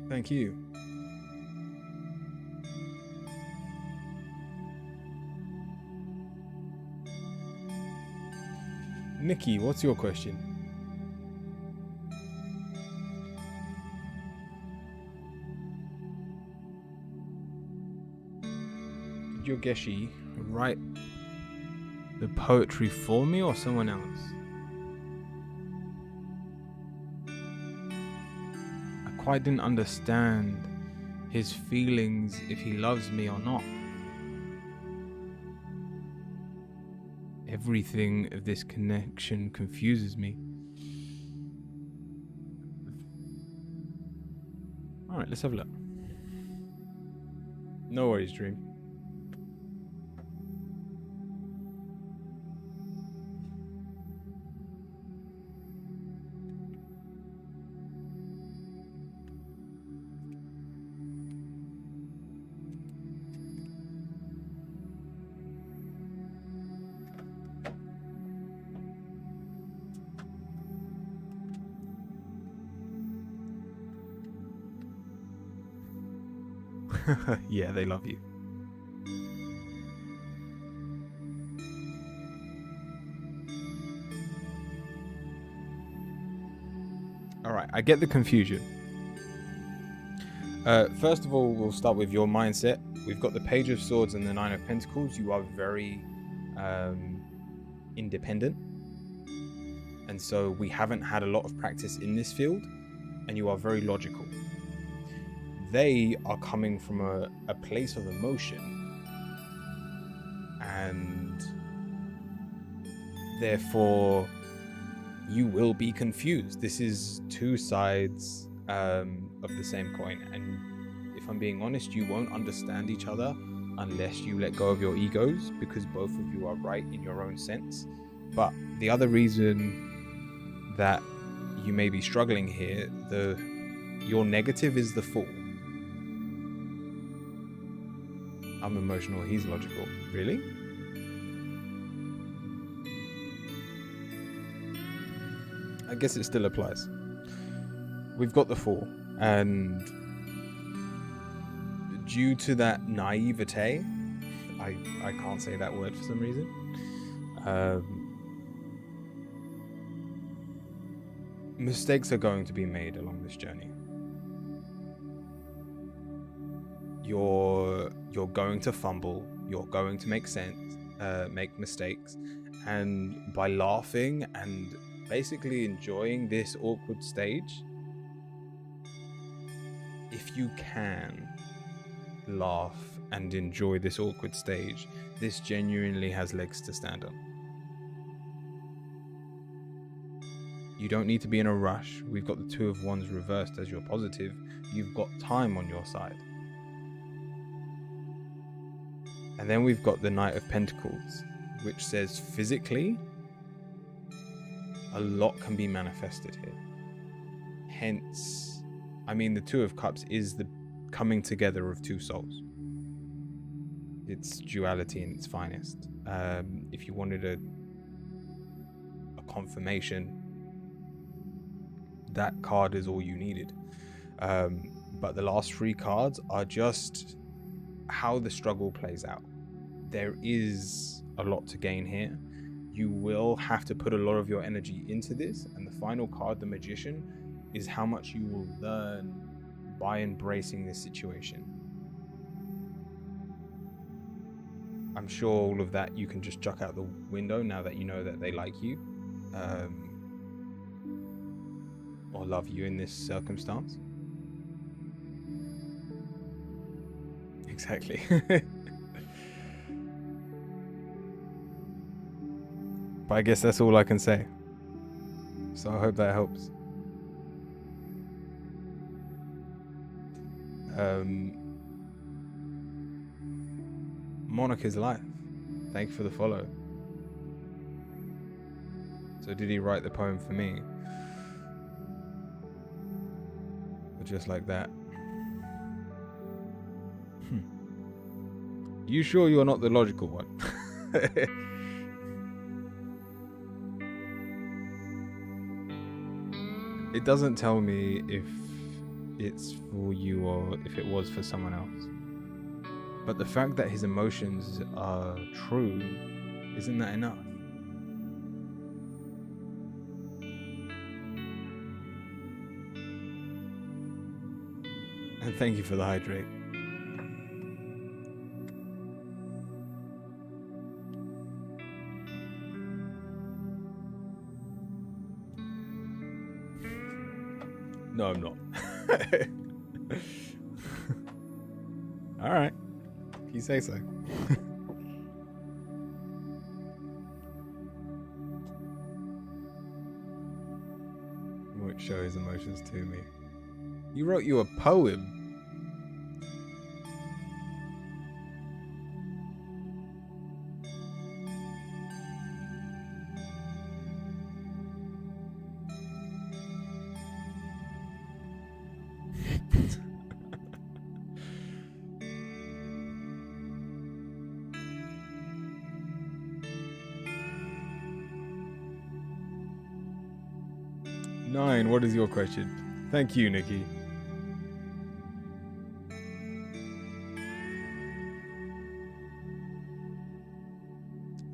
Thank you. Nikki, what's your question? Did Yogeshi write the poetry for me or someone else? I quite didn't understand his feelings, if he loves me or not. Everything of this connection confuses me. Alright, let's have a look. No worries, Dream. Yeah, they love you. All right, I get the confusion. First of all, we'll start with your mindset. We've got the Page of Swords and the Nine of Pentacles. You are very independent. And so we haven't had a lot of practice in this field, and you are very logical. They are coming from a place of emotion, and therefore you will be confused. This is two sides of the same coin, and if I'm being honest, you won't understand each other unless you let go of your egos, because both of you are right in your own sense. But the other reason that you may be struggling here, your negative is the Fool. I'm emotional, he's logical. Really? I guess it still applies. We've got the Fool, and due to that naivete, I can't say that word for some reason. Mistakes are going to be made along this journey. You're going to fumble. You're going to make mistakes, and by laughing and basically enjoying this awkward stage, if you can laugh and enjoy this awkward stage, this genuinely has legs to stand on. You don't need to be in a rush. We've got the Two of Wands reversed as your positive. You've got time on your side. And then we've got the Knight of Pentacles, which says physically, a lot can be manifested here. Hence, I mean, the Two of Cups is the coming together of two souls. It's duality in its finest. If you wanted a confirmation, that card is all you needed. But the last three cards are just how the struggle plays out. There is a lot to gain here. You will have to put a lot of your energy into this, and the final card, the Magician, is how much you will learn by embracing this situation. I'm sure all of that you can just chuck out the window now that you know that they like you, or love you in this circumstance. Exactly. But I guess that's all I can say. So I hope that helps. Monica's Life, thank you for the follow. So did he write the poem for me? Or just like that? You sure you're not the logical one? It doesn't tell me if it's for you or if it was for someone else. But the fact that his emotions are true, isn't that enough? And thank you for the hydrate. No, I'm not. All right. If you say so. Won't show his emotions to me. He wrote you a poem. Nine, what is your question? Thank you, Nikki.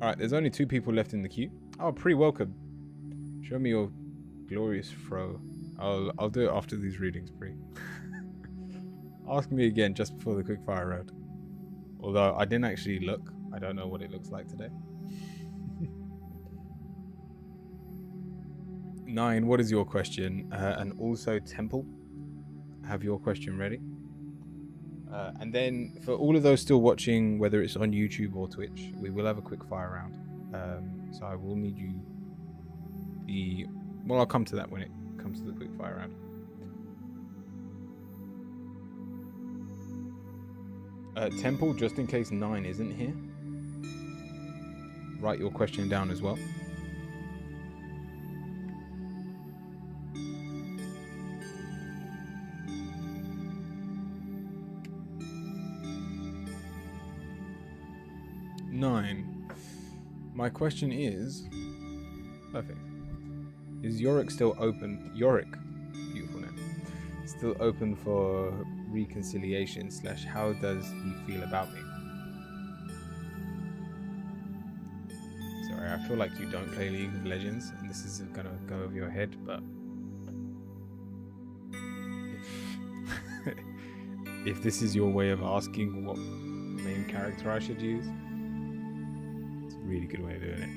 Alright, there's only 2 people left in the queue. Oh, welcome. Show me your glorious throw. I'll do it after these readings, Pre. Ask me again just before the quickfire round. Although I didn't actually look. I don't know what it looks like today. 9, what is your question? And also Temple, have your question ready. And then for all of those still watching, whether it's on YouTube or Twitch, we will have a quick fire round. So I will need you well, I'll come to that when it comes to the quick fire round. Temple, just in case 9 isn't here, write your question down as well. My question is, perfect. Is Yorick still open? Yorick, beautiful name. Still open for reconciliation / how does he feel about me? Sorry, I feel like you don't play League of Legends and this is gonna go over your head, but if this is your way of asking what main character I should use, it's a really good way of doing it.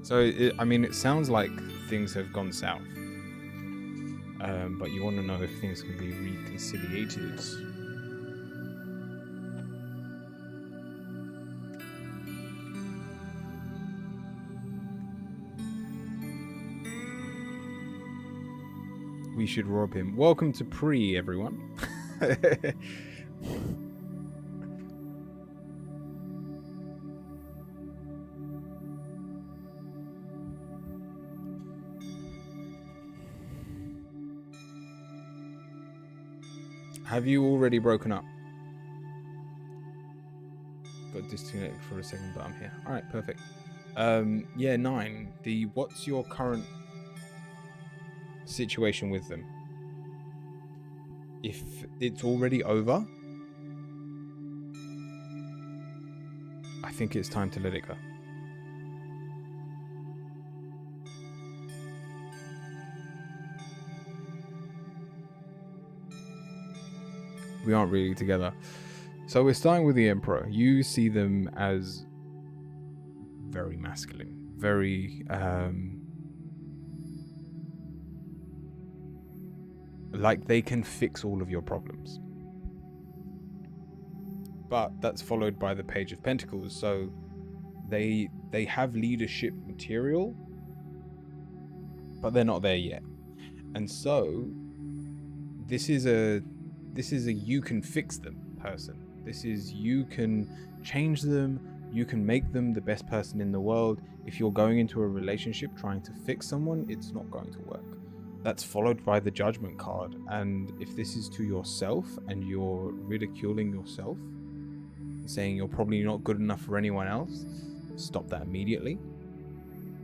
So, it sounds like things have gone south. But you want to know if things can be reconciliated. We should rob him. Welcome to Pre, everyone. Have you already broken up? Got disconnected for a second, but I'm here. All right, perfect. Yeah, 9. What's your current situation with them? If it's already over, I think it's time to let it go. We aren't really together. So we're starting with the Emperor. You see them as very masculine, very like they can fix all of your problems. But that's followed by the Page of Pentacles. So they have leadership material, but they're not there yet. And so this is a you can fix them person. This is you can change them, you can make them the best person in the world. If you're going into a relationship trying to fix someone, it's not going to work. That's followed by the Judgment card. And if this is to yourself and you're ridiculing yourself, saying you're probably not good enough for anyone else, stop that immediately.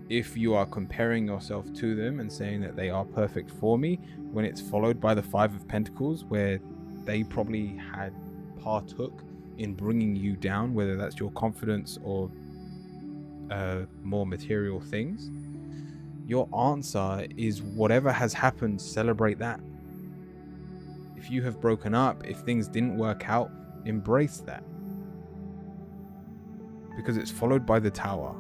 If you are comparing yourself to them and saying that they are perfect for me, when it's followed by the 5 of Pentacles, where they probably had partook in bringing you down, whether that's your confidence or more material things, your answer is whatever has happened, celebrate that. If you have broken up, if things didn't work out, embrace that. Because it's followed by the Tower,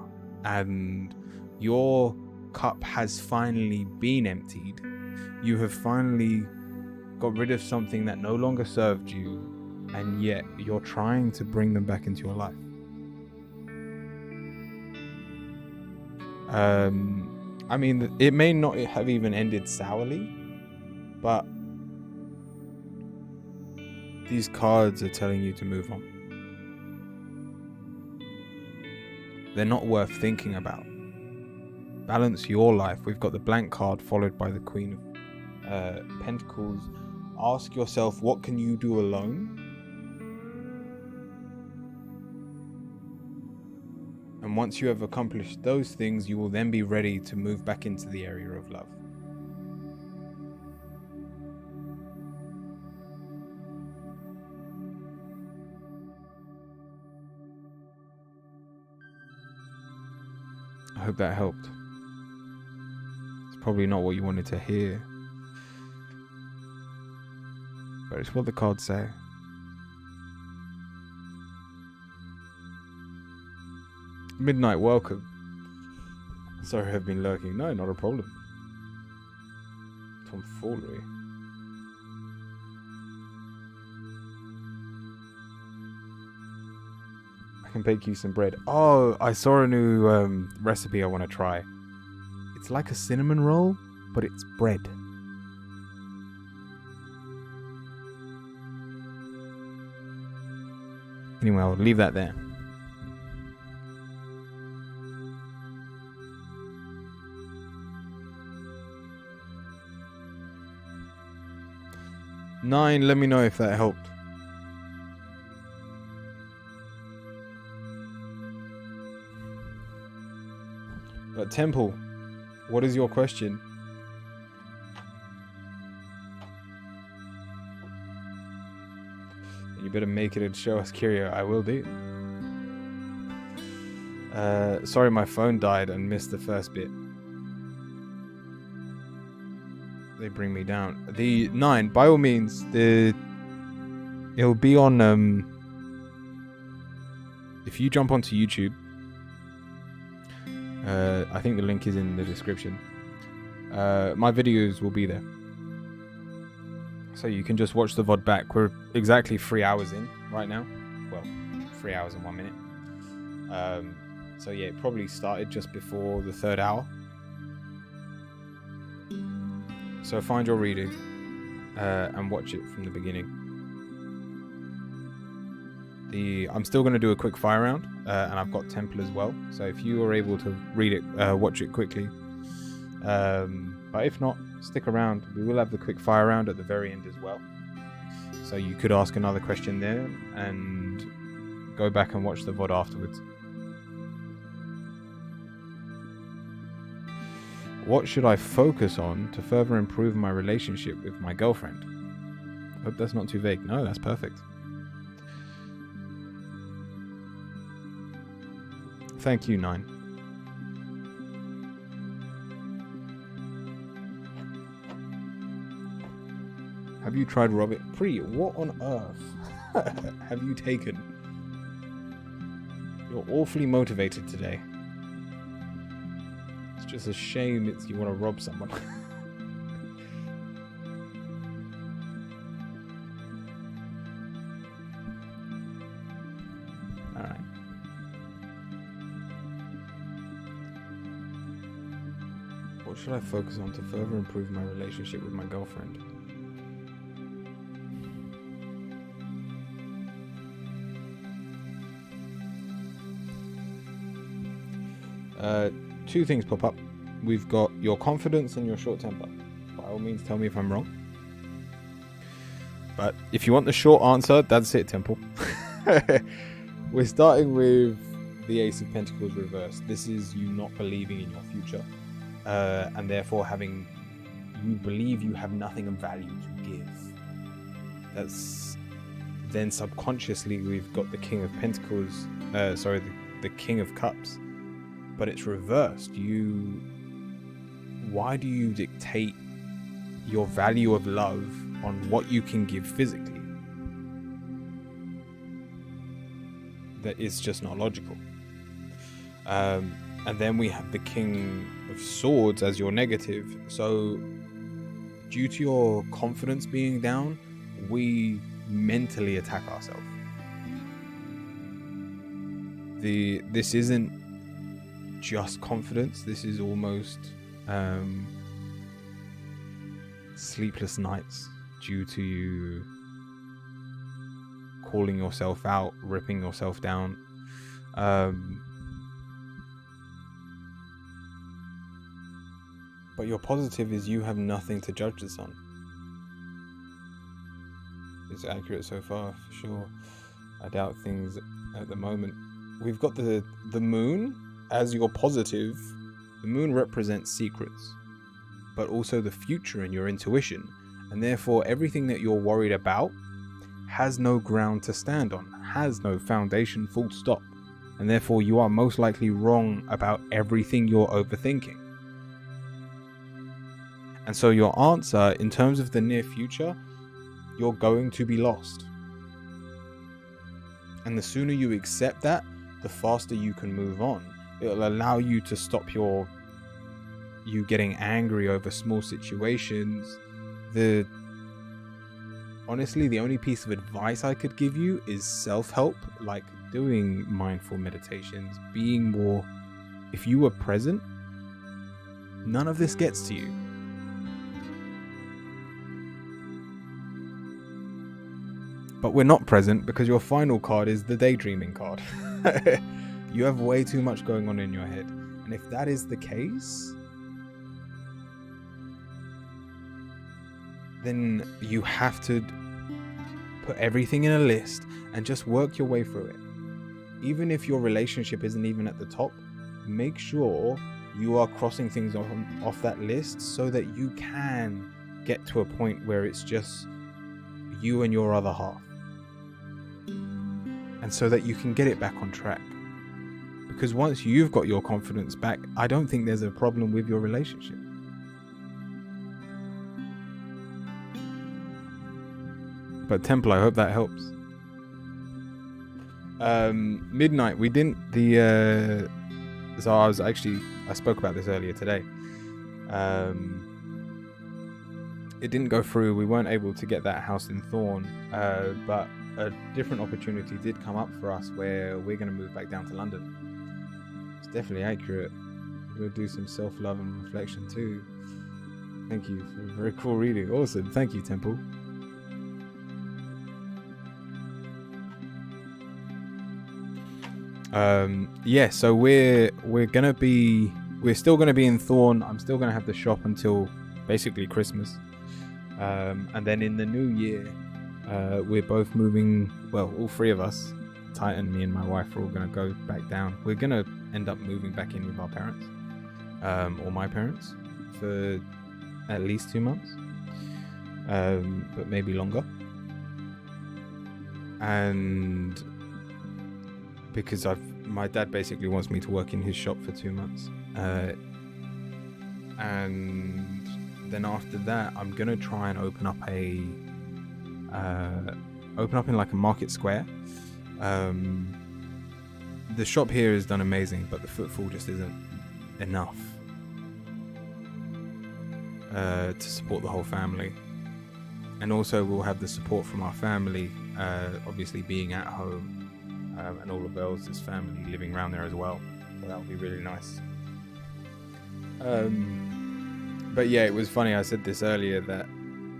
and your cup has finally been emptied. You have finally got rid of something that no longer served you, and yet you're trying to bring them back into your life. It may not have even ended sourly, but these cards are telling you to move on. They're not worth thinking about. Balance your life. We've got the blank card followed by the Queen of Pentacles. Ask yourself, what can you do alone? And once you have accomplished those things, you will then be ready to move back into the area of love. hope that helped. It's probably not what you wanted to hear, but it's what the cards say. Midnight, welcome. Sorry I've been lurking. No, not a problem. Tomfoolery. I can bake you some bread. Oh, I saw a new recipe I want to try. It's like a cinnamon roll, but it's bread. Anyway, I'll leave that there. Nine, let me know if that helped. But Temple, what is your question? You better make it and show us Curio. I will do. Sorry my phone died and missed the first bit. They bring me down. The 9, by all means, it'll be on if you jump onto YouTube, I think the link is in the description. My videos will be there, so you can just watch the VOD back. We're exactly 3 hours in right now. Well, 3 hours and 1 minute. So yeah, it probably started just before the 3rd hour. So find your reading and watch it from the beginning. I'm still going to do a quick fire round, and I've got Temple as well. So if you are able to read it, watch it quickly. But if not, stick around. We will have the quick fire round at the very end as well. So you could ask another question there and go back and watch the VOD afterwards. What should I focus on to further improve my relationship with my girlfriend? Hope that's not too vague. No, that's perfect. Thank you, 9. Have you tried Robin? Pre, what on earth have you taken? You're awfully motivated today. It's just a shame you want to rob someone. Alright. What should I focus on to further improve my relationship with my girlfriend? Two things pop up. We've got your confidence and your short temper. By all means, tell me if I'm wrong. But if you want the short answer, that's it, Temple. We're starting with the Ace of Pentacles reversed. This is you not believing in your future, and therefore you believe you have nothing of value to give. That's then subconsciously we've got the King of Pentacles. The King of Cups. But it's reversed. Why do you dictate your value of love on what you can give physically? That is just not logical. And then we have the King of Swords as your negative. So due to your confidence being down, we mentally attack ourselves. This isn't just confidence. This is almost sleepless nights due to you calling yourself out, ripping yourself down. But your positive is you have nothing to judge this on. It's accurate so far, for sure. I doubt things at the moment. We've got the moon as your positive. The moon represents secrets, but also the future and your intuition, and therefore everything that you're worried about has no ground to stand on, has no foundation, full stop. and therefore you are most likely wrong about everything you're overthinking. And so your answer, in terms of the near future, you're going to be lost. And the sooner you accept that, the faster you can move on. It'll allow you to stop you getting angry over small situations. Honestly, the only piece of advice I could give you is self-help, like doing mindful meditations, being more, if you were present, none of this gets to you. But we're not present because your final card is the daydreaming card. You have way too much going on in your head. And if that is the case, then you have to put everything in a list and just work your way through it. Even if your relationship isn't even at the top, make sure you are crossing things off that list so that you can get to a point where it's just you and your other half. And so that you can get it back on track. Because once you've got your confidence back, I don't think there's a problem with your relationship. But Temple, I hope that helps. Midnight, we didn't so I spoke about this earlier today. It didn't go through. We weren't able to get that house in Thorn, but a different opportunity did come up for us where we're going to move back down to London. It's definitely accurate. We'll do some self-love and reflection too. Thank you for a very cool reading. Awesome. Thank you, Temple. So we're still gonna be in Thorn. I'm still gonna have the shop until basically Christmas, and then in the new year, we're both moving. Well, all three of us, Titan, me, and my wife, are all gonna go back down. We're gonna end up moving back in with our parents, or my parents, for at least 2 months, but maybe longer, and because my dad basically wants me to work in his shop for 2 months, and then after that I'm gonna try and open up in like a market square. The shop here has done amazing, but the footfall just isn't enough to support the whole family. And also we'll have the support from our family, obviously being at home, and all of Elsa's family living around there as well. So that would be really nice. But yeah, it was funny. I said this earlier that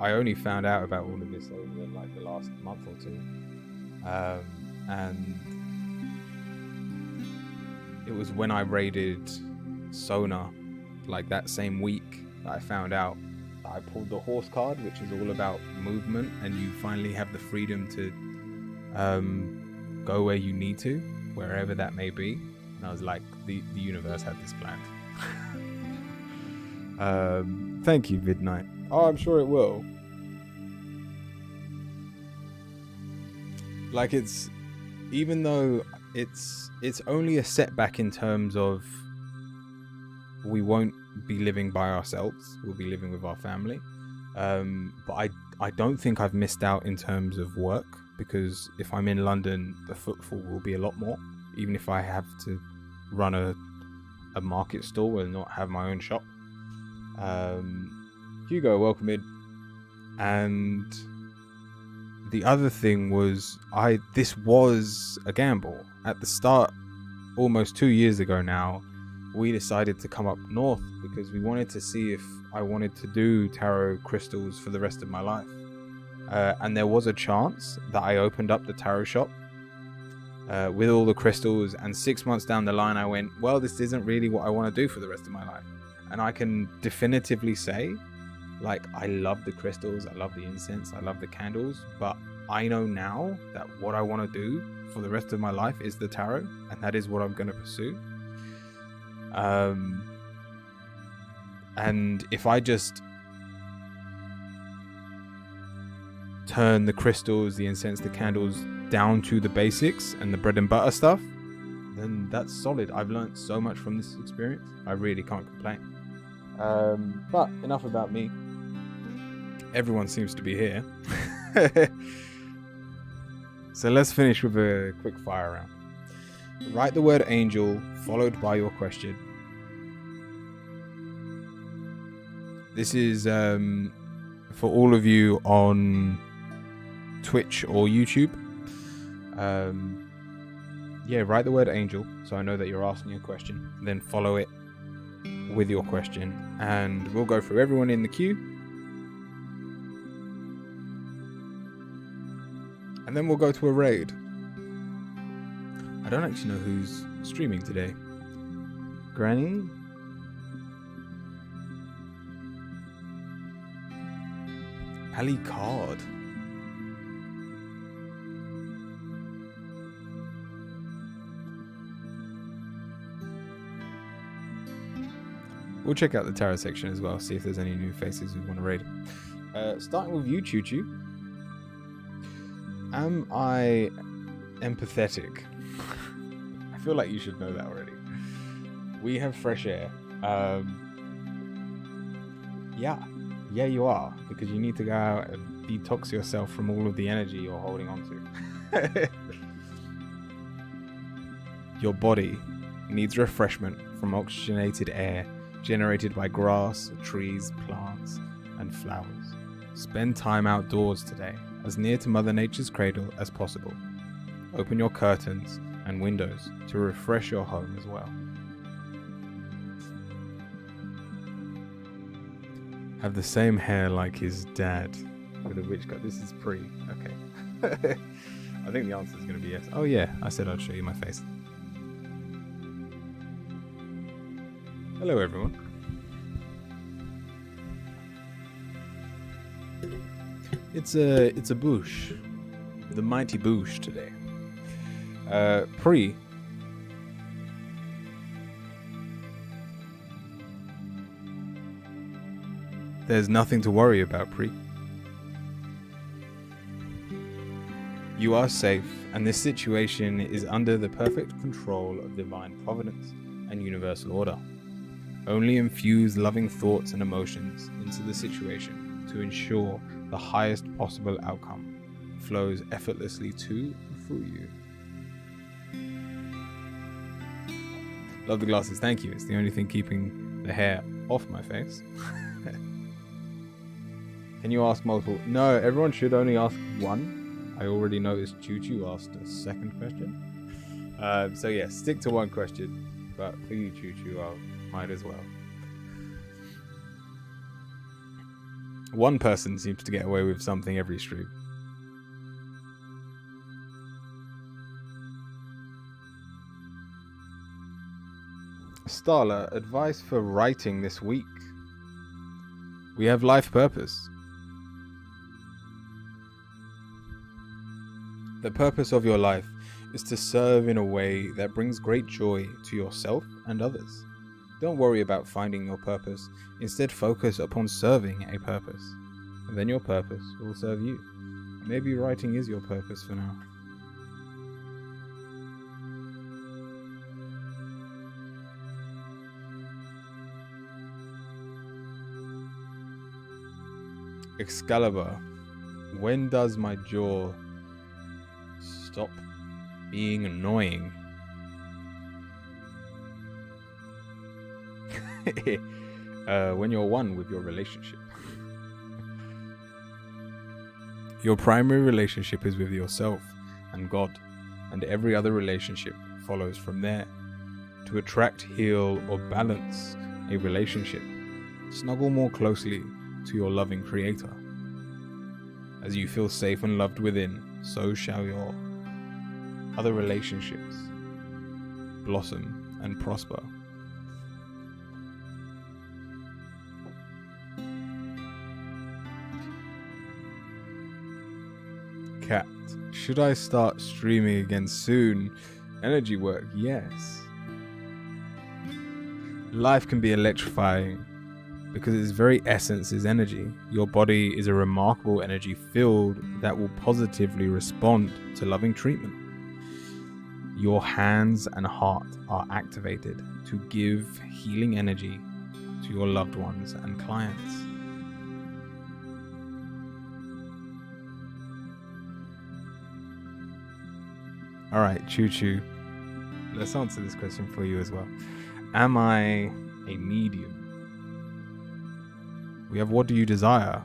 I only found out about all of this over like the last month or two, and it was when I raided Sona, like that same week, that I found out that I pulled the horse card, which is all about movement, and you finally have the freedom to go where you need to, wherever that may be. And I was like, the universe had this planned. Thank you, Midnight. Oh, I'm sure it will. Like, it's, even though it's only a setback in terms of we won't be living by ourselves, we'll be living with our family, but I don't think I've missed out in terms of work, because if I'm in London, the footfall will be a lot more, even if I have to run a market stall and not have my own shop. Hugo, welcome in. And the other thing was, this was a gamble. At the start, almost 2 years ago now, we decided to come up north because we wanted to see if I wanted to do tarot crystals for the rest of my life. And there was a chance that I opened up the tarot shop with all the crystals, and 6 months down the line I went, well, this isn't really what I want to do for the rest of my life. And I can definitively say, like, I love the crystals, I love the incense, I love the candles, but I know now that what I want to do for the rest of my life is the tarot, and that is what I'm going to pursue. And if I just turn the crystals, the incense, the candles down to the basics and the bread and butter stuff, then that's solid. I've learned so much from this experience. I really can't complain. But enough about me. Everyone seems to be here. So let's finish with a quick fire round. Write the word angel followed by your question. This is for all of you on Twitch or YouTube. Write the word angel so I know that you're asking a question. Then follow it with your question, and we'll go through everyone in the queue. And then we'll go to a raid. I don't actually know who's streaming today. Granny? Ali Card. We'll check out the tarot section as well, see if there's any new faces we want to raid. Starting with you, Choo Choo. Am I empathetic? I feel like you should know that already. We have fresh air. Yeah, you are, because you need to go out and detox yourself from all of the energy you're holding on to. Your body needs refreshment from oxygenated air generated by grass, trees, plants, and flowers. Spend time outdoors today, as near to Mother Nature's cradle as possible. Open your curtains and windows to refresh your home as well. Have the same hair like his dad with a witch cut. This is pre. Okay. I think the answer is going to be yes. Oh yeah, I said I'd show you my face. Hello everyone. It's a Bush, the mighty Bush today. Pre. There's nothing to worry about, Pre. You are safe, and this situation is under the perfect control of divine providence and universal order. Only infuse loving thoughts and emotions into the situation to ensure the highest possible outcome flows effortlessly to and through you. Love the glasses, thank you. It's the only thing keeping the hair off my face. Can you ask multiple? No, everyone should only ask one. I already noticed Choo Choo asked a second question. So yeah, stick to one question. But for you, Choo Choo, I might as well. One person seems to get away with something every stream. Starla, advice for writing this week. We have life purpose. The purpose of your life is to serve in a way that brings great joy to yourself and others. Don't worry about finding your purpose. Instead, focus upon serving a purpose. And then your purpose will serve you. Maybe writing is your purpose for now. Excalibur, when does my jaw stop being annoying? When you're one with your relationship. Your primary relationship is with yourself and God, and every other relationship follows from there. To attract, heal, or balance a relationship, snuggle more closely to your loving Creator. As you feel safe and loved within, so shall your other relationships blossom and prosper. Cat, should I start streaming again soon? Energy work, yes. Life can be electrifying because its very essence is energy. Your body is a remarkable energy field that will positively respond to loving treatment. Your hands and heart are activated to give healing energy to your loved ones and clients. All right, Choo Choo. Let's answer this question for you as well. Am I a medium? We have what do you desire?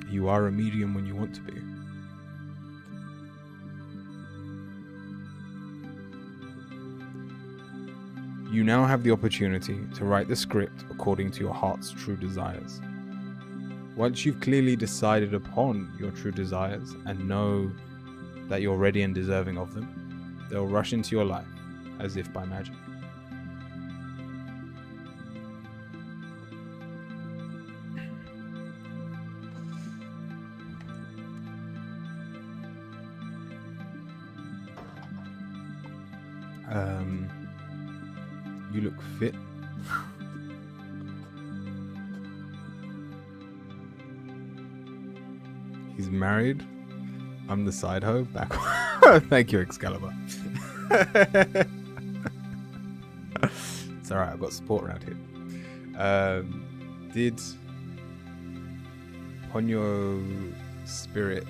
You are a medium when you want to be. You now have the opportunity to write the script according to your heart's true desires. Once you've clearly decided upon your true desires and know that you're ready and deserving of them, they'll rush into your life as if by magic. You look fit. He's married. I'm the side hoe. Back. Thank you, Excalibur. It's alright, I've got support around here. Did Ponyo spirit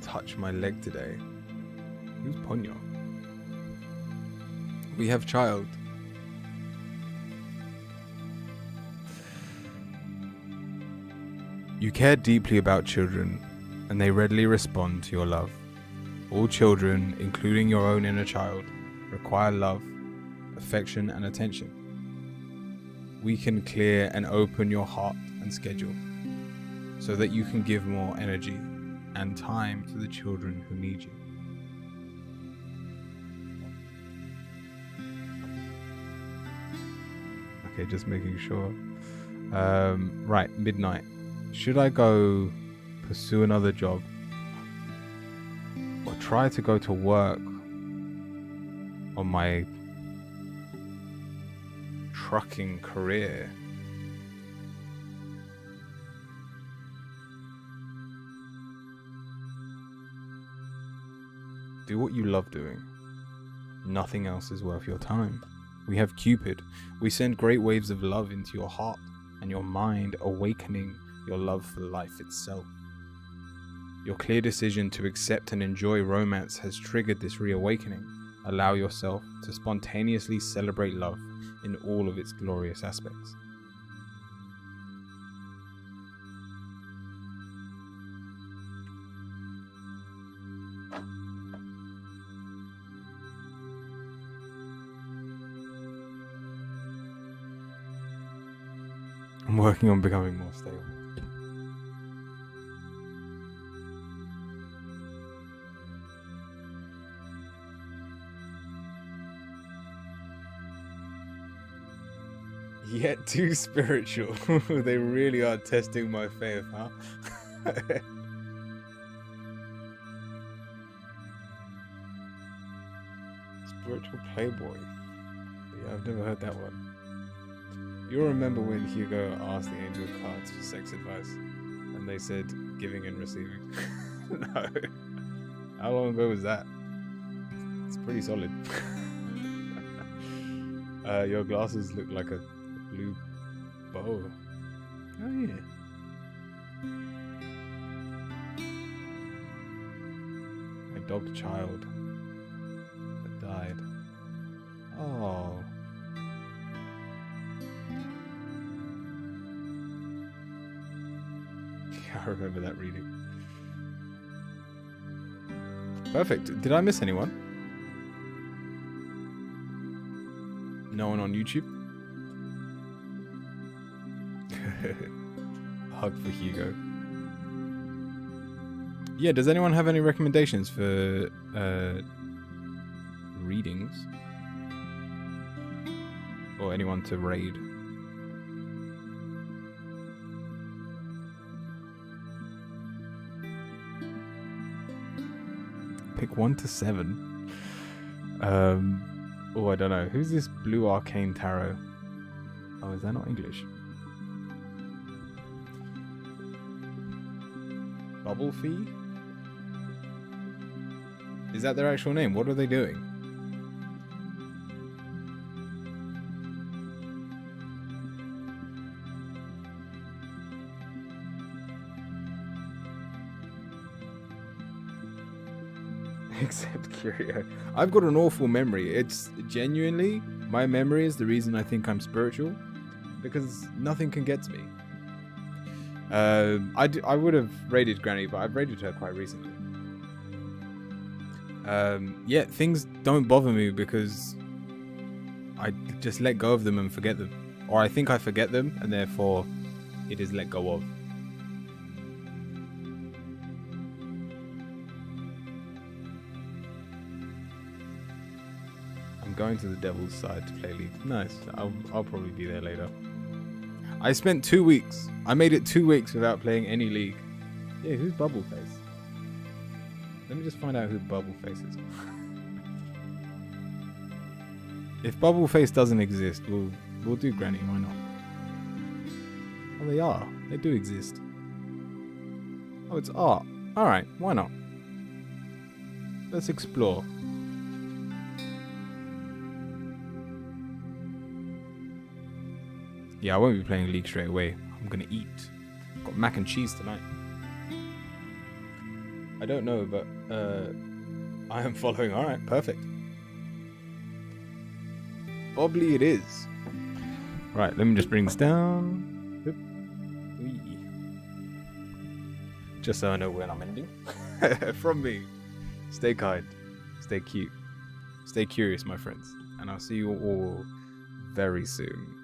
touch my leg today? Who's Ponyo? We have child. You care deeply about children, and they readily respond to your love. All children, including your own inner child, require love, affection, and attention. We can clear and open your heart and schedule so that you can give more energy and time to the children who need you. Okay, just making sure. Right, midnight. Should I go pursue another job or try to go to work on my trucking career? Do what you love doing. Nothing else is worth your time. We have Cupid. We send great waves of love into your heart and your mind, awakening your love for life itself. Your clear decision to accept and enjoy romance has triggered this reawakening. Allow yourself to spontaneously celebrate love in all of its glorious aspects. I'm working on becoming more stable. Yet too spiritual. They really are testing my faith, huh? Spiritual playboy. Yeah, I've never heard that one. You'll remember when Hugo asked the angel cards for sex advice and they said giving and receiving. No. How long ago was that? It's pretty solid. Your glasses look like a blue bow. Oh yeah. My dog child that died. Oh. I remember that reading. Perfect. Did I miss anyone? No one on YouTube? Hug for Hugo. Yeah, does anyone have any recommendations for readings? Or anyone to raid? Pick 1 to 7. Oh, I don't know. Who's this Blue Arcane Tarot? Oh, is that not English? Bubble Fee? Is that their actual name? What are they doing? Except Curio. I've got an awful memory. It's genuinely, my memory is the reason I think I'm spiritual. Because nothing can get to me. I would have raided Granny, but I've raided her quite recently. Yeah, things don't bother me because I just let go of them and forget them. Or I think I forget them, and therefore it is let go of. I'm going to the devil's side to play League. Nice. I'll probably be there later. I spent 2 weeks. I made it 2 weeks without playing any League. Yeah, who's Bubbleface? Let me just find out who Bubbleface is. If Bubbleface doesn't exist, we'll do Granny. Why not? Oh, they are. They do exist. Oh, it's art. All right. Why not? Let's explore. Yeah, I won't be playing League straight away. I'm gonna eat. Got mac and cheese tonight. I don't know, but I am following. All right, perfect. Bobbly it is. Right, let me just bring this down. Whee. Just so I know when I'm ending. From me, stay kind, stay cute, stay curious, my friends, and I'll see you all very soon.